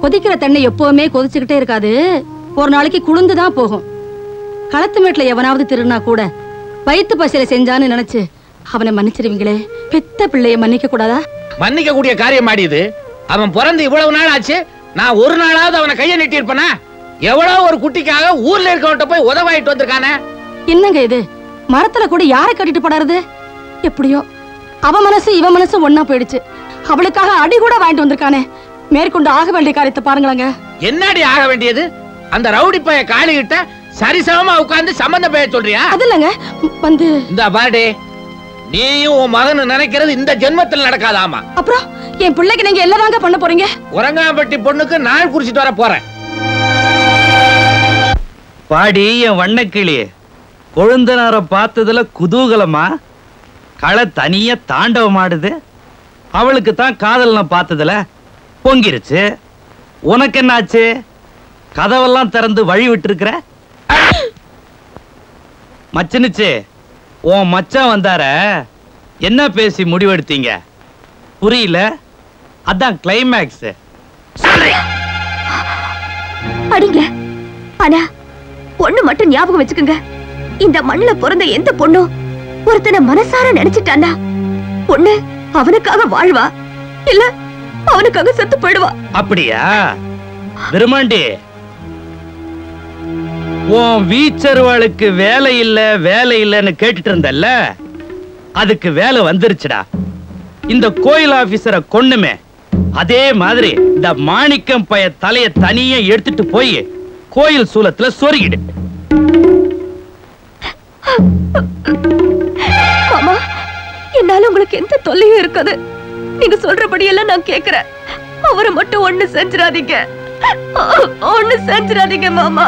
[SPEAKER 6] கொதிக்கிற தண்ணி எப்பவுமே கொதிச்சுக்கிட்டே இருக்காது, ஒரு நாளைக்கு குளிர்ந்துதான் போகும். களத்து மேட்ல எவனாவது திருனா கூட வயிற்று பசியில செஞ்சான்னு நினைச்சு அவனை மன்னிச்சிருவீங்களே. பெத்த பிள்ளைய மன்னிக்க கூடாதா?
[SPEAKER 5] மன்னிக்க கூடிய காரியம் ஆடியது. அவன் பிறந்து இவ்வளவு நாள் ஆச்சு, நான் ஒரு நாளாவது அவனை கையை நீட்டி இருப்பனா? எவ்வளவு ஒரு குட்டிக்காக ஊர்ல இருக்கவன்ட்ட போய் உதவாயிட்டு வந்திருக்கானே.
[SPEAKER 20] என்னங்க இது? மரத்துல கூட யாரை கட்டிட்டு படாருது? எப்படியோ அவ மனசு இவ மனசு ஒன்னா போயிடுச்சு. அவளுக்காக அடி கூட வாங்கிட்டு வந்திருக்கானே. மேற்கொண்டு ஆக வேண்டிய காரியத்தை பாருங்களேங்க.
[SPEAKER 5] என்னடி ஆக வேண்டியது? அந்த ரவுடி பைய காளிகிட்ட சரிசமமா உட்கார்ந்து சம்பந்தம் பேச சொல்றியா?
[SPEAKER 20] அது இல்லங்க, வந்து
[SPEAKER 5] இந்த பாடி, நீயும் உன் மகன் நினைக்கிறது இந்த ஜென்மத்தில் நடக்காதாமா.
[SPEAKER 20] அப்புறம் என் பிள்ளைக்கு நீங்க என்னதாங்க பண்ண போறீங்க?
[SPEAKER 5] உரங்காம்பட்டி பொண்ணுக்கு நாள் குறிச்சிட்டு வர போறேன்.
[SPEAKER 12] பாடி என் வண்ணக்கிளி, கொழுந்தனார பார்த்ததுல குதூகலமா களை தனிய தாண்டவம் ஆடுது. அவளுக்கு தான் காதல் நான் பார்த்ததுல பொங்கிருச்சு. உனக்கு என்னாச்சு? கதவெல்லாம் திறந்து வழி விட்டு இருக்கிற. மச்சனுச்சு, உன் மச்சான் வந்தார, என்ன பேசி முடிவெடுத்தீங்க? புரியல? அதான் கிளைமேக்ஸ்.
[SPEAKER 8] அடிங்க. ஆனா பொண்ணு மட்டும் ஞாபகம் வச்சுக்கோங்க, இந்த மண்ணுல பிறந்த எந்த பொண்ணும் ஒருத்தனை மனசார நினைச்சிட்டானா பொண்ணு அவனுக்காக வாழ்வா, இல்ல அவனுக்காக செத்து போயிடுவா.
[SPEAKER 12] அப்படியா? விருமாண்டி, உன் வீச்சருவாளுக்கு வேலை இல்லைன்னு கேட்டுட்டு இருந்தல்ல, அதுக்கு வேலை வந்துருச்சுடா. இந்த கோயில் ஆபீசரை கொன்னுமே, அதே மாதிரி இந்த மாணிக்கம் பைய தலைய தனியே எடுத்துட்டு போய் கோயில் சூலத்துல சொருகிடு.
[SPEAKER 8] மாமா, என்னால உங்களுக்கு எந்த தொல்லையும் இருக்காது. நீங்க சொல்றபடி எல்லாம் நான் கேக்குறேன். அவரை மட்டும் ஒண்ணு செஞ்சிடாதீங்க, ஒண்ணு செஞ்சிடாதீங்க மாமா.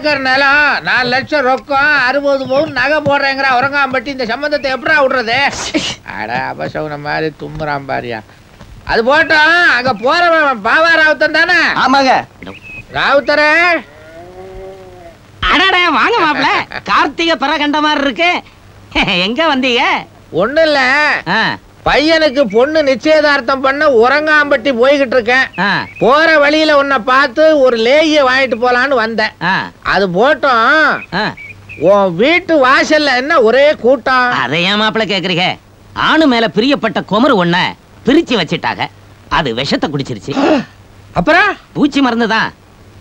[SPEAKER 5] ஏக்கர் நிலம் 4 லட்சம் ரொக்கம் 60 பவுன் நகை போடுறேங்கிற உறங்காம்பட்டி இந்த சம்பந்தத்தை எப்படா விடுறது? அட அபசகுன மாதிரி தும்புறான் பாரியா. அது போட்டோம், அங்க போறவன் பாவா ராவுத்தன் தானே?
[SPEAKER 1] ஆமாங்க.
[SPEAKER 5] ராவுத்தரே
[SPEAKER 6] அடடே வாங்க மாப்ள. கார்த்திகை பிற கண்ட மாதிரி இருக்கு. எங்க வந்தீங்க?
[SPEAKER 5] ஒண்ணு இல்ல, பையனுக்கு பொண்ணு நிச்சயதார்த்தம் பண்ண உறங்காம்பட்டி போய்கிட்டு இருக்கேன். போற வழியில உன்னை பார்த்து ஒரு லேகிய வாங்கிட்டு போலான்னு வந்தேன். அது போட்டோம், உன் வீட்டு வாசல்ல என்ன ஒரே கூட்டம்.
[SPEAKER 6] அதை ஏன் மாப்பிள கேக்குறீங்க? ஆணு மேல பிரியப்பட்ட குமரு ஒண்ண பிரிச்சு வச்சிட்டாங்க. அது விஷத்தை குடிச்சிருச்சு.
[SPEAKER 5] அப்புறம்
[SPEAKER 6] பூச்சி மருந்துதான்.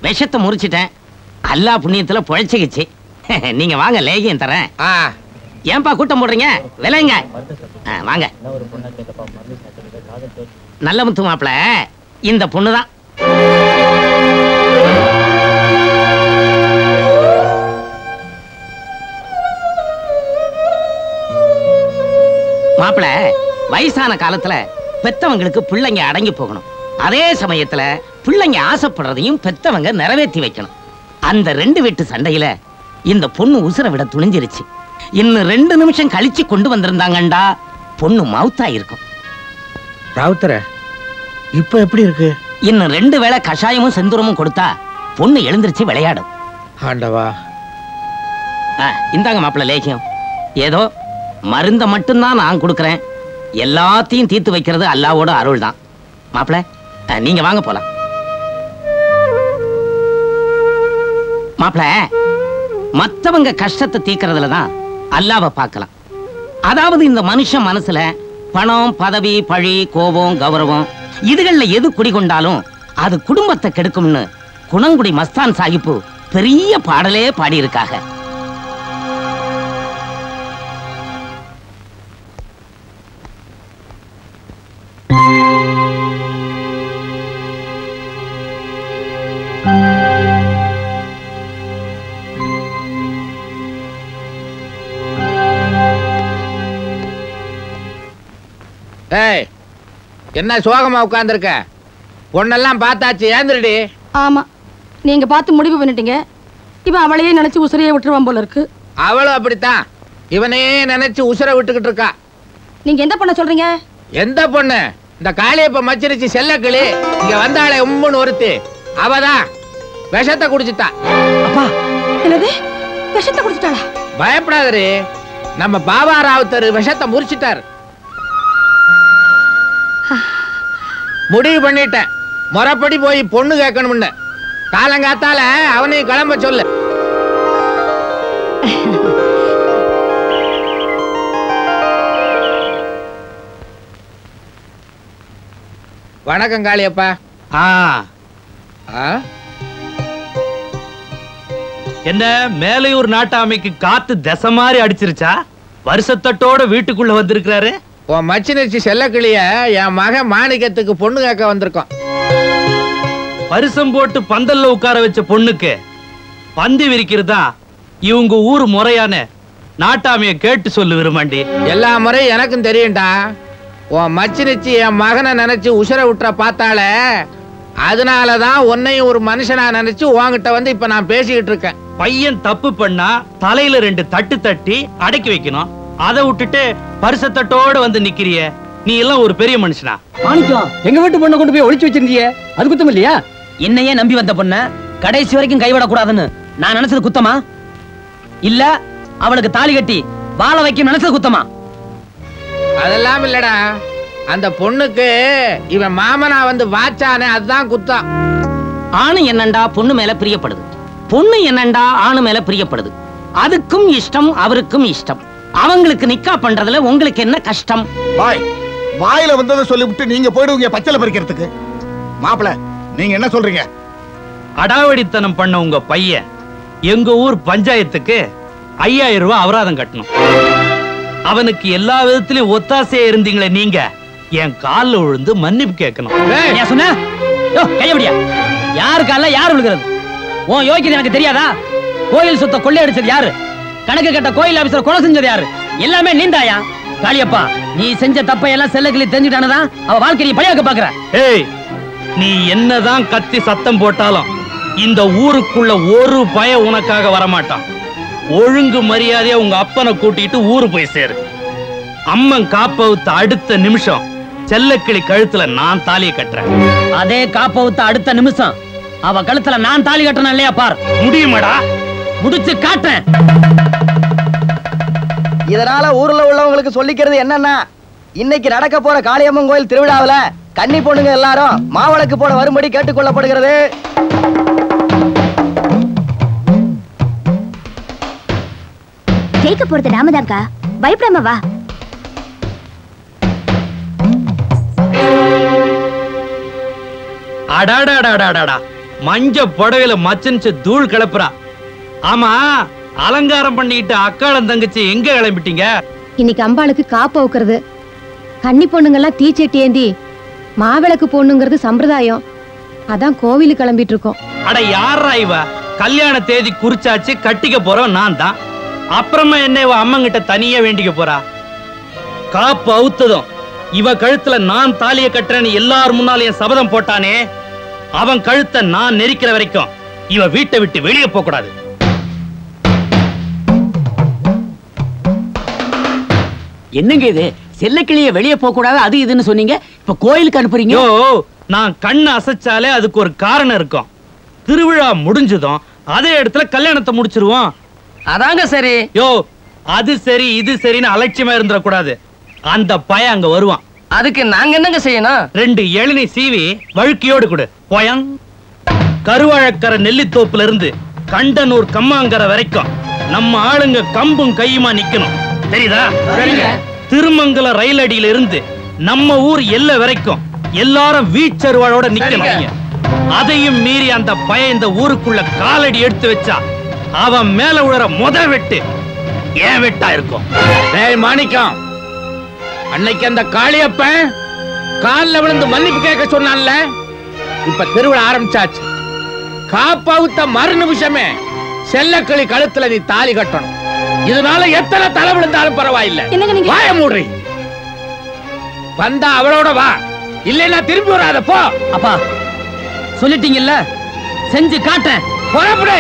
[SPEAKER 6] விஷத்தை முறிச்சிட்டேன். அல்லா புண்ணியத்துல பொழைச்சிக்கிச்சு. நீங்க வாங்க, லேகியம் தரேன். ஏன்பா கூட்டம் போடுறீங்க? விலைங்க வாங்க. நல்ல முத்து மாப்பிள, இந்த பொண்ணுதான். மாப்பிள, வயசான காலத்துல பெத்தவங்களுக்கு பிள்ளைங்க அடங்கி போகணும். அதே சமயத்துல பிள்ளைங்க ஆசைப்படுறதையும் பெத்தவங்க நிறைவேற்றி வைக்கணும். அந்த 2 வீட்டு சண்டையில இந்த பொண்ணு உசுர விட துணிஞ்சிருச்சு. இன்னும் 2 நிமிஷம் கழிச்சு கொண்டு வந்திருந்தாங்கண்டா பொண்ணு மவுத்தா இருக்கும்.
[SPEAKER 5] ராவுத்தர இப்ப எப்படி இருக்கு?
[SPEAKER 6] இன்னும் 2 வேளை கஷாயமும் செந்தூரமும் கொடுத்தா பொண்ணு எழுந்திருச்சு விளையாடும்.
[SPEAKER 5] ஆண்டவா.
[SPEAKER 6] இந்தாங்க மாப்பிள்ள லேகியம். ஏதோ மருந்த மட்டும்தான் நான் கொடுக்கறேன். எல்லாத்தையும் தீர்த்து வைக்கிறது அல்லாவோட அருள் தான். மாப்பிள்ள நீங்க வாங்க போலாம். மாப்பிள்ள, மத்தவங்க கஷ்டத்தை தீர்க்கறதுல தான் அல்லாவை பார்க்கலாம். அதாவது இந்த மனுஷன் மனசுல பணம், பதவி, பழி, கோபம், கௌரவம் இதுகள்ல எது குடிகொண்டாலும் அது குடும்பத்தை கெடுக்கும்னு குணங்குடி மஸ்தான் சாஹிப்பு பெரிய பாடலே பாடியிருக்காங்க.
[SPEAKER 5] என்ன சோகமா உட்கார்ந்துருக்க? பொண்ணெல்லாம் பார்த்தாச்சு, ஏந்திரடி.
[SPEAKER 20] ஆமா, நீங்க பார்த்து முடிவு பண்ணிட்டீங்க. இவன் அவளையே நினைச்சு உசுரையே விட்டுருவான் போல இருக்கு.
[SPEAKER 5] அவளும் அப்படித்தான் இவனையே நினைச்சு உசுரை விட்டுக்கிட்டு இருக்கா.
[SPEAKER 20] நீங்க எந்த பொண்ண சொல்றீங்க?
[SPEAKER 5] எந்த பொண்ணு? இந்த காளியப்ப மச்சிருச்சு செல்லக்கிளி இங்க வந்தாளே உம்முன்னு ஒருத்தி, அவதான் விஷத்தை குடிச்சுட்டா.
[SPEAKER 20] அப்பா, என்னது விஷத்தை குடிச்சிட்டாளா?
[SPEAKER 5] பயப்படாதே, நம்ம பாபா ராவுத்தர் விஷத்தை முறிச்சிட்டாரு. முடிவு பண்ணிட்டேன், முறைப்படி போய் பொண்ணு கேட்கணும்னு. காலங்காத்தால அவனையும் கிளம்ப சொல்லு. வணக்கம் காளியப்பா.
[SPEAKER 12] என்ன மேலையூர் நாட்டாமைக்கு காத்து தசை மாதிரி அடிச்சிருச்சா? வருஷத்தட்டோட வீட்டுக்குள்ள வந்திருக்கிறாரு.
[SPEAKER 5] உன் மச்சினிச்சு செல்லக்கிளிய என் மகன் மாணிக்கத்துக்கு பொண்ணு கேட்க வந்திருக்கோம்.
[SPEAKER 12] பரிசம் போட்டு பந்தல்ல உட்கார வச்ச பொண்ணுக்கு பந்தி விரிக்கிறதா இவங்க ஊர் முறையான நாட்டாமைய கேட்டு சொல்லு விரும்பாண்டி.
[SPEAKER 5] எல்லா முறையும் எனக்கும் தெரியும்டா. உன் மச்சினிச்சு என் மகனை நினைச்சு உசுர விட்டுற பார்த்தாலே, அதனாலதான் உன்னையும் ஒரு மனுஷனா நினைச்சு உன்கிட்ட வந்து இப்ப நான் பேசிக்கிட்டு இருக்கேன்.
[SPEAKER 12] பையன் தப்பு பண்ணா தலையில 2 தட்டு தட்டி அடக்கி வைக்கணும். அதை விட்டுட்டு பரிசத்தட்டோட வந்து நிக்கிறிய, நீ எல்லாம் ஒரு பெரிய மனுஷனா?
[SPEAKER 2] மாணிக்கம், எங்க வீட்டு பொண்ணை கொண்டு போய் ஒளிச்சு வச்சிருந்தீங்க, அது குத்தம் இல்லையா?
[SPEAKER 3] என்னையே நம்பி வந்த பொண்ண கடைசி வரைக்கும் கைவிடக்கூடாதுன்னு நான் நினைச்சது குத்தமா? இல்ல அவளுக்கு தாலி கட்டி வாழ வைக்க நினைச்சது குத்தமா?
[SPEAKER 5] அதெல்லாம் இல்லடா, அந்த பொண்ணுக்கு இவன் மாமனா வந்து வாச்சானே, அதுதான் குத்தம்.
[SPEAKER 6] ஆணு என்னண்டா பொண்ணு மேல பிரியப்படுது, பொண்ணு என்னண்டா ஆணு மேல பிரியப்படுது. அதுக்கும் இஷ்டம், அவருக்கும் இஷ்டம். அவங்களுக்கு நிக்கா பண்றதுல உங்களுக்கு என்ன கஷ்டம்?
[SPEAKER 16] வாயில வந்ததை சொல்லிவிட்டு நீங்க போயிடுவீங்க பச்சளை பறிக்கிறதுக்கு. மாப்பிள, நீங்க என்ன சொல்றீங்க?
[SPEAKER 12] அடாவடித்தனம் பண்ண உங்க பையன் எங்க ஊர் பஞ்சாயத்துக்கு 5000 ரூபாய் அபராதம் கட்டணும். அவனுக்கு எல்லா விதத்திலும் ஒத்தாசையா இருந்தீங்களே நீங்க, என் கால்ல விழுந்து மன்னிப்பு கேட்கணும்.
[SPEAKER 3] சொன்ன கையபடியா? யாரு கால யாரு விழுகிறது? உன் யோகியது எனக்கு தெரியாதா? கோயில் சொத்தை கொள்ளையடிச்சது யாரு? கணக்கு கட்ட கோயில் ஆபீசர் கொலை செஞ்சது யாரு? எல்லாமே நீந்தாயா? காளியப்பா, நீ செஞ்ச தப்பை எல்லாம் செல்லக்கிளி தெரிஞ்சுட்டானதான் அவ வாழ்க்கையை பழியாக்க பாக்குற.
[SPEAKER 12] ஏய், நீ என்னதான் கத்தி சத்தம் போட்டாலும் இந்த ஊருக்குள்ள ஒரு பய உனக்காக வரமாட்டான். ஒழுங்கு மரியாதையா உங்க அப்பனை கூட்டிட்டு ஊரு போய் சேரு. அம்மன் காப்பவுத்த அடுத்த நிமிஷம் செல்லக்கிளி கழுத்துல நான் தாலியை கட்டுறேன்.
[SPEAKER 3] அதே காப்பவுத்த அடுத்த நிமிஷம் அவ கழுத்துல நான் தாலி கட்டணும் இல்லையா பார்.
[SPEAKER 12] முடியுமாடா?
[SPEAKER 3] முடிச்சு காட்டுறேன்.
[SPEAKER 15] இதனால ஊர்ல உள்ளவங்களுக்கு சொல்லிக்கிறது என்னன்னா, இன்னைக்கு நடக்க போற காளியம்மன் கோயில் திருவிழாவில கன்னி பொண்ணுங்க எல்லாரும் மாவிளக்கு போட வரும்படி கேட்டுக்கொள்ளப்படுகிறது.
[SPEAKER 8] ஜெயிக்க போறது நாமதான்க்கா, பயப்படாம வா.
[SPEAKER 12] அடாடாடாடாடா, மஞ்ச புடவையில மச்சனிச்சு தூள் கிளப்புறா. ஆமா, அலங்காரம் பண்ணிட்டு அக்காளம் தங்கச்சி எங்க கிளம்பிட்டீங்க?
[SPEAKER 21] இன்னைக்கு அம்பாளுக்கு காப்பு வைக்கிறது. கன்னி பொண்ணுங்கெல்லாம் தீச்சட்டி ஏந்தி மாவிளக்கு போடணுங்கிறது சம்பிரதாயம். அதான் கோவிலுக்கு கிளம்பிட்டு இருக்கோம்.
[SPEAKER 12] அட யாரா இவ? கல்யாண தேதி குறிச்சாச்சு, கட்டிக்க போறோம் நான் தான். அப்புறமா என்ன இவ அம்மங்கிட்ட தனியா வேண்டிக்க போறா? காப்பு அவுத்ததும் இவ கழுத்துல நான் தாலிய கட்டுறேன்னு எல்லார் முன்னாலையும் சபதம் போட்டானே, அவன் கழுத்தை நான் நெரிக்கிற வரைக்கும் இவ வீட்டை விட்டு வெளியே போக கூடாது.
[SPEAKER 19] என்னங்க இது? செல்லக்கிளிய வெளியே போக கூடாது அது இதுன்னு சொன்னீங்க, இப்ப கோயிலுக்கு அனுப்புறீங்க?
[SPEAKER 12] நான் கண்ணு அசைச்சாலே அதுக்கு ஒரு காரணம் இருக்கும். திருவிழா முடிஞ்சதும் அதே இடத்துல கல்யாணத்தை முடிச்சிருவோம்.
[SPEAKER 19] அதாங்க சரி.
[SPEAKER 12] அது சரி இது சரின்னு அலட்சியமா இருந்துட கூடாது. அந்த பய அங்க வருவான்.
[SPEAKER 19] அதுக்கு நாங்க என்னங்க செய்யணும்?
[SPEAKER 12] 2 இளநீ சீவி வழுக்கியோடு கொடு. போயங். கருவாழக்கரை நெல்லித்தோப்புல இருந்து கண்டனூர் கம்மாங்கரை வரைக்கும் நம்ம ஆளுங்க கம்பும் கையுமா நிக்கணும். தெரியுதா? திருமங்கல ரயில் அடியில இருந்து நம்ம ஊர் எல்லை வரைக்கும் எல்லாரும் வீச்சருவாளோட நிக்கணும். அதையும் மீறி அந்த பய இந்த ஊருக்குள்ள காலடி எடுத்து வச்சா அவன் மேல உழற முத வெட்டு ஏன் வெட்டா இருக்கும்.
[SPEAKER 5] மாணிக்கம், அன்னைக்கு அந்த காளியப்பன் கால்ல விழுந்து மன்னிப்பு கேட்க சொன்னான்ல, இப்ப திருவிழா ஆரம்பிச்சாச்சு. காப்பாவுத்த மறு நிமிஷமே செல்லக்கிளி கழுத்துல நீ தாலி கட்டணும். இதனால எத்தனை தலை விழுந்தாலும் பரவாயில்லை. வாய மூடுறி. வந்தா அவளோட வா, இல்லைன்னா திரும்பி வராத போ.
[SPEAKER 3] அப்பா சொல்லிட்டீங்கல்ல, செஞ்சு காட்டேன்.
[SPEAKER 5] புறப்படு.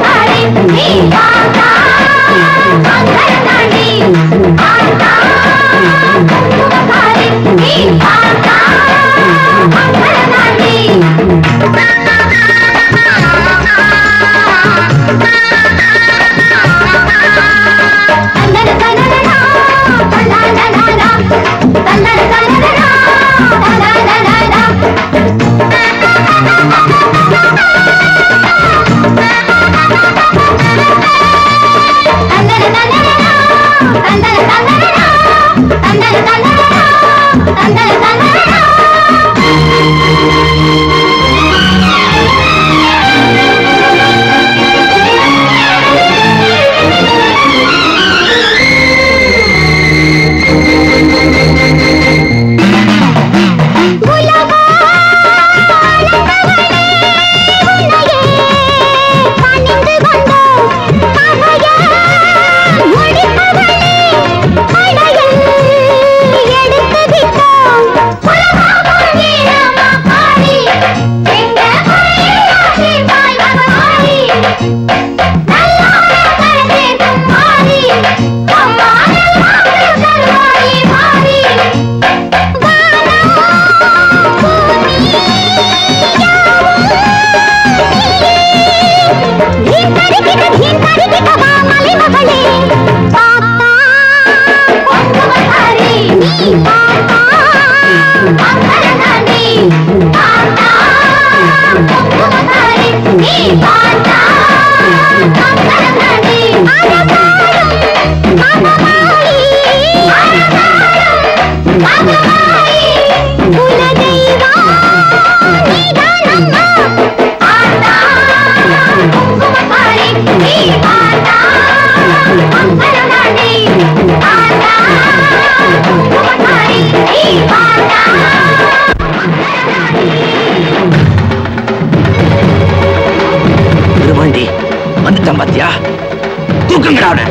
[SPEAKER 18] Bye.
[SPEAKER 9] திருவண்டி வந்துட்டான் பாத்தியா? தூக்குங்கடா அவனை.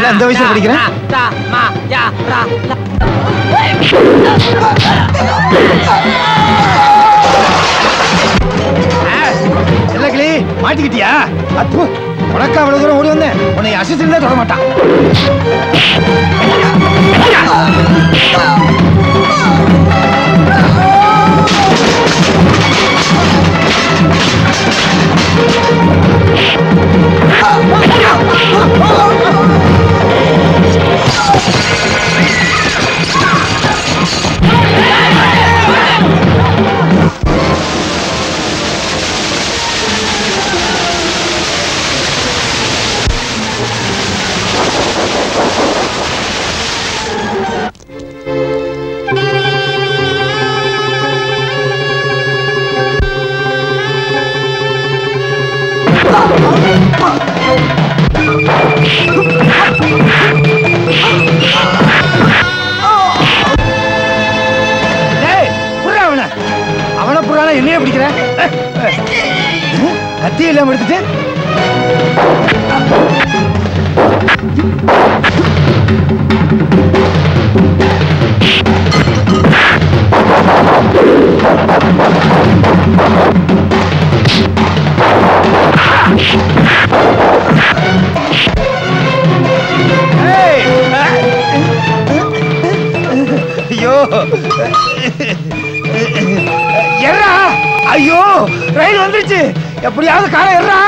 [SPEAKER 13] அந்த வயசுல படிக்கிறேன். இல்ல மாட்டிக்கிட்டியா? அப்பு உனக்கு அவ்வளவு தூரம் ஓடி வந்தேன். உன்னை அசிஸ்டன்ட் தொட மாட்டான். அவனை புறான என்னைய பிடிக்கிற? கத்தி இல்லாம எடுத்துட்டு ஐயோ எர்ரா! ஐயோ ரயில் வந்துருச்சு. எப்படியாவது காலை எர்ரா!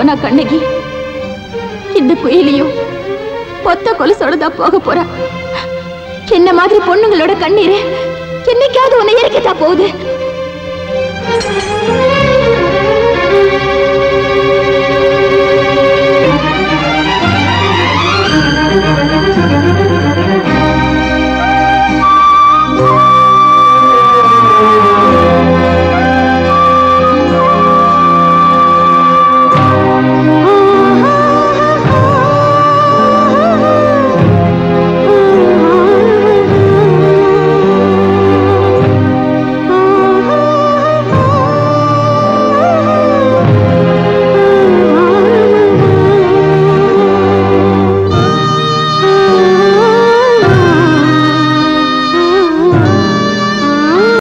[SPEAKER 14] போனா கண்ணகி இந்த குயிலியும் ஒத்த கொலுசோடதான் போக போறா. என்ன மாதிரி பொண்ணுங்களோட கண்ணீர் என்னைக்காவது உன்னை இறக்கத்தான் போகுது.